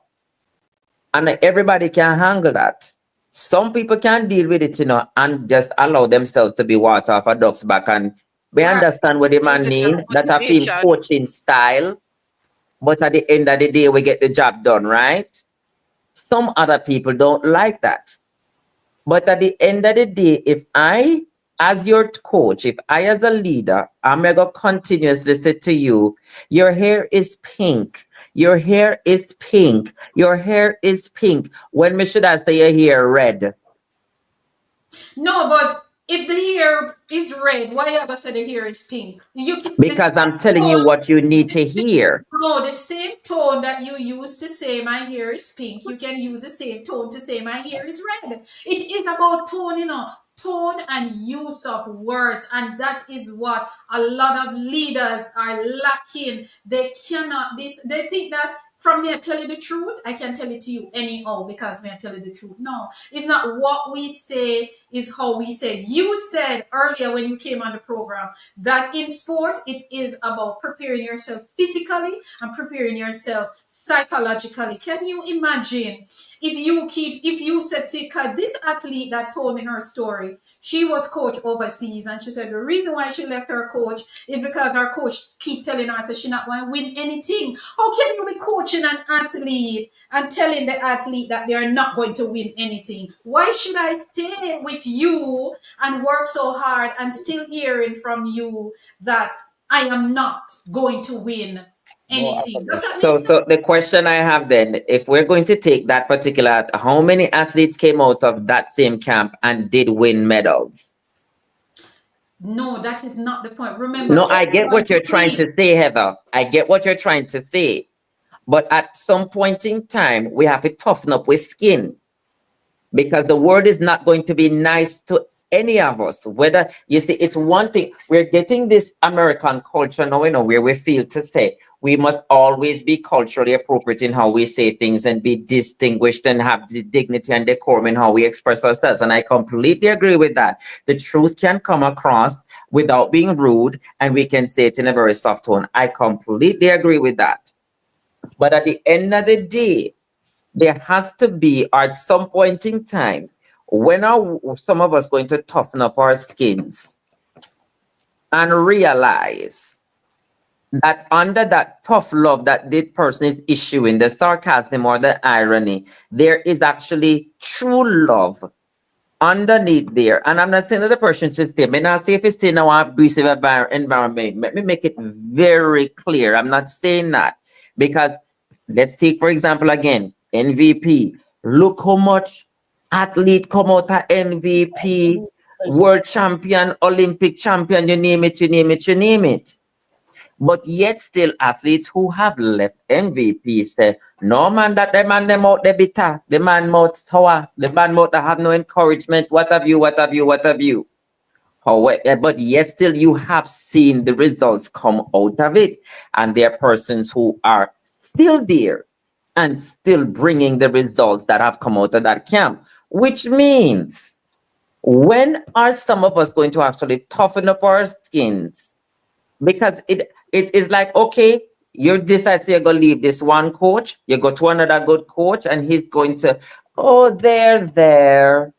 and everybody can handle that. Some people can deal with it, and just allow themselves to be water off a duck's back. And we Right. understand what the Use man it as mean, that I feel motivation. coaching style, but at the end of the day, we get the job done, right? Some other people don't like that. But at the end of the day, if I, as your coach, if I, as a leader, I'm going to continuously say to you, your hair is pink. Your hair is pink. Your hair is pink. When me should I say your hair red? No, but if the hair is red, why you gonna say the hair is pink? You can the Because same I'm telling you tone, what you need to the same, hear. no, the same tone that you use to say my hair is pink, you can use the same tone to say my hair is red. It is about tone, tone and use of words, and that is what a lot of leaders are lacking. They cannot be. They think that from me I tell you the truth, I can tell it to you anyhow because me I tell you the truth. No, it's not what we say, is how we say. You said earlier when you came on the program that in sport it is about preparing yourself physically and preparing yourself psychologically. Can you imagine if you said to, cause this athlete that told me her story, she was coach overseas, and she said the reason why she left her coach is because her coach keep telling her that she not going to win anything. How can you be coaching an athlete and telling the athlete that they are not going to win anything? Why should I stay with you and work so hard and still hearing from you that I am not going to win No, anything? Does that make So, sense? so the question I have then, if we're going to take that particular, how many athletes came out of that same camp and did win medals? No, that is not the point. Remember, No, I get what you're trying every to say, Heather. I get what you're trying to say. But at some point in time, we have to toughen up with skin, because the world is not going to be nice to any of us. Whether you see, it's one thing, we're getting this American culture now, where we feel to say we must always be culturally appropriate in how we say things and be distinguished and have the dignity and decorum in how we express ourselves. And I completely agree with that. The truth can come across without being rude, and we can say it in a very soft tone. I completely agree with that. But at the end of the day, there has to be, at some point in time, when are some of us going to toughen up our skins and realize that under that tough love that this person is issuing, the sarcasm or the irony, there is actually true love underneath there. And I'm not saying that the person should stay. May not say if it's still in an abusive environment. Let me make it very clear. I'm not saying that, because let's take, for example, again, MVP. Look how much athlete come out of MVP, world champion, Olympic champion, you name it, you name it, you name it. But yet still athletes who have left MVP say, no man, that the man them out the bitter, the man mouth sour, the man mouth that have no encouragement, what have you, what have you, what have you. However, but yet still you have seen the results come out of it. And there are persons who are still there and still bringing the results that have come out of that camp, which means, when are some of us going to actually toughen up our skins? Because it is like, okay, you decide you're gonna leave this one coach, you go to another good coach, and he's going to, oh, there,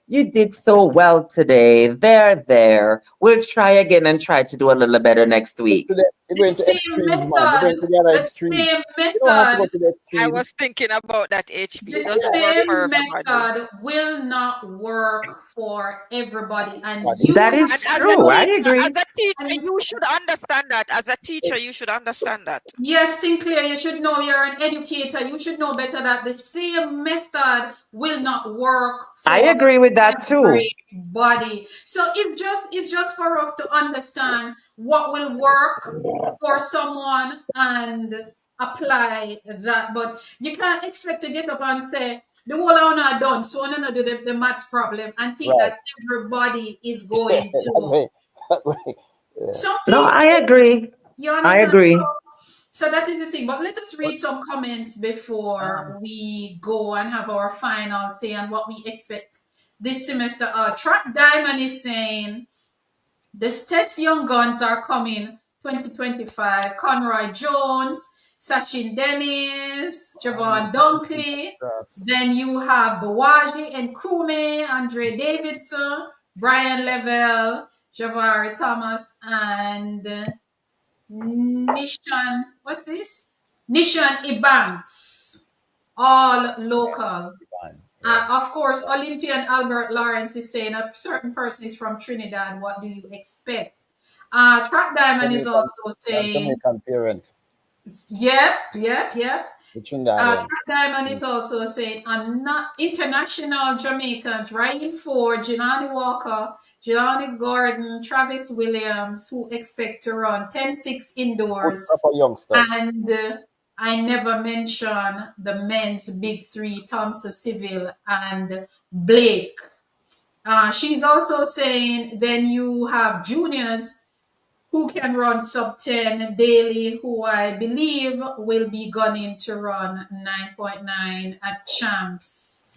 you did so well today, there, we'll try again and try to do a little better next week. You're the going to same extremes, man. You're going method, to the other the extreme. same You don't have to go method to the I extreme. was thinking about that, HP. the It doesn't work for same everybody. method will not work for everybody, and But you That And is have true, I as agree. a teacher, and you should understand that. As a teacher, you should understand that. yes, Sinclair, you should know, you're an educator. You should know better that the same method will not work I for agree with that too. everybody. So it's just for us to understand what will work for someone and apply that. But you can't expect to get up and say the whole hour not done, so I'm gonna do the maths problem and think right. that everybody is going that to. way. That way. Yeah. Some No, people, I agree. you I understand? agree. So that is the thing. But let us read some comments before we go and have our final say on what we expect this semester. Track Diamond is saying the States Young Guns are coming 2025. Conroy Jones, Sachin Dennis, Javon Dunkley. Then you have Bawaji and Kume, Andre Davidson, Brian Level, Javari Thomas, and Nishan. What's this? Nishan Ibanks. All local. Of course, Olympian Albert Lawrence is saying a certain person is from Trinidad. What do you expect? Track Diamond is also saying, Jamaican parent. yep. Trinidad. Track Diamond is also saying, international Jamaicans, Ryan Ford, Jelani Walker, Jelani Gordon, Travis Williams, who expect to run 10-6 indoors. And I never mention the men's big three, Thompson Civil and Blake. She's also saying then you have juniors who can run sub 10 daily, who I believe will be gunning to run 9.9 at champs.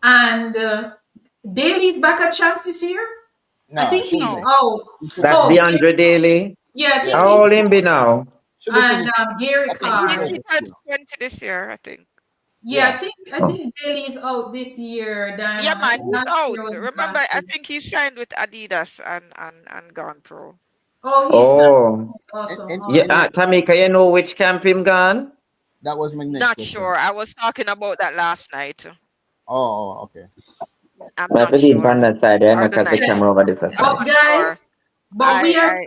And Daly is back at champs this year? No, I think he's out. That's DeAndre Daly. Yeah, I think How old him be now? And Gary He Carr. turned 20 this year, I think. Yeah, I think Daly is out this year. Diamond. Yeah, man, he's Last year out. was Remember, I blasted. think he signed with Adidas and gone pro. Oh, he's awesome. Yeah, Tamika, you know which camp him gone? That was my next Not question. sure. I was talking about that last night. Oh, okay. I'm I not believe sure. on that side, I know Or the because the night. camera over this side. But guys, but we as I-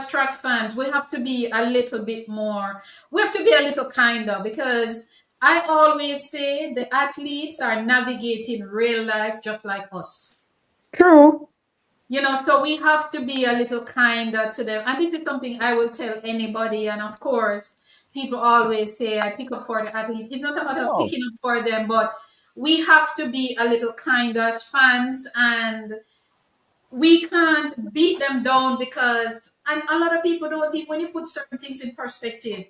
track fans, we have to be a little bit more. We have to be a little kinder because I always say the athletes are navigating real life just like us. True. You know, so we have to be a little kinder to them. And this is something I will tell anybody. And of course, people always say I pick up for the athletes. It's not a matter of picking up for them, but we have to be a little kinder as fans, and we can't beat them down because, and a lot of people don't even, when you put certain things in perspective,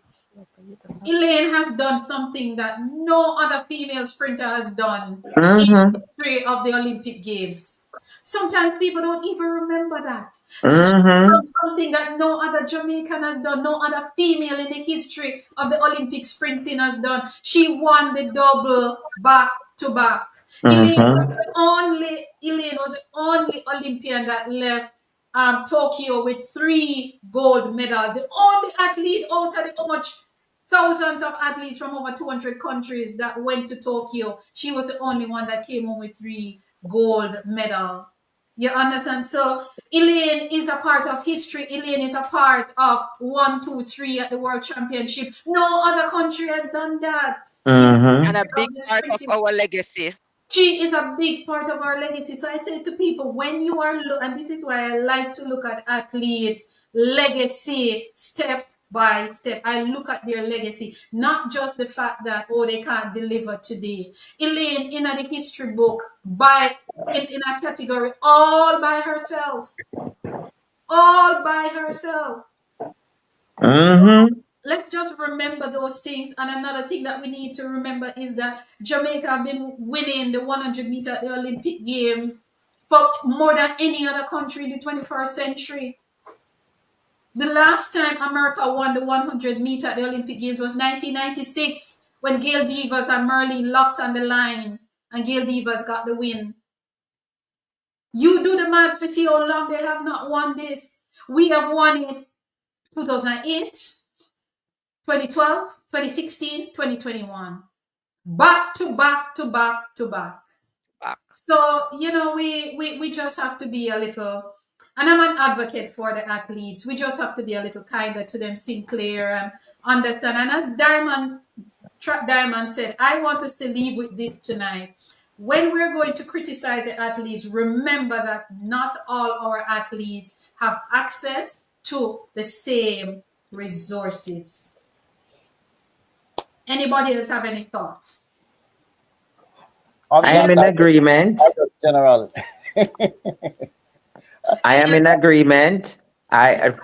Elaine has done something that no other female sprinter has done in the history of the Olympic Games. Sometimes people don't even remember that. She's done something that no other Jamaican has done, no other female in the history of the Olympic sprinting has done. She won the double back to back. Elaine was the only Olympian that left Tokyo with 3 gold medals. The only athlete out of how much thousands of athletes from over 200 countries that went to Tokyo. She was the only one that came home with 3 gold medals. You understand? So Elaine is a part of history. Elaine is a part of 1, 2, 3 at the World Championship. No other country has done that. And a big part of our legacy. She is a big part of our legacy. So I say to people, when you are, and this is why I like to look at athletes' legacy step by step. I look at their legacy, not just the fact that, oh, they can't deliver today. Elaine, in the history book, in a category, all by herself. All by herself. So, let's just remember those things. And another thing that we need to remember is that Jamaica have been winning the 100 meter at the Olympic Games for more than any other country in the 21st century. The last time America won the 100 meter at the Olympic Games was 1996 when Gail Devers and Merlene locked on the line and Gail Devers got the win. You do the math to see how long they have not won this. We have won it 2008, 2012, 2016, 2021. Back to back to back to back. So, you know, we just have to be a little, and I'm an advocate for the athletes. We just have to be a little kinder to them, Sinclair, and understand. And as Track Diamond said, I want us to leave with this tonight. When we're going to criticize the athletes, remember that not all our athletes have access to the same resources. Anybody else have any thoughts? I am in agreement. General. I am in agreement.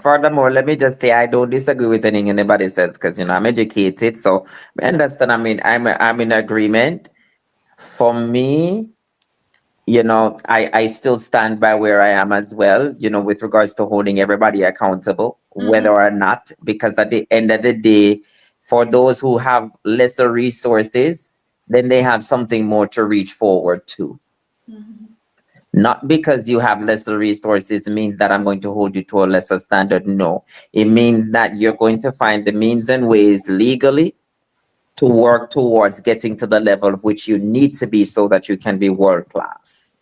Furthermore, let me just say I don't disagree with anything anybody says because I'm educated, so I understand. I mean, I'm in agreement. For me, you know, I still stand by where I am as well, you know, with regards to holding everybody accountable, whether or not, because at the end of the day, for those who have lesser resources, then they have something more to reach forward to. Not because you have lesser resources means that I'm going to hold you to a lesser standard. No, it means that you're going to find the means and ways legally to work towards getting to the level of which you need to be so that you can be world class.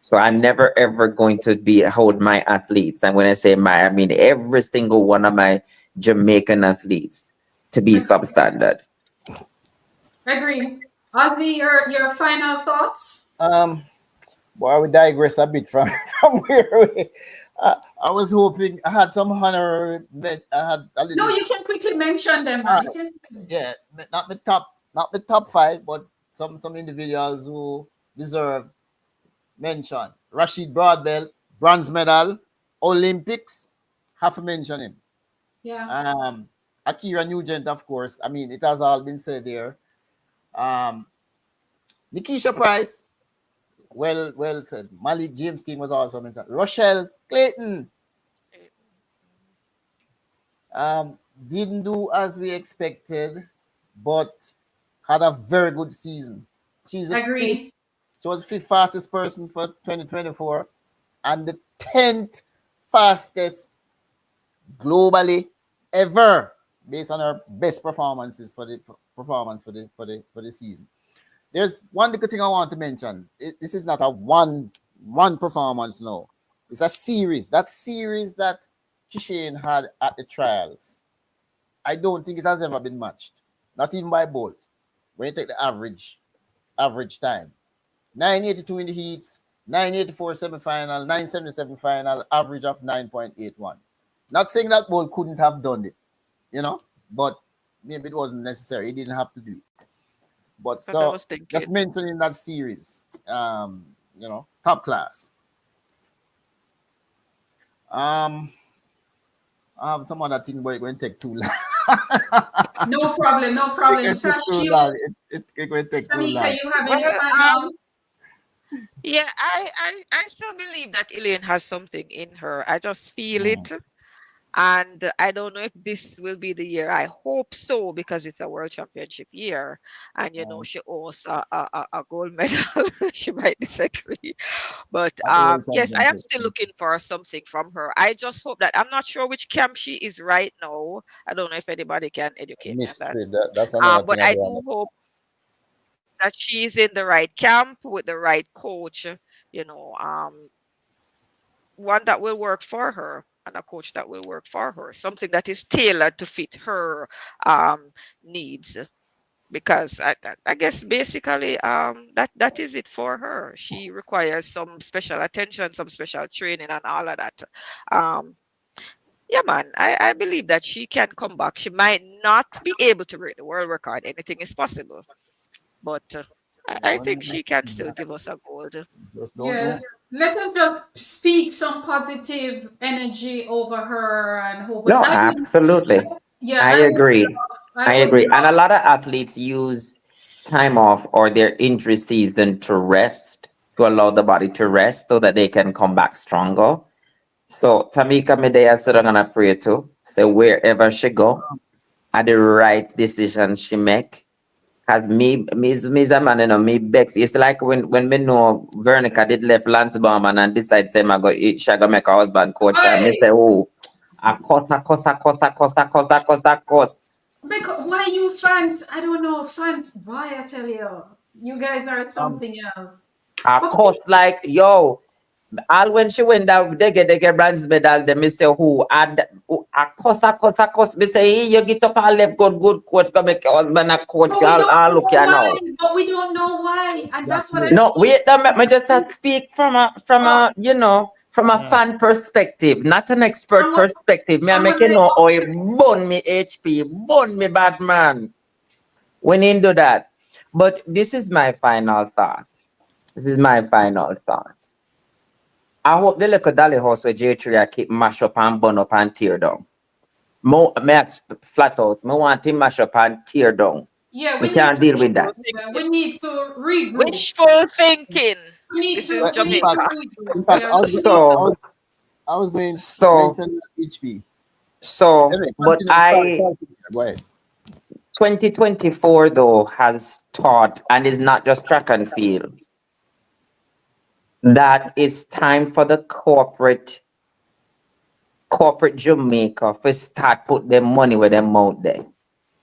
So I'm never ever going to hold my athletes. And when I say my, I mean every single one of my Jamaican athletes to be substandard. Agree. Ozzy, your final thoughts? Boy, we digress a bit from, from where we. I was hoping I had some honorary. I had a little. No, you can quickly mention them, man. You can Yeah, not the top five, but some individuals who deserve mention. Rashid Broadbelt, bronze medal, Olympics, have to mention him. Yeah. Akira Nugent, of course. I mean, it has all been said there. Nikisha Price, well said. Malik James King was also mentioned. Rochelle Clayton didn't do as we expected, but had a very good season. She was the fifth fastest person for 2024 and the 10th fastest globally ever, based on her best performances for the season. There's one little thing I want to mention. This is not a one performance, no. It's a series. That series that Kishane had at the trials, I don't think it has ever been matched. Not even by Bolt. When you take the average time. 982 in the heats, 984 semi-final, 977 final, average of 9.81. Not saying that Bolt couldn't have done it, you know, but maybe it wasn't necessary. He didn't have to do it. But so just mentioning that series, you know, top class. I have some other thing, but it won't take too long. No problem. Sashi, it will take too long. Tamika, you have any final? Yeah, I still believe that Elaine has something in her. I just feel it. And I don't know if this will be the year. I hope so, because it's a world championship year. And, you know, she owes a gold medal. She might disagree. But yes, I am still looking for something from her. I just hope that I'm not sure which camp she is right now. I don't know if anybody can educate me on that. That's another but I do hope that she's in the right camp with the right coach, you know, one that will work for her and a coach that will work for her, something that is tailored to fit her needs. Because I guess basically that is it for her. She requires some special attention, some special training, and all of that. Yeah, man, I believe that she can come back. She might not be able to break the world record. Anything is possible, but I think she can still give us a gold. Yeah, let us just speak some positive energy over her and hope. No, absolutely. I agree. I agree. And a lot of athletes use time off or their injury season to rest, to allow the body to rest so that they can come back stronger. So Tamika Medea said I'm gonna pray too. So wherever she go, at the right decision she make. Cause me a man, you know, me bex. It's like when me know Veronica did left Lance Bowman and decide say she go make her husband coach. And me say, oh, a cost. Because why you fans? I don't know, fans. Why I tell you guys are something else. A cost like yo. All when she went down, they get bronze medal. They me say who had a cost. Me say hey, you get up and left good coach. Go make your husband a coach. I'll look you now. But we don't know why, and that's what I. No, wait, let me just speak from a you know, from a fan perspective, not an expert perspective. Me I make you know, oh, it burn me HP, burn me bad man. We need do that. But this is my final thought. I hope the little dolly house where J3 keep mash up and burn up and tear down. Me flat out. Me want him mash up and tear down. Yeah, We can't deal with that. we need to regroup. Wishful thinking. We need This to is But we need to Jamaica. in regroup. fact, Yeah, I was we need I So, was, I was going to so, mention HP. so, Anyway, but continue. Sorry. Go ahead. 2024 though has taught, and is not just track and field, that it's time for the corporate Jamaica to start put their money where their mouth there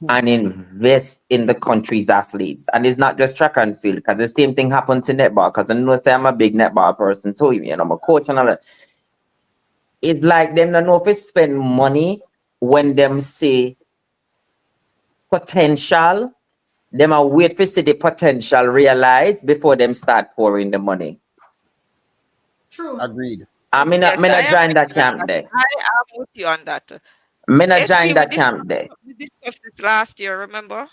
and invest in the country's athletes. And it's not just track and field, because the same thing happened to netball. Because I know say I'm a big netball person too, I'm a coach and all that. It's like them don't know if they spend money when them say potential, them a wait to see the potential realize before them start pouring the money. true. Agreed. I'm in Yes, I a am join with that you on camp that. there. I am with you on that. Me not SP, join that camp there. we discussed this last year, remember?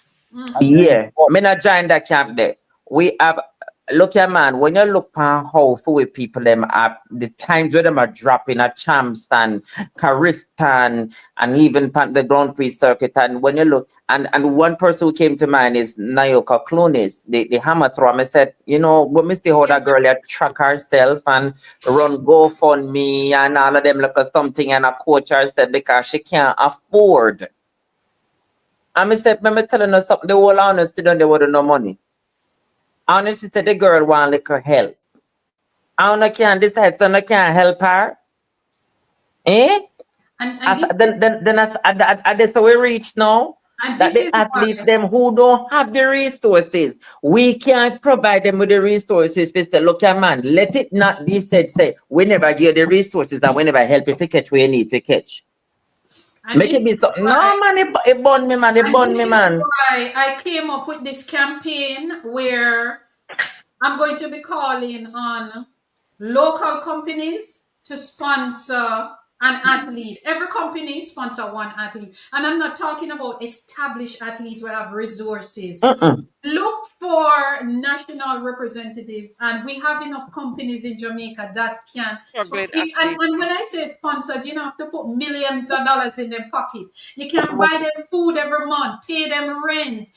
Agreed. Yeah, me not join that camp there. We have look here, man. When you look on how for people them up, the times where them are dropping a Chamston, Carifton, and even pan the Grand Prix circuit. And when you look, and one person who came to mind is Nayoka Clunis, the hammer thrower. I said, when me see how that girl had track herself and run GoFundMe and all of them look for something and a coach herself because she can't afford. And me said, me telling her something, the whole honesty done they would no money. Honestly said the girl want little help. I can't decide, so I can't help her. Eh? And this is, Then that's how we reach now. and That this the is athletes why. them who don't have the resources, we can't provide them with the resources. We say, look, man, let it not be said, say, we never give the resources and we never help if you catch what you need to catch. And Make this it be is something. why. No, man, it burn me, man. It And burn this me, is man. why I came up with this campaign where I'm going to be calling on local companies to sponsor an athlete. Every company sponsor one athlete. And I'm not talking about established athletes who have resources. Mm-mm. Look for national representatives, and we have enough companies in Jamaica that can. Struggling And athletes. when I say sponsors, you don't have to put millions of dollars in their pocket. You can buy them food every month, pay them rent,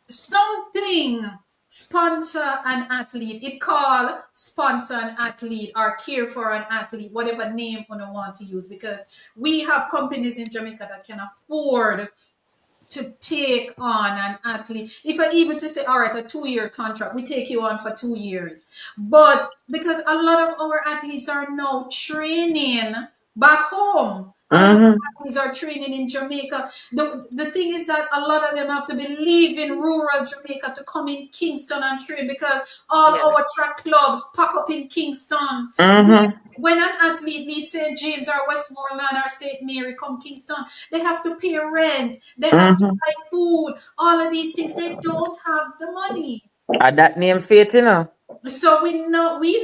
something. Sponsor an athlete. It called sponsor an athlete or care for an athlete, whatever name you want to use, because we have companies in Jamaica that can afford to take on an athlete. If I even to say, all right, a 2-year contract, we take you on for 2 years. But because a lot of our athletes are now training back home, a lot of Mm-hmm. athletes are training in Jamaica. The thing is that a lot of them have to be leaving rural Jamaica to come in Kingston and train because all Yeah. our track clubs pack up in Kingston. Mm-hmm. When an athlete leaves St. James or Westmoreland or St. Mary, come Kingston, they have to pay rent, they have to Mm-hmm. buy food, all of these things. They don't have the money. That name fit, So we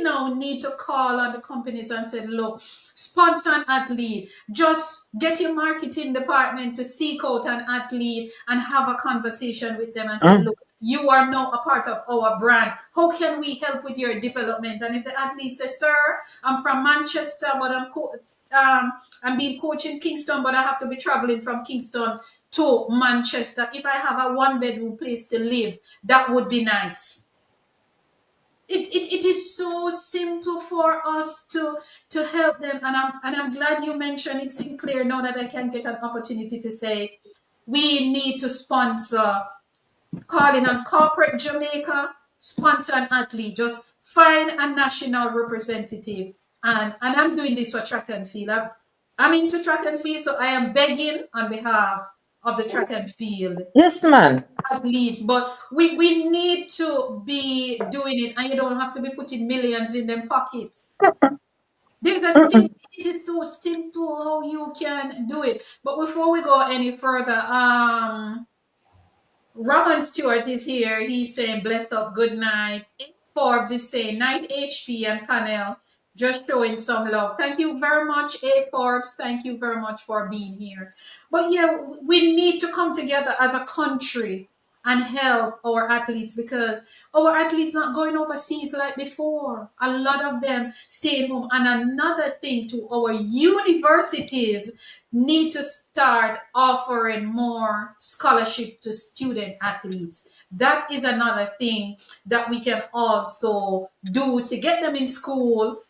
now need to call on the companies and say, look, sponsor an athlete. Just get your marketing department to seek out an athlete and have a conversation with them and say, Mm. look, you are now a part of our brand. How can we help with your development? And if the athlete says, sir, I'm from Manchester, but I'm being coached in Kingston, but I have to be traveling from Kingston to Manchester. If I have a 1-bedroom place to live, that would be nice. It is so simple for us to help them, and I'm glad you mentioned it, Sinclair, now that I can get an opportunity to say we need to sponsor, calling on corporate Jamaica, sponsor an athlete, just find a national representative, and I'm doing this for track and field. I'm into track and field, so I am begging on behalf of the track and field Yes, man. athletes, but we need to be doing it, and you don't have to be putting millions in them pockets. There's a Mm-mm. it is so simple how you can do it. But before we go any further, Roman Stewart is here. He's saying blessed up, good night. Forbes is saying night HP and panel, just showing some love. Thank you very much, A Forbes. Thank you very much for being here. But yeah, we need to come together as a country and help our athletes, because our athletes not going overseas like before. A lot of them staying home. And another thing too, our universities need to start offering more scholarship to student athletes. That is another thing that we can also do to get them in school,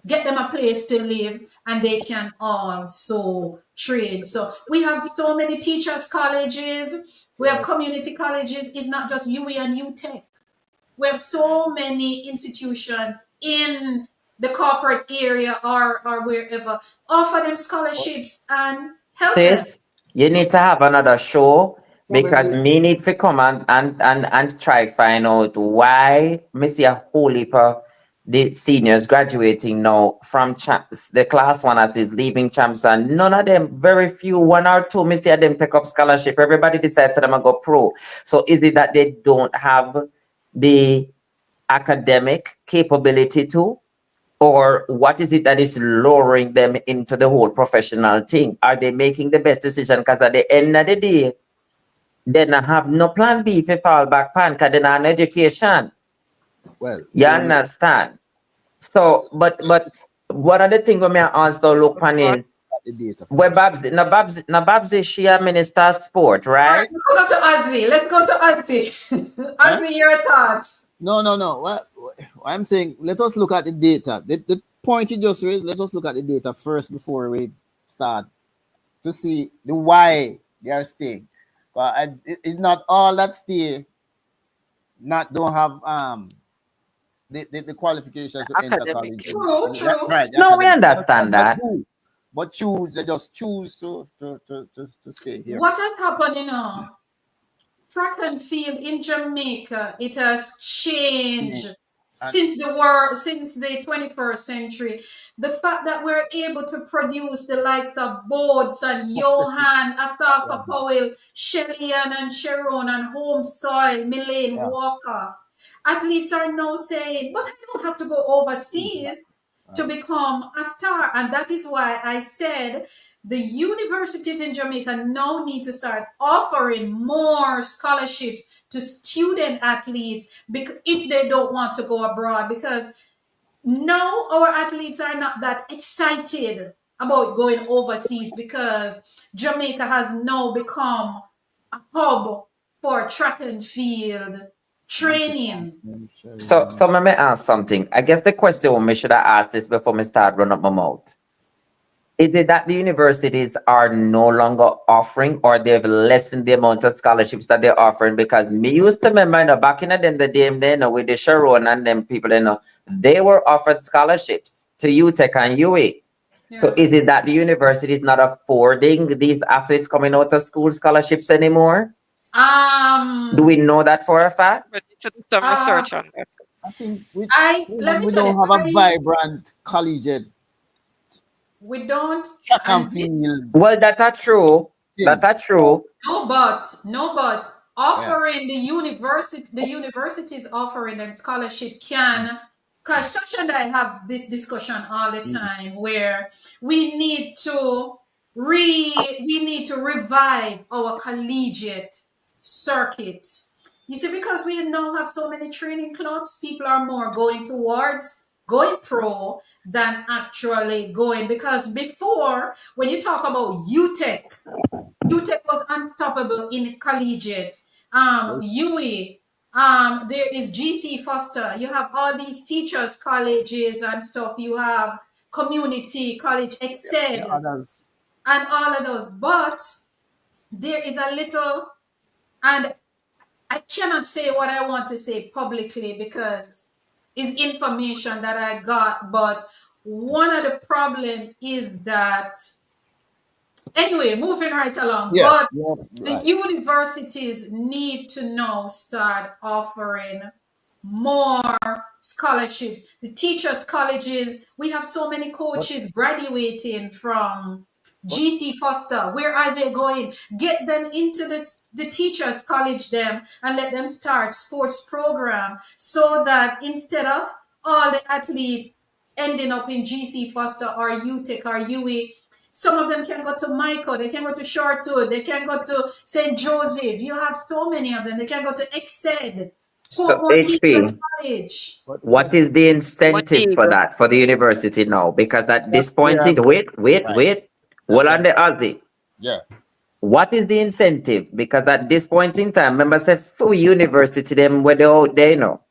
get them a place to live, and they can also train. So we have so many teachers colleges, we have community colleges. It's not just UE and UTech. We have so many institutions in the corporate area or wherever offer them scholarships and help them. Sis, you need to have another show because Probably. me need to come and try find out why me see a whole heap of the seniors graduating now from champs, the class one that is leaving champs, and none of them, very few, one or two, me see them take up scholarship. Everybody decide to them and go pro. So is it that they don't have the academic capability to? Or what is it that is lowering them into the whole professional thing? Are they making the best decision? Because at the end of the day, they don't have no plan B if they fall back pan because they don't have education. Well, You understand? So, but one of the things we may also look on is the data where first. Babs is she a minister of sport, All right, right? let's go to Ozzy. Let's go to Ozzy. Huh? Ozzy, your thoughts. No. What I'm saying, let us look at the data. The point you just raised, let us look at the data first before we start to see the why they are staying. But it's not all that stay don't have the qualifications to enter Academic. college. True, true. Right. No, we Academic. understand that. But they just choose to stay here. What has happened, track and field in Jamaica, it has changed since the 21st century. The fact that we're able to produce the likes of Boards and Johan, Asafa Powell, Shellyan and Sharon and Home Soil, Milane Walker. Athletes are now saying, but I don't have to go overseas to become a star. And that is why I said the universities in Jamaica now need to start offering more scholarships to student athletes if they don't want to go abroad, because now our athletes are not that excited about going overseas because Jamaica has now become a hub for track and field training. So let me ask something. I guess the question we should have asked this before me start run up my mouth. Is it that the universities are no longer offering or they've lessened the amount of scholarships that they're offering? Because me used to remember, back in the day, with the Sharon and them people, they were offered scholarships to UTech and UA. So is it that the university is not affording these athletes coming out of school scholarships anymore? Do we know that for a fact? We need to do some research on that. I think let me we tell don't you, have a vibrant collegiate we don't. track and field. Well, that's true. That's true. No, but offering the universities offering them scholarship can, because Sasha and I have this discussion all the time where we need to revive our collegiate circuit. You see, because we now have so many training clubs, people are more going towards going pro than actually going. Because before, when you talk about UTech was unstoppable in collegiate. UE, there is GC Foster. You have all these teachers colleges and stuff. You have community college, Excel, and all of those. But there is a little, and I cannot say what I want to say publicly because it's information that I got. But one of the problem is that, anyway, moving right along. But the universities need to now start offering more scholarships. The teachers' colleges, we have so many coaches graduating from GC Foster. Where are they going? Get them into the teachers' college them and let them start sports program so that instead of all the athletes ending up in GC Foster or UTech or UE, Some of them can go to Michael, they can go to Shortwood, they can go to St. Joseph. You have so many of them. They can go to Exed, So Portmore Teachers HP, College. what is the incentive Motive. for that for the university now? Because at this point, where wait, right. hold That's on the Aussie. yeah. What is the incentive? Because at this point in time, remember, say, few university them where they out there, you know,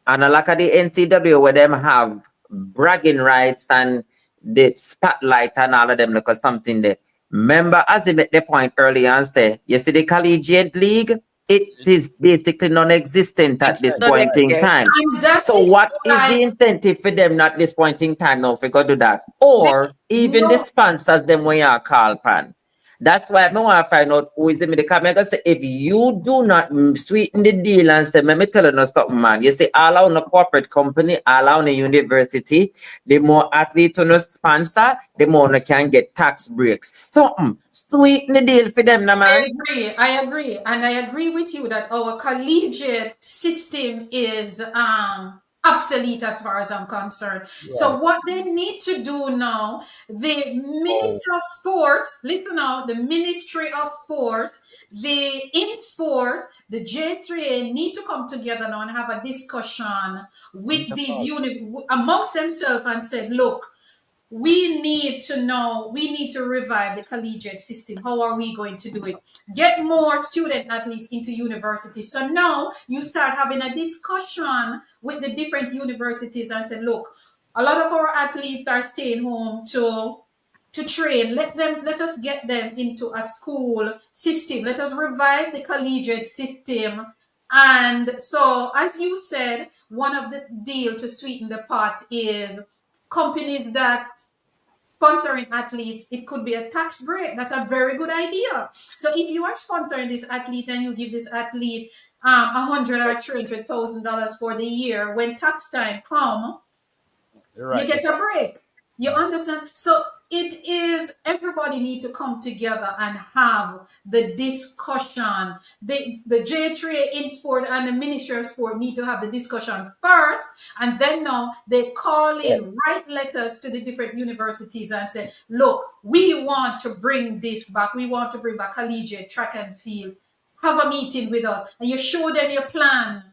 and a lot of the NCW where them have bragging rights and the spotlight and all of them look at something there. Remember, as you make the point earlier and say, you see the collegiate league, it is basically non-existent at It's this not point in exist. time. And that So is what is why the incentive for them at this point in time now if we go do that? they Or even the know. sponsors them when you call pan. That's why I want to find out who is the because I'm gonna say if you do not sweeten the deal and say, let me tell you something, man. You see, all on a corporate company, all on a university, the more athletes on a sponsor, the more they can get tax breaks. Something. Sweeten the deal for them, now, man. I agree. And I agree with you that our collegiate system is obsolete as far as I'm concerned. So what they need to do now, the Minister of Sport, listen now, the Ministry of Sport, the in sport, the J3A need to come together now and have a discussion with these amongst themselves and said, look, we need to know, we need to revive the collegiate system. How are we going to do it? Get more student athletes into universities. So now you start having a discussion with the different universities and say, look, a lot of our athletes are staying home to train. Let us get them into a school system. Let us revive the collegiate system. And so, as you said, one of the deal to sweeten the pot is companies that sponsoring athletes, it could be a tax break. That's a very good idea. So if you are sponsoring this athlete and you give this athlete $100,000 or $300,000 for the year, when tax time come, you get a break. You understand? So it is everybody need to come together and have the discussion. The J3 in sport and the Ministry of Sport need to have the discussion first, and then now they call in, write letters to the different universities and say, look, we want to bring this back. We want to bring back collegiate track and field. Have a meeting with us, and you show them your plan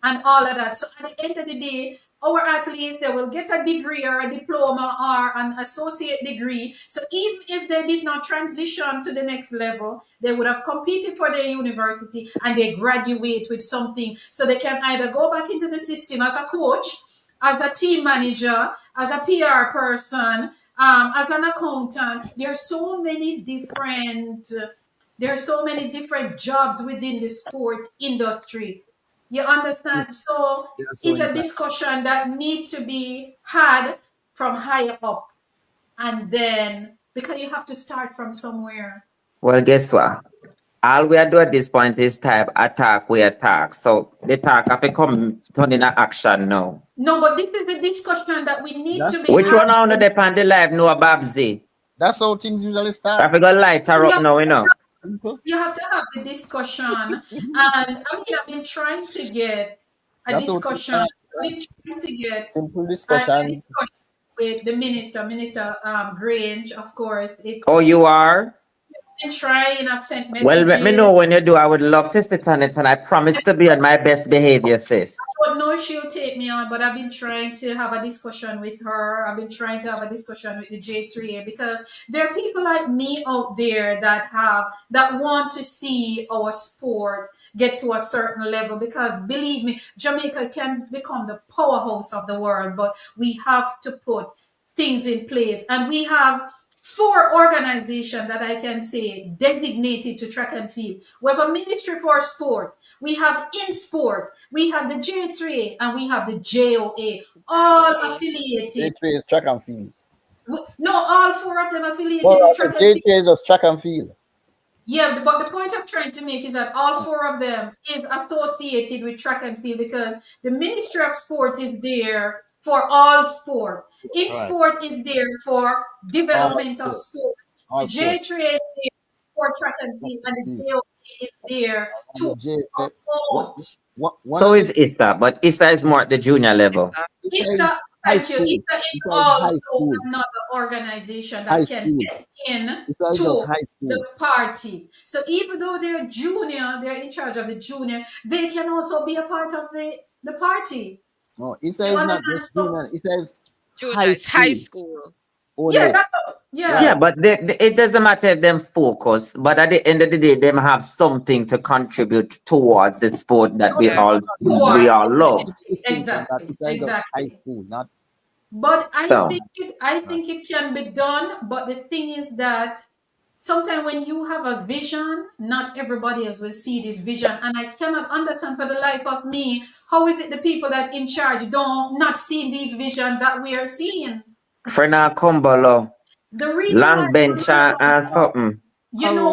and all of that. So at the end of the day, our athletes, they will get a degree or a diploma or an associate degree. So even if they did not transition to the next level, they would have competed for their university and they graduate with something. So they can either go back into the system as a coach, as a team manager, as a PR person, as an accountant. There are so many different jobs within the sport industry. You understand? So it's a discussion that need to be had from higher up. And then because you have to start from somewhere. Well, guess what? All we are doing at this point is type attack, we attack. So the attack have to come turn in action now. No, but this is a discussion that we need to be Which one having. on the depend the live no Babsy? That's how things usually start. I forgot lighter You up have now, you to know. you have to have the discussion. And I mean, I've been trying to get a That's how things discussion. start. I've been trying to get Simple a discussion. discussion with the Minister Grange, of course. Oh, you are? Been trying, I've sent Well, let me messages. know when you do. I would love to sit on it, and I promise to be on my best behavior, sis. I don't know if she'll take me on, but I've been trying to have a discussion with her. I've been trying to have a discussion with the J3A because there are people like me out there that want to see our sport get to a certain level. Because believe me, Jamaica can become the powerhouse of the world, but we have to put things in place, and we have 4 organizations that I can say designated to track and field. We have a Ministry for Sport, we have In Sport, we have the J3A, and we have the JOA, all affiliated. J3 is track and field. No, all 4 of them affiliated Well, with track and J3 field. is just track and field. Yeah, but the point I'm trying to make is that all 4 of them is associated with track and field because the Ministry of Sport is there for all sport. In sport is there for development of sport. The J3A is there for track and field, and the JOA is there to promote. So is ISTA, but ISTA is more at the junior level. ISTA high Thank you. school. It's Besides high also school. another organization High that can school. get in Besides just to high school. the party. So even though they're junior, they're in charge of the junior, they can also be a part of the party. No, it You says not understand? just So junior. It says Junior, high it's high school school. yeah, only. that's yeah. Yeah, Right. but it doesn't matter if them focus, but at the end of the day, them have something to contribute towards the sport that No, Yeah. we Towards all love. it's a distinction that exactly, besides just high exactly. school, not But So I right. think it can be done. But the thing is that sometimes when you have a vision, not everybody else will see this vision. And I cannot understand for the life of me, how is it the people that in charge don't not see these visions that we are seeing? for now, Kumbalo, The reason why long bench America, and something. Carol. You know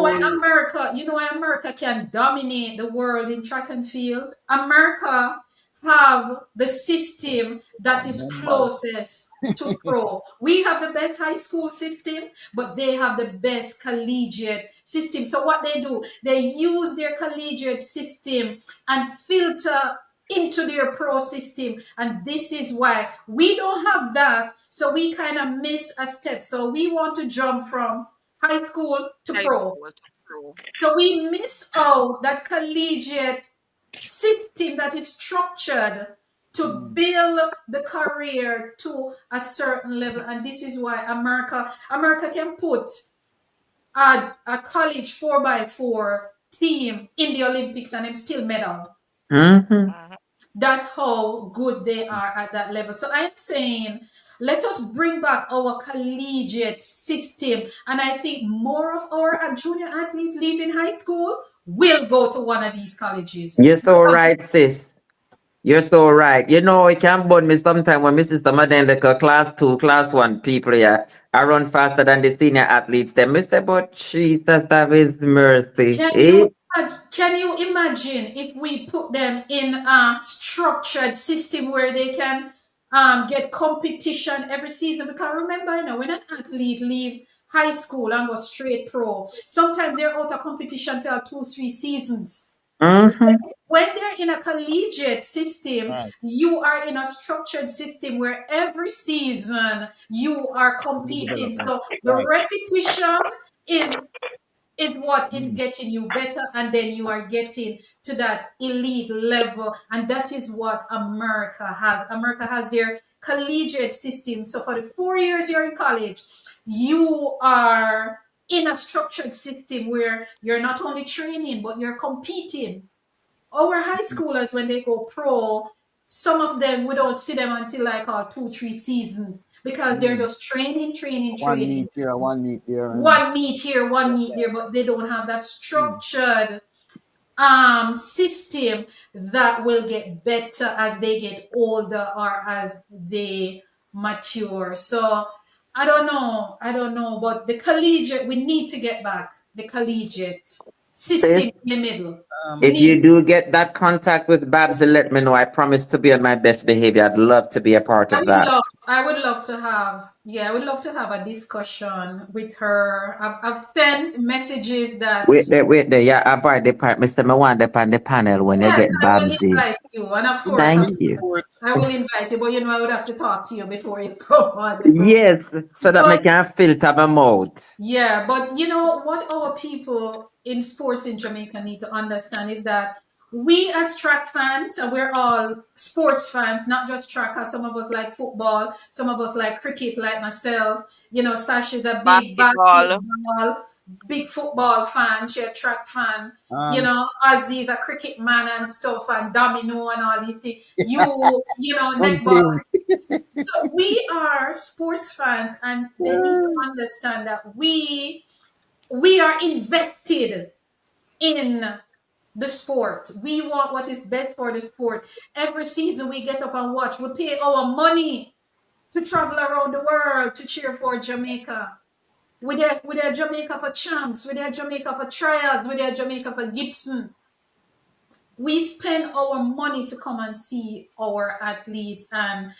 why America can dominate the world in track and field? America have the system that is Numbers. closest to pro. We have the best high school system, but they have the best collegiate system. So what they do, they use their collegiate system and filter into their pro system. And this is why we don't have that. So we kind of miss a step. So we want to jump from high school to High pro. school to pro. So we miss out that collegiate system that is structured to build the career to a certain level. And this is why America can put a college 4x4 team in the Olympics and them still medal. Hmm. Mhm. That's how good they are at that level. So I'm saying, let us bring back our collegiate system. And I think more of our junior athletes leaving high school will go to one of these colleges. You're so right, sis. You're so right. You know, it can burn me sometime when me see some of them like class two, class one people, yeah. I run faster than the senior athletes. Then me say, but Jesus have his mercy. Can Eh? you can you imagine if we put them in a structured system where they can get competition every season? Because remember, you know, when an athlete leave high school and go straight pro, sometimes they're out of competition for 2, 3 seasons. Mm-hmm. When they're in a collegiate system, Right. you are in a structured system where every season you are New competing. development. So the Right. repetition is what is Mm. getting you better, and then you are getting to that elite level, and that is what America has their collegiate system. So for the 4 years you're in college, you are in a structured system where you're not only training but you're competing. Our high schoolers, when they go pro, some of them we don't see them until like 2, 3 seasons because they're Mm. just training, training, One training. meet here, one meet there, and One meet here, one meet there, but they don't have that mm. structured system that will get better as they get older or as they mature. So I don't know, but the collegiate, we need to get back the collegiate Sis, system in the middle. We if Um. need you do get that contact with Babs, let me know. I promise to be on my best behavior. I'd love to be a part of that. I would love to have, yeah, I would love to have a discussion with her. I've sent messages that, Wait there. Yeah, avoid the part. Mr. Me want up on the panel when you yes, get I will Babs in. invite you. And of In, course, Thank in you. sports, I will invite you, but you know, I would have to talk to you before you come on the program. Yes, so that I But can filter my mouth. yeah, but you know what our people in sports in Jamaica need to understand is that we as track fans, and we're all sports fans, not just track, 'cause some of us like football, some of us like cricket, like myself. You know, Sash is a big Basketball. basketball, big football fan, she's a track fan. You um, know, as these a cricket man and stuff, and domino and all these things. You know, netball. unclean. So we are sports fans, and they need to understand that we are invested in the sport. We want what is best for the sport. Every season we get up and watch. We pay our money to travel around the world to cheer for Jamaica. With their Jamaica for champs, with their Jamaica for trials, with their Jamaica for Gibson. We spend our money to come and see our athletes, and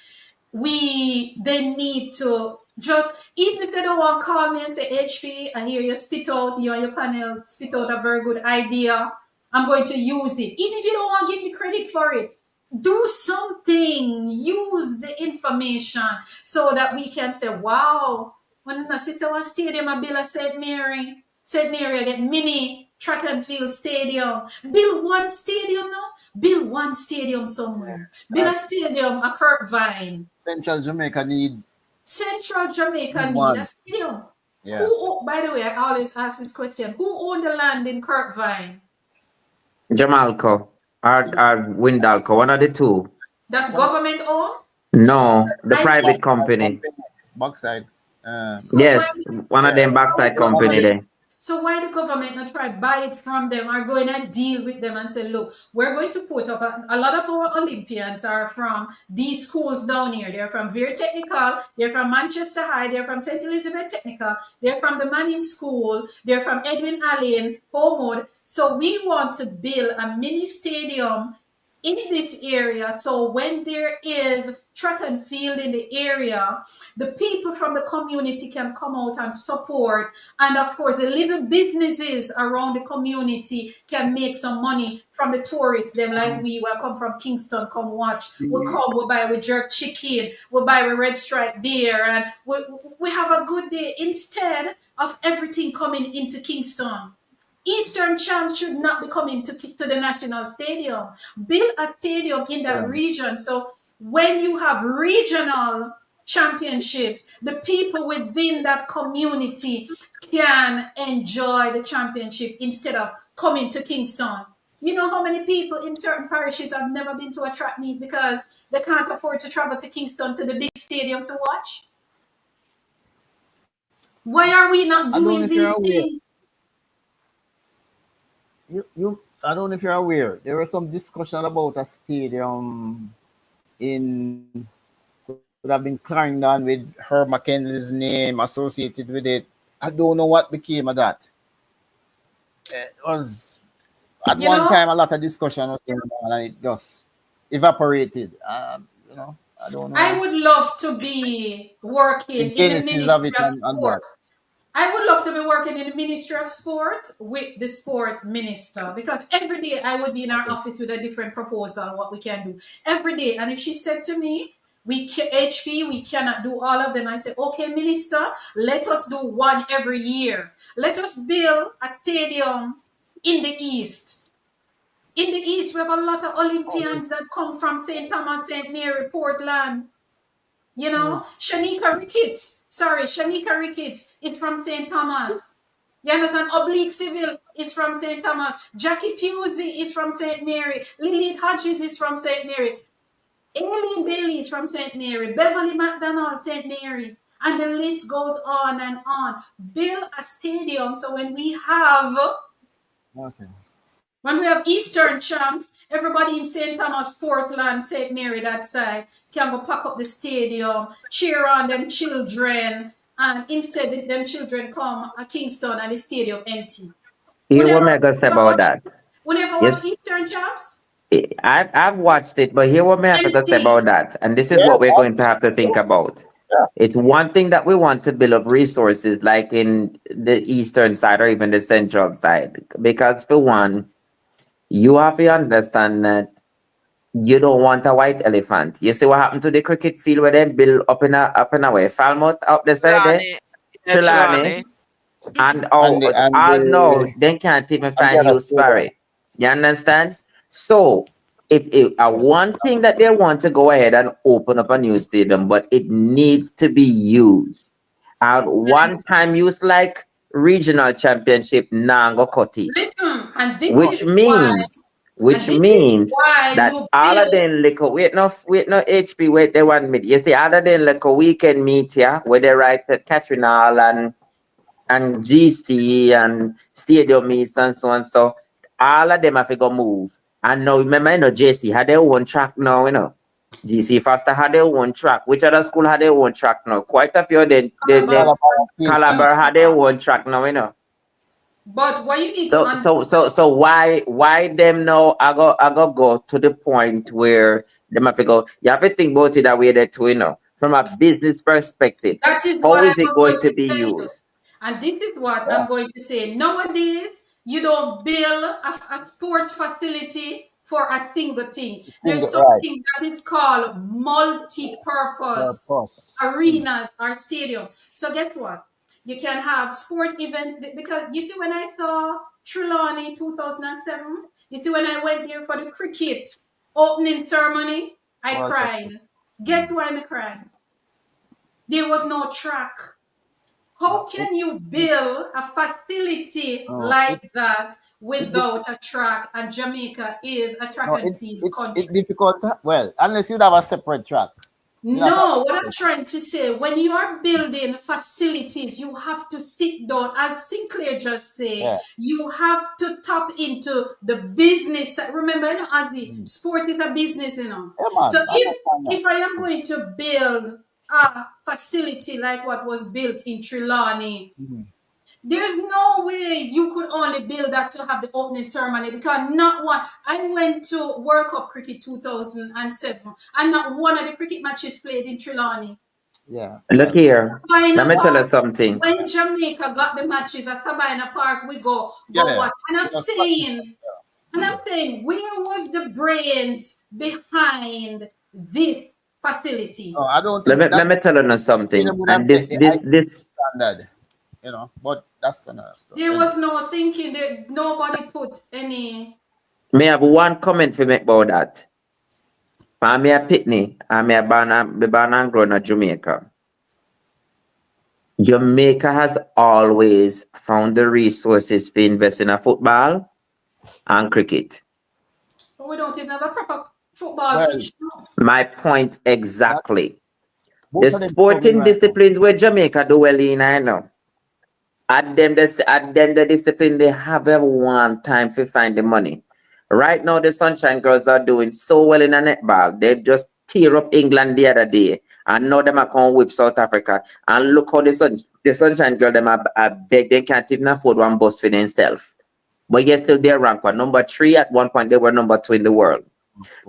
they need to just, even if they don't want to call me and say, HP, I hear you spit out, you and your panel spit out a very good idea, I'm going to use it. Even if you don't want to give me credit for it, Do something, use the information so that we can say, wow, when the sister was stadium, I build a St. Mary, I get mini track and field stadium. Build one stadium now. Build one stadium somewhere. Build a stadium, a Kirkvine. Central Jamaica need Central Jamaica need a one. stadium. Yeah. By the way, I always ask this question: who owned the land in Kirkvine? Jamalco or Windalco, one of the two. That's government owned. No, the I private think company. Backside. so. Yes, one of them backside company there. So why the government not try buy it from them or go in and deal with them and say, look, we're going to put up a lot of our Olympians are from these schools down here. They're from Very Technical, they're from Manchester High, they're from St. Elizabeth Technical, they're from the Manning School, they're from Edwin Allen, Homewood. So we want to build a mini stadium in this area, so when there is track and field in the area, the people from the community can come out and support, and of course the little businesses around the community can make some money from the tourists them, like we will come from Kingston, come watch, we come, we buy, we jerk chicken, we buy, we red stripe beer, and we have a good day instead of everything coming into Kingston. Eastern champs should not be coming to the national stadium. Build a stadium in that region. So when you have regional championships, the people within that community can enjoy the championship instead of coming to Kingston. You know how many people in certain parishes have never been to a track meet because they can't afford to travel to Kingston to the big stadium to watch? Why are we not doing these things? I don't know if you're aware, there was some discussion about a stadium would have been carrying on with Herb McKinley's name associated with it. I don't know what became of that. It was at one time a lot of discussion was going on and it just evaporated. I don't know. I would love to be working in the Ministry of Sport. I would love to be working in the Ministry of Sport with the sport minister, because every day I would be in our office with a different proposal, what we can do every day. And if she said to me, HP, we cannot do all of them, I say, okay, minister, let us do one every year. Let us build a stadium in the East. In the East, we have a lot of Olympians that come from St. Thomas, St. Mary, Portland. You know, Shanika Ricketts is from St. Thomas. You understand? Oblique Civil is from St. Thomas. Jackie Pusey is from St. Mary. Lilith Hodges is from St. Mary. Aileen Bailey is from St. Mary. Beverly McDonald, St. Mary. And the list goes on and on. Build a stadium so when we have Eastern champs, everybody in St. Thomas, Portland, St. Mary, that side, can go pack up the stadium, cheer on them children, and instead them children come to Kingston and the stadium empty. Hear what I say about that. Whenever watch Eastern champs? I've watched it, but hear what I have to say about that. And this is what we're going to have to think about. It's one thing that we want to build up resources like in the eastern side or even the central side. Because for one, you have to understand that you don't want a white elephant. You see what happened to the cricket field where they build up in a way? Falmouth up the side there? Trelawney. And no, they can't even find you Sparry. You understand? So if one thing that they want to go ahead and open up a new stadium, but it needs to be used. And one time used like regional championship, Nango Koti. Listen, and this which means that all of them like wait no HP wait they want me. You see, other than like a weekend meet here where they write Catherine Hall and GC and stadium meets and so on. So all of them have to go move. And now remember, JC had their own track now, GC Faster had their own track. Which other school had their own track now? Quite a few then Calabar had their own track now, But what you need to understand. So why them now I go to the point where them have to go. You have to think about it that way that too, from a business perspective. That is how is it going to be used? And this is what I'm going to say. Nowadays, you don't build a sports facility for a single thing. There's Single, right. something that is called multi-purpose Purpose. arenas or stadium. So guess what? You can have sport event because you see when I saw Trelawney 2007, you see when I went there for the cricket opening ceremony, I World Cup. cried. Guess why I cried? There was no track. How can you build a facility like that without a track? And Jamaica is a track and field It's country. difficult. Well, unless you have a separate track. No, what I'm trying to say, when you are building facilities, you have to sit down, as Sinclair just said, Yeah. you have to tap into the business. Remember, you know, as the sport is a business, you know. Yeah, man, So I understand that. if I am going to build a facility like what was built in Trelawney, there's no way you could only build that to have the opening ceremony because not one. I went to World Cup Cricket 2007 and not one of the cricket matches played in Trelawney. Yeah. Look here. Let Sabina me tell you Park, something. when Jamaica got the matches at Sabina Park, we go Yeah. watch. And I'm It was saying, where was the brains behind this facility? I don't Let think me, let me tell you something. And this standard, but that's another story. There was no thinking that nobody put any. may have one comment to make about that. I'm a Pitney. I'm a born and grown in Jamaica. Jamaica has always found the resources to invest in a football and cricket. But we don't even have a proper football pitch. My point exactly. The sporting disciplines where Jamaica do well in, I know. At them the discipline, they have one time to find the money. Right now, the Sunshine Girls are doing so well in a netball. They just tear up England the other day. And now them are come whip South Africa. And look how the Sunshine Girls, them are beg, they can't even afford one bus for themselves. But yet still they're ranked number 3. At one point, they were number 2 in the world.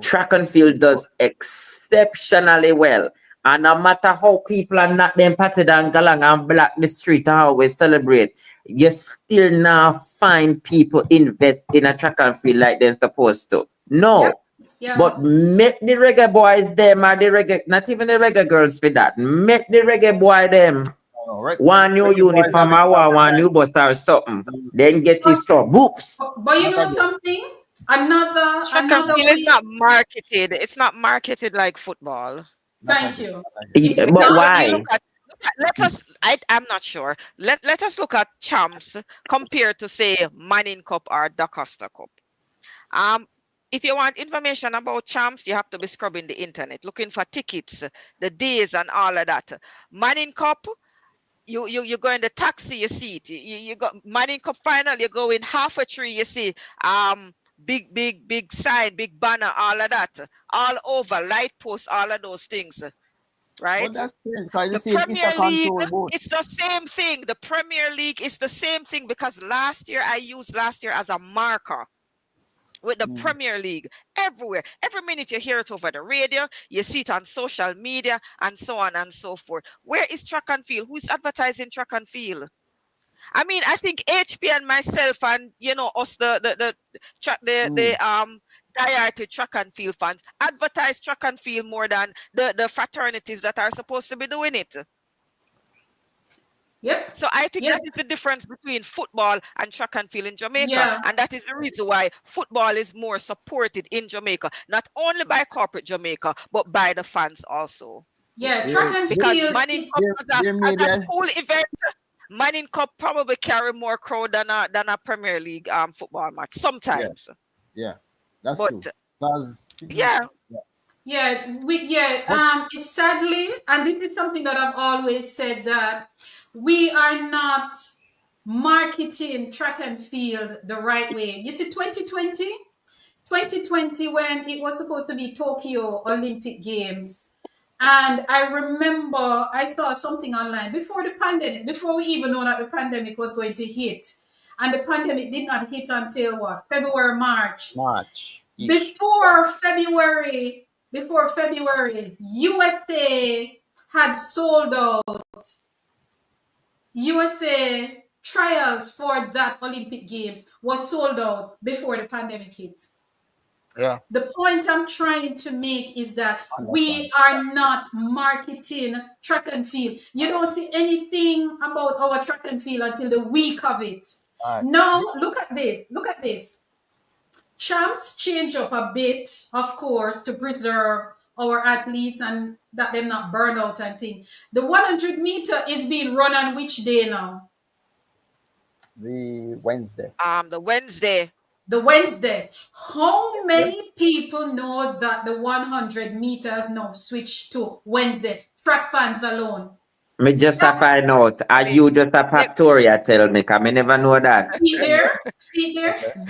Track and field does exceptionally well. And no matter how people are not them patted and galang and black the street and always celebrate, you still now find people invest in a track and field like they're supposed to. No. Yeah. But make the reggae boys them or the reggae, not even the reggae girls for that. Make the reggae boy them. One new uniform or one new bus or something. Then get it stopped. Whoops. But you know something? Another way. It's not marketed. It's not marketed like football. Thank you. But why? Let us. I'm not sure. Let us look at champs compared to say Manning Cup or Da Costa Cup. If you want information about champs, you have to be scrubbing the internet, looking for tickets, the days, and all of that. Manning Cup, you go in the taxi, you see it. You go Manning Cup final, you go in half a tree, you see big sign, big banner, all of that, all over, light posts, all of those things, right? But that's strange, because the Premier League, it's the same thing. The Premier League is the same thing because I used last year as a marker with the Premier League everywhere. Every minute you hear it over the radio, you see it on social media, and so on and so forth. Where is track and field? Who's advertising track and field? I mean, I think HP and myself and us the diehard track and field fans advertise track and field more than the fraternities that are supposed to be doing it. Yep. So I think that is the difference between football and track and field in Jamaica. And that is the reason why football is more supported in Jamaica, not only by corporate Jamaica, but by the fans also. Yeah, track and because field. Manning Cup as a school event, Manning Cup probably carry more crowd than a Premier League football match sometimes. Yeah, that's true. Sadly, and this is something that I've always said, that we are not marketing track and field the right way. You see, 2020 when it was supposed to be Tokyo Olympic Games, and I remember I saw something online before the pandemic, before we even know that the pandemic was going to hit. And the pandemic did not hit until what? February, March. Before February, USA had sold out. USA trials for that Olympic Games was sold out before the pandemic hit. Yeah. The point I'm trying to make is that we are not marketing track and field. You don't see anything about our track and field until the week of it. All right. Now, look at this. Look at this. Champs change up a bit, of course, to preserve our athletes and that them not burn out and things. The 100-meter is being run on which day now? The Wednesday. The Wednesday. The Wednesday. How many people know that the 100 meters now switched to Wednesday? Track fans alone. Me just a find out. Are you just a factoria tell me? Cause me never know that. See there.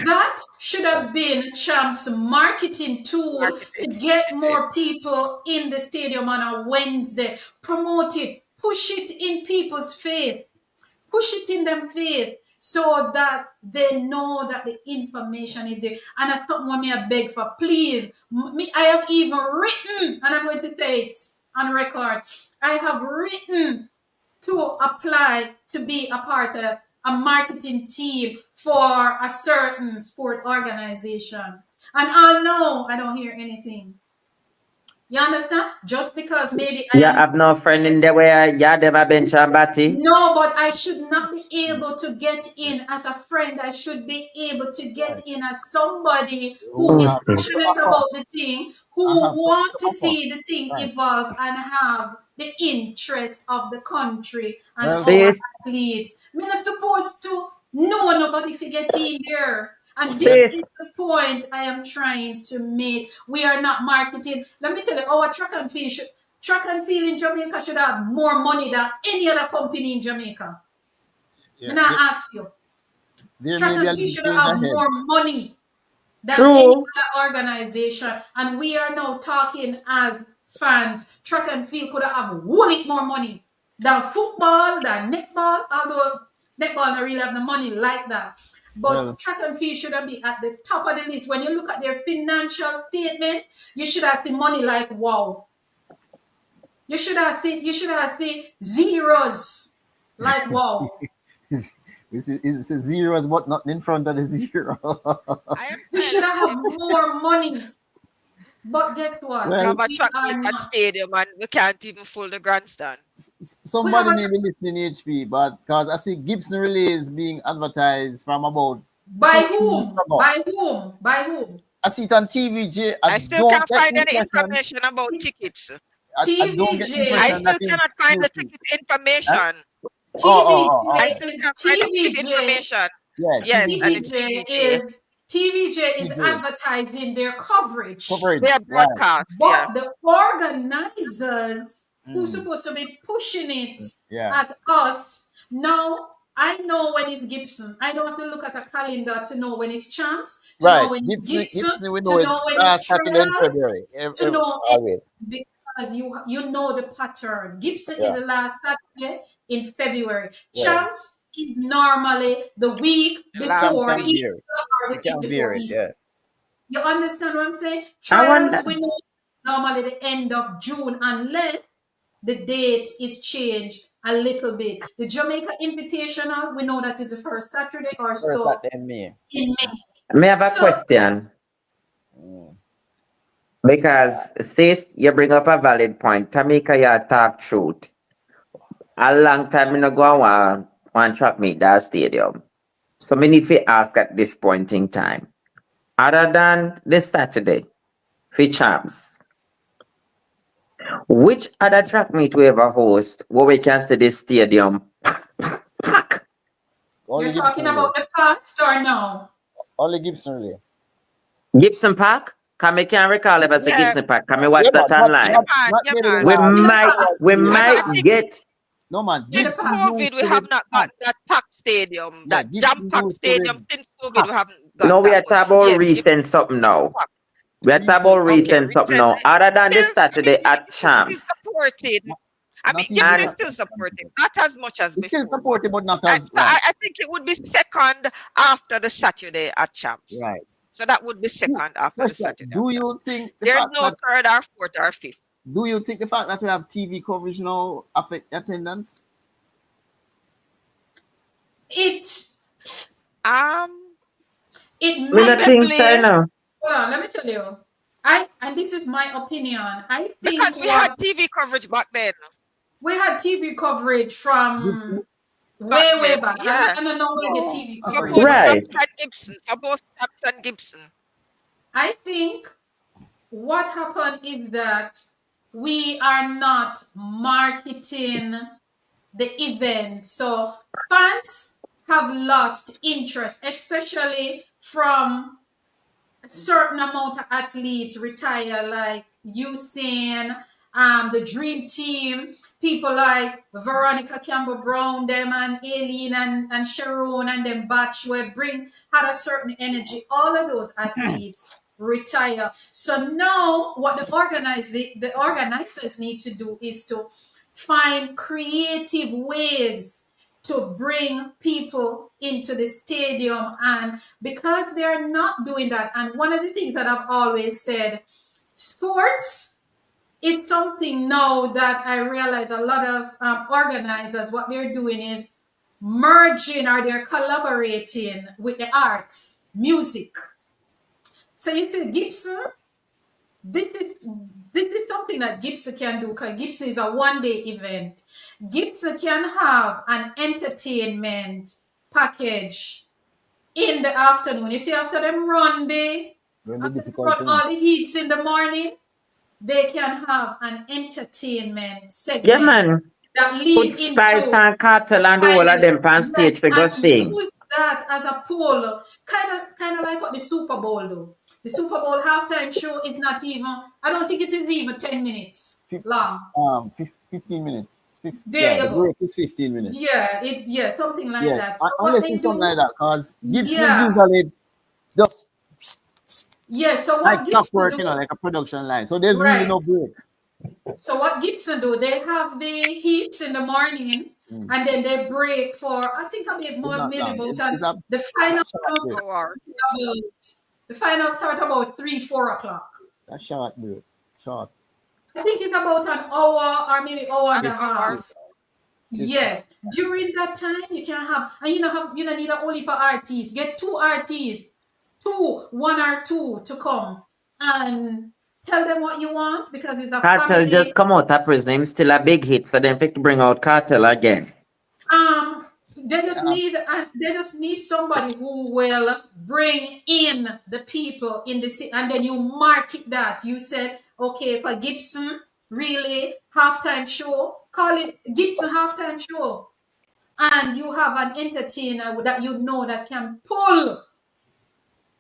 That should have been Champ's marketing tool to get more people in the stadium on a Wednesday. Promote it, push it in people's face, push it in them face so that they know that the information is there. And that's something what me I beg for. Please, me, I have even written, and I'm going to say it on record. I have written to apply to be a part of a marketing team for a certain sport organization. And I know I don't hear anything. You understand? Just because maybe I You am have no friend in there where you them a bench and batty. no, but I should not be able to get in as a friend. I should be able to get in as somebody who is passionate about the thing, who want to see the thing evolve and have the interest of the country and our athletes. We're not supposed to know nobody to get in there. And this is the point I am trying to make. We are not marketing. Let me tell you, our track and field in Jamaica should have more money than any other company in Jamaica. And I ask you, track and field should have more money than any other organization. And we are now talking as fans. Track and field could have a whole lot more money than football, than netball, although netball don't really have the money like that. But track and field should have been at the top of the list. When you look at their financial statement, you should have seen money like wow. You should have seen zeros. Like wow. It's a zeros, but not in front of the zero. You should have more money. But guess what? We have a track meet at stadium and we can't even fill the grandstand. Somebody may be listening HP, but because I see Gibson Relay is being advertised from about by whom? By whom? By whom? I see it on TVJ. I still can't find any information about tickets. TVJ. I still cannot find the ticket information. I still can't find the ticket information. Yes, TVJ is advertising their coverage. Their broadcast. But the organizers who's supposed to be pushing it at us, now I know when it's Gibson. I don't have to look at a calendar to know when it's Champs, to know when it's Gibson, to know when it's Trials, to know it, because you know the pattern. Gibson is the last Saturday in February. Champs is normally the week before Easter or the week before Easter. You understand what I'm saying? Trials we know normally the end of June unless the date is changed a little bit. The Jamaica Invitational, we know that is the first Saturday or so in May. May I have a question? Because sis, you bring up a valid point. Tamika, you talk truth. A long time in ago, one track meet that stadium. So me need to ask at this point in time. Other than this Saturday, for Champs, which other track meet we ever host where we can see this stadium pack? You're talking about the past or no? Only Gibson Relay. Gibson Park? Can we can't recall if it's a Gibson Park. Can we watch that online? We might get. No man. Since COVID, we have not got that packed stadium, that jam-packed stadium. Since COVID, we haven't got. No, we are talking about recent something now. We are talking about recent something now. Other than this Saturday at Champs. Supported. I mean, Gibson is still supported, not as much as before. Still supported, but not as. I think it would be second after the Saturday at Champs. Right. So that would be second after the Saturday. Do you think there's no third or fourth or fifth? Do you think the fact that we have TV coverage now affect attendance? It might think so now. hold on, let me tell you. And this is my opinion. I think Because we had what TV coverage back then. we had TV coverage from Gibson? Back way then, back. yeah. I don't know where the No, TV I For think coverage both so. was. Right. Stamps and Gibson. For both Stamps and Gibson. I think what happened is that we are not marketing the event. So fans have lost interest, especially from a certain amount of athletes retire, like Usain, the Dream Team, people like Veronica Campbell Brown, them and Aileen and Sharon and them batch where bring had a certain energy. All of those athletes retire. So now what the organizers need to do is to find creative ways to bring people into the stadium. And because they're not doing that, and one of the things that I've always said, sports is something now that I realize a lot of organizers, what they're doing is merging or they're collaborating with the arts, music. So you see, Gibson, this is this is something that Gibson can do because Gibson is a one-day event. Gibson can have an entertainment package in the afternoon. You see, When the after them difficult run thing. all the heats in the morning, they can have an entertainment Yeah, segment man. that Put lead Spice into and Cartel and the whole of final. them on Yes, stage for and go sing. use that as a poll, kind of like what the Super Bowl do. The Super Bowl halftime show is not even. I don't think it is even 10 minutes Fif- long. 15 minutes. There Yeah, you the go. break is 15 minutes. Yeah, something like Yeah, that. So what unless they it's something do, like that, because Gibson is yeah, usually just yeah. So like what Gibson clockwork, do, like a production line. So there's really right? no break. So what Gibson do, they have the heats in the morning, Mm. and then they break for I think a bit It's more, not maybe long. about It's a the final short break. Hour. the final start about 3-4 o'clock. A short break. Short. I think it's about an hour or maybe hour and An a Fif- hour. half. Yes, during that time you can have, and you don't need a only per artist. Get two artists, one or two to come and tell them what you want because it's a Cartel just family. come out of prison. Him still a big hit, so then fit bring out Cartel again. They just need somebody who will bring in the people in the city, and then you market that. You said, okay, for Gibson, really halftime show, call it Gibson halftime show, and you have an entertainer that you know that can pull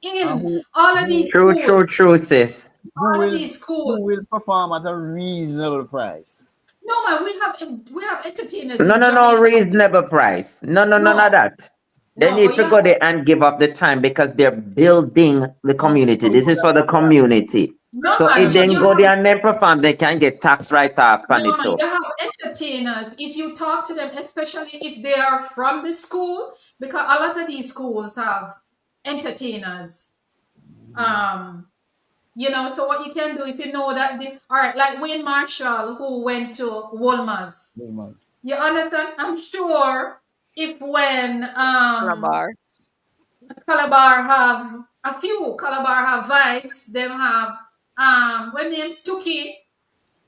And in who all of who these True, true, schools, true, sis. who all of will these who will schools. perform at a reasonable price? No man, we have entertainers No, in no, no Jamaica. reasonable price. No, no, none of No, that. They no, need but to you go have. there and give up the time because they're building the community. This is for the community. No So man, if they you go have. there and then perform, they can get tax write off on No, it man, too. you have entertainers. If you talk to them, especially if they are from the school, because a lot of these schools have entertainers. Um, so what you can do if you know that this, all right, like Wayne Marshall who went to Walmart. No man. You understand? I'm sure if when Calabar. Calabar have vibes, them have when name's Stucky.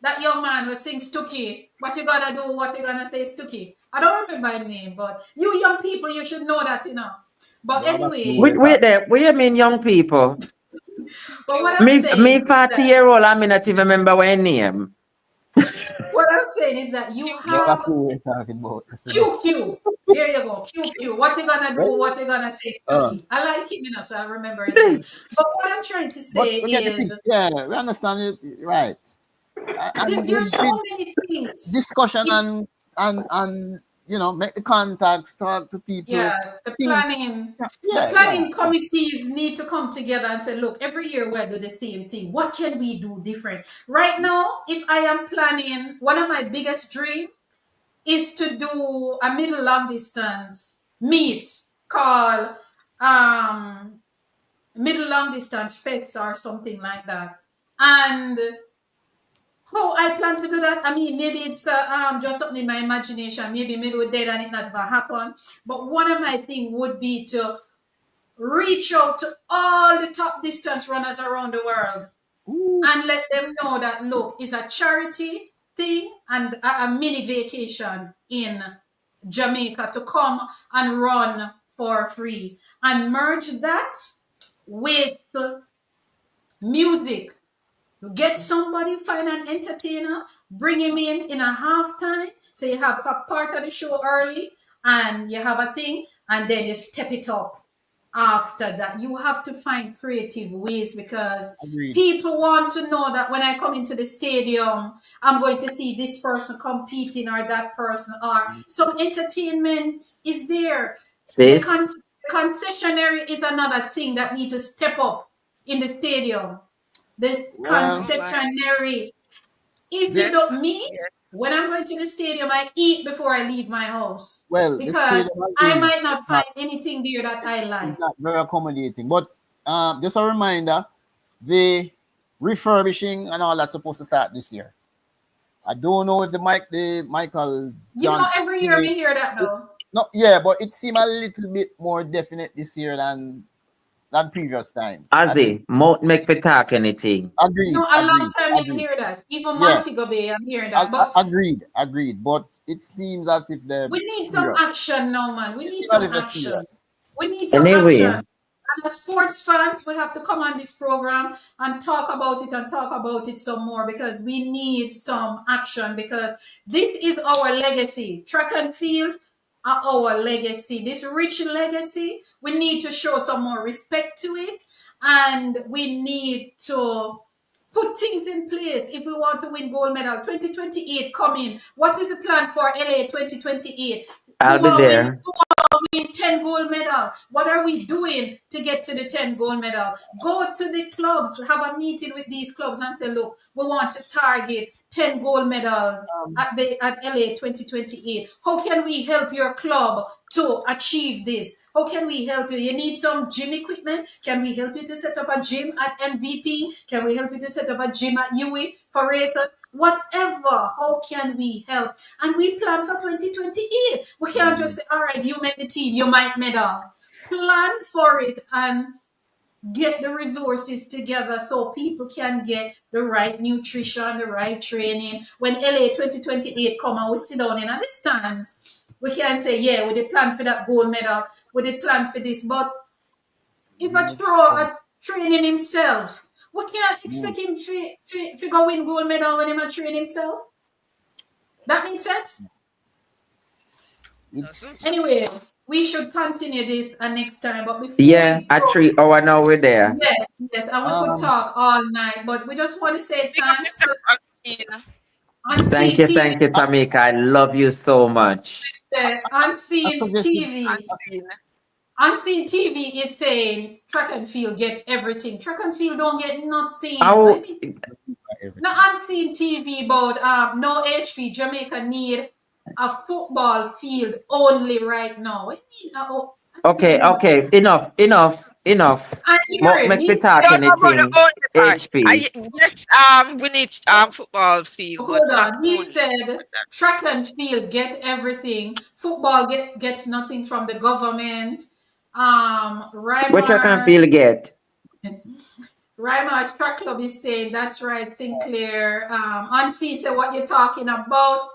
That young man was saying Stucky. What you gonna do? What you gonna say, Stucky? I don't remember his name, but you young people, you should know that. But Don't have a clue anyway, what you're Wait talking there. What do you mean, young people? but what I'm Me saying is 40 that year old, I may not even remember what name. you QQ. about. Don't have a have clue what you're talking about. Listen up. QQ. There you go, QQ. What you gonna do? Well, What you gonna say, uh, Stucky? I like him, so I remember his name. But what I'm trying to but say we get the is picture. Yeah, we understand it, right? And there's so with many things. discussion If and make the contacts, talk to people. Yeah, the Things. planning, the Yeah, yeah, planning yeah. committees need to come together and say, look, every year we do the same thing. What can we do different? Right now, if I am planning, one of my biggest dream is to do a middle long distance meet called um middle long distance fest or something like that. And how I plan to do that? I mean, maybe it's just something in my imagination. Maybe we're dead and it not gonna happen. But one of my thing would be to reach out to all the top distance runners around the world and let them know that look, it's a charity thing and a mini vacation in Jamaica to come and run for free and merge that with music. Get somebody, find an entertainer, bring him in a halftime. So you have a part of the show early and you have a thing, and then you step it up after that. You have to find creative ways because Agreed. people want to know that when I come into the stadium, I'm going to see this person competing or that person, or some entertainment is there. The, Sis, con- the concessionary is another thing that need to step up in the stadium. This Well, Oh my. concessionary. If you Yes. don't, me, Yes. when I'm going to the stadium, I eat before I leave my house well, the because stadium I is might not not find anything there that I is like. not very accommodating. But just a reminder, the refurbishing and all that's supposed to start this year. I don't know if the Michael You know, Johnson every year thing. we hear that though. No, yeah, but it seemed a little bit more definite this year than previous times. I think Ozzy, Mount make for talk anything. No, agreed, a long agreed, time you agreed. hear that. Even Yeah, Montego Bay, I'm hearing that. But agreed, agreed. But it seems as if they're we need some serious. action now, man. We It need seems as some if they're action. serious. We need some action. Anyway, And as sports fans, we have to come on this program and talk about it and talk about it some more because we need some action because this is our legacy. Track and field are our legacy. This rich legacy, we need to show some more respect to it and we need to put things in place if we want to win gold medal. 2028 coming. What is the plan for LA 2028? We I'll be want to win there. 10 gold medal. What are we doing to get to the 10 gold medal? Go to the clubs, have a meeting with these clubs and say, look, we want to target 10 gold medals at LA 2028. How can we help your club to achieve this? How can we help you? You need some gym equipment. Can we help you to set up a gym at MVP? Can we help you to set up a gym at UE for racers? Whatever, how can we help? And we plan for 2028. We can't just say, all right, you make the team, you might medal. Plan for it and get the resources together so people can get the right nutrition, the right training. When LA 2028 come and we sit down in the stands, we can say, yeah, we did plan for that gold medal, we did plan for this. But if a throw a training himself, we can't expect him to go win gold medal when he a train himself. That makes sense? Doesn't. It's Anyway, we should continue this next time. But before Yeah, we at go, 3 hour now we're there. yes, yes, and we could um talk all night, but we just want to say Big up thanks to yourself, Augustine. Unseen TV. Thank you, Tamika. I love you so much. I Unseen suggested TV. Unseen. Unseen TV is saying track and field get everything. Track and field don't get nothing. I How mean, no everything. unseen TV, but no HP. Jamaica need a football field only right now. What do you mean? I okay, don't know. okay, enough. I hear Mount him. make for He talk Don't know about the anything. only part. HP. Yes, we need football field, but hold not on. He only. said track and field get everything. Football gets nothing from the government. Which I can Rymar feel get. Rymar's track club is saying that's right, Sinclair. Unseen said what you're talking about.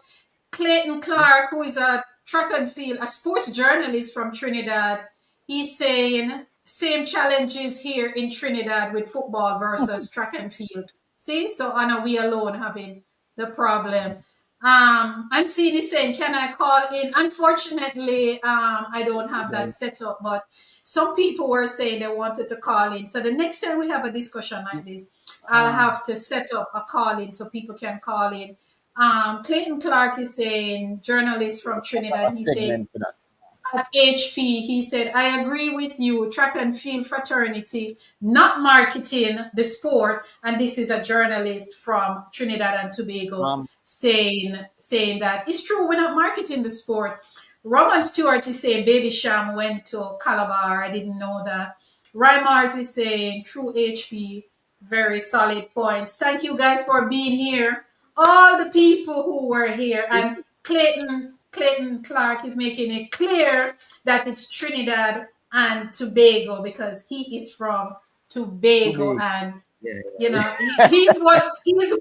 Clayton Clark, who is a track and field, a sports journalist from Trinidad, he's saying same challenges here in Trinidad with football versus track and field. See, so Anna, we alone having the problem. Unseen is saying, can I call in? Unfortunately, I don't have that set up, but some people were saying they wanted to call in. So the next time we have a discussion like this, I'll have to set up a call in so people can call in. Clayton Clark is saying, journalist from Trinidad, A he's saying, segment to that. at HP, he said, I agree with you. Track and field fraternity, not marketing the sport. And this is a journalist from Trinidad and Tobago Um, saying that it's true, we're not marketing the sport. Roman Stewart is saying Baby Sham went to Calabar. I didn't know that. Rymars is saying true HP. Very solid points. Thank you guys for being here. All the people who were here and Clayton Clark is making it clear that it's Trinidad and Tobago because he is from Tobago, Tobago. and Yeah. you know he's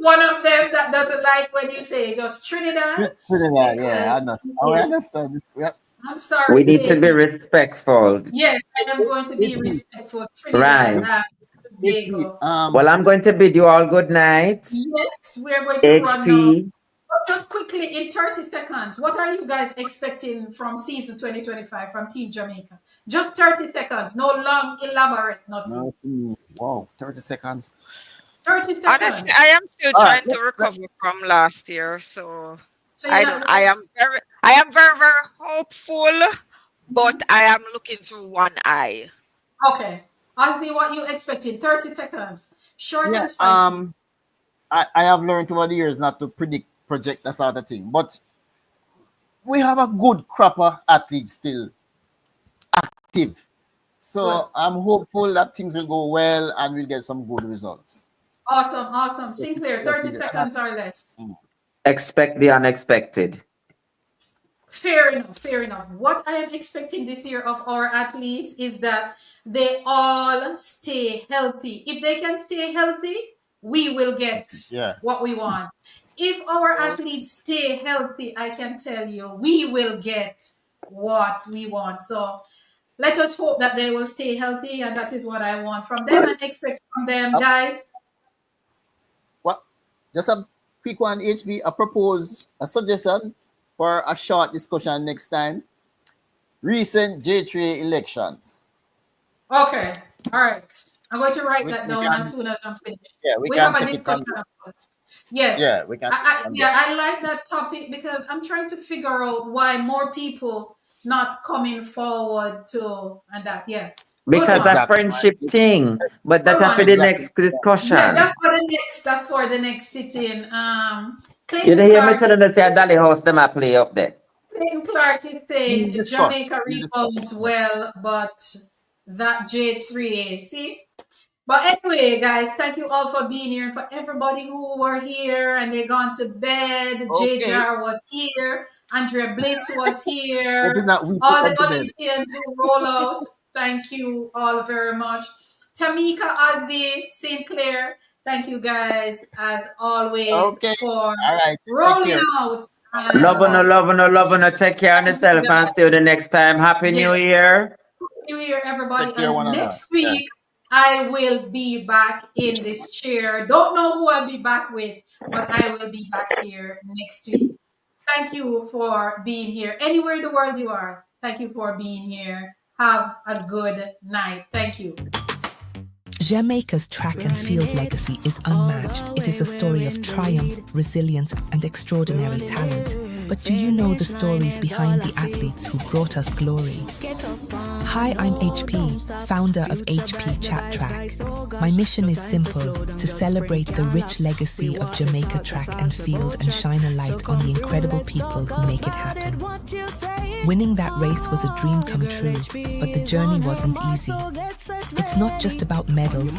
one of them that doesn't like when you say just Trinidad Trinidad, yeah, I because understand. he Oh, I is. understand this. Yeah. I'm We sorry, need to be KB. respectful. Yes, I am going to be HP, respectful. Trinidad Right. and HP, Tobago. Well, I'm going to bid you all good night. Yes, we're going to run now. HP. Just quickly in 30 seconds, what are you guys expecting from season 2025 from Team Jamaica? Just 30 seconds, no long, elaborate, nothing. wow, 30 seconds. 30 Honestly, seconds. I am still All right, trying to recover from last year, so So you're I not don't. gonna. I am very, very hopeful, but I am looking through one eye. Okay. Ask me what you expecting. 30 seconds. Short Yeah, and spicy. I have learned over the years not to predict, project that sort of thing, but we have a good crop of athletes still active. Good. So I'm hopeful that things will go well and we'll get some good results. Awesome, awesome. Just, Sinclair, just 30 need it. seconds or less. Expect the unexpected. Fair enough, fair enough. What I am expecting this year of our athletes is that they all stay healthy. If they can stay healthy, we will get Yeah. what we want. If our Yes. athletes stay healthy, I can tell you, we will get what we want. So let us hope that they will stay healthy, and that is what I want from them and expect from them, Uh, guys. what? Just a quick one, HB. I propose a suggestion for a short discussion next time. Recent J3 elections. Okay, all right. I'm going to write We, that we down as can, soon as I'm finished. yeah, we We have can a take it discussion from there. about it. Yes, Yeah, we can take it from there. I like that topic because I'm trying to figure out why more people not coming forward to and that. Yeah, good Because one, a Exactly. friendship thing. But good that's for one. the Exactly. next Yes, discussion. that's for the next. That's for the next sitting. You Clayton didn't hear me Clark. telling us that Dolly House them a play up there. Clayton Clark is We'll saying discuss. Jamaica We'll discuss. rebounds well, but that J3A. See. But anyway, guys, thank you all for being here and for everybody who were here and they gone to bed. Okay. JJR was here. Andrea Bliss was Hoping here. that we put All the them to bed. Olympians who roll out. Thank you all very much. Tamika Osdi, St. Clair. Thank you guys as always Okay. for All right. Take rolling care. out. Love And no, love no, love no. Take care of thank you yourself and guys. see you the next time. Happy New Yes. Year. New Year, everybody. Take care, one And another. next Yeah. week, I will be back in this chair. Don't know who I'll be back with, but I will be back here next week. Thank you for being here. Anywhere in the world you are, thank you for being here. Have a good night. Thank you. Jamaica's track and field legacy is unmatched. It is a story of triumph, resilience, and extraordinary talent. But do you know the stories behind the athletes who brought us glory? Hi, I'm HP, founder of HP Chat Track. My mission is simple, to celebrate the rich legacy of Jamaica track and field and shine a light on the incredible people who make it happen. Winning that race was a dream come true, but the journey wasn't easy. It's not just about medals,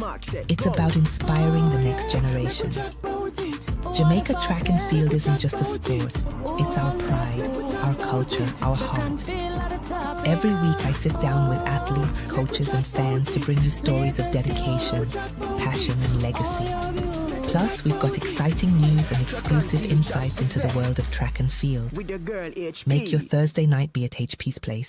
it's about inspiring the next generation. Jamaica track and field isn't just a sport, it's our pride, our culture, our heart. Every week I sit down with athletes, coaches and fans to bring you stories of dedication, passion and legacy. Plus, we've got exciting news and exclusive insights into the world of track and field. Make your Thursday night be at HP's place.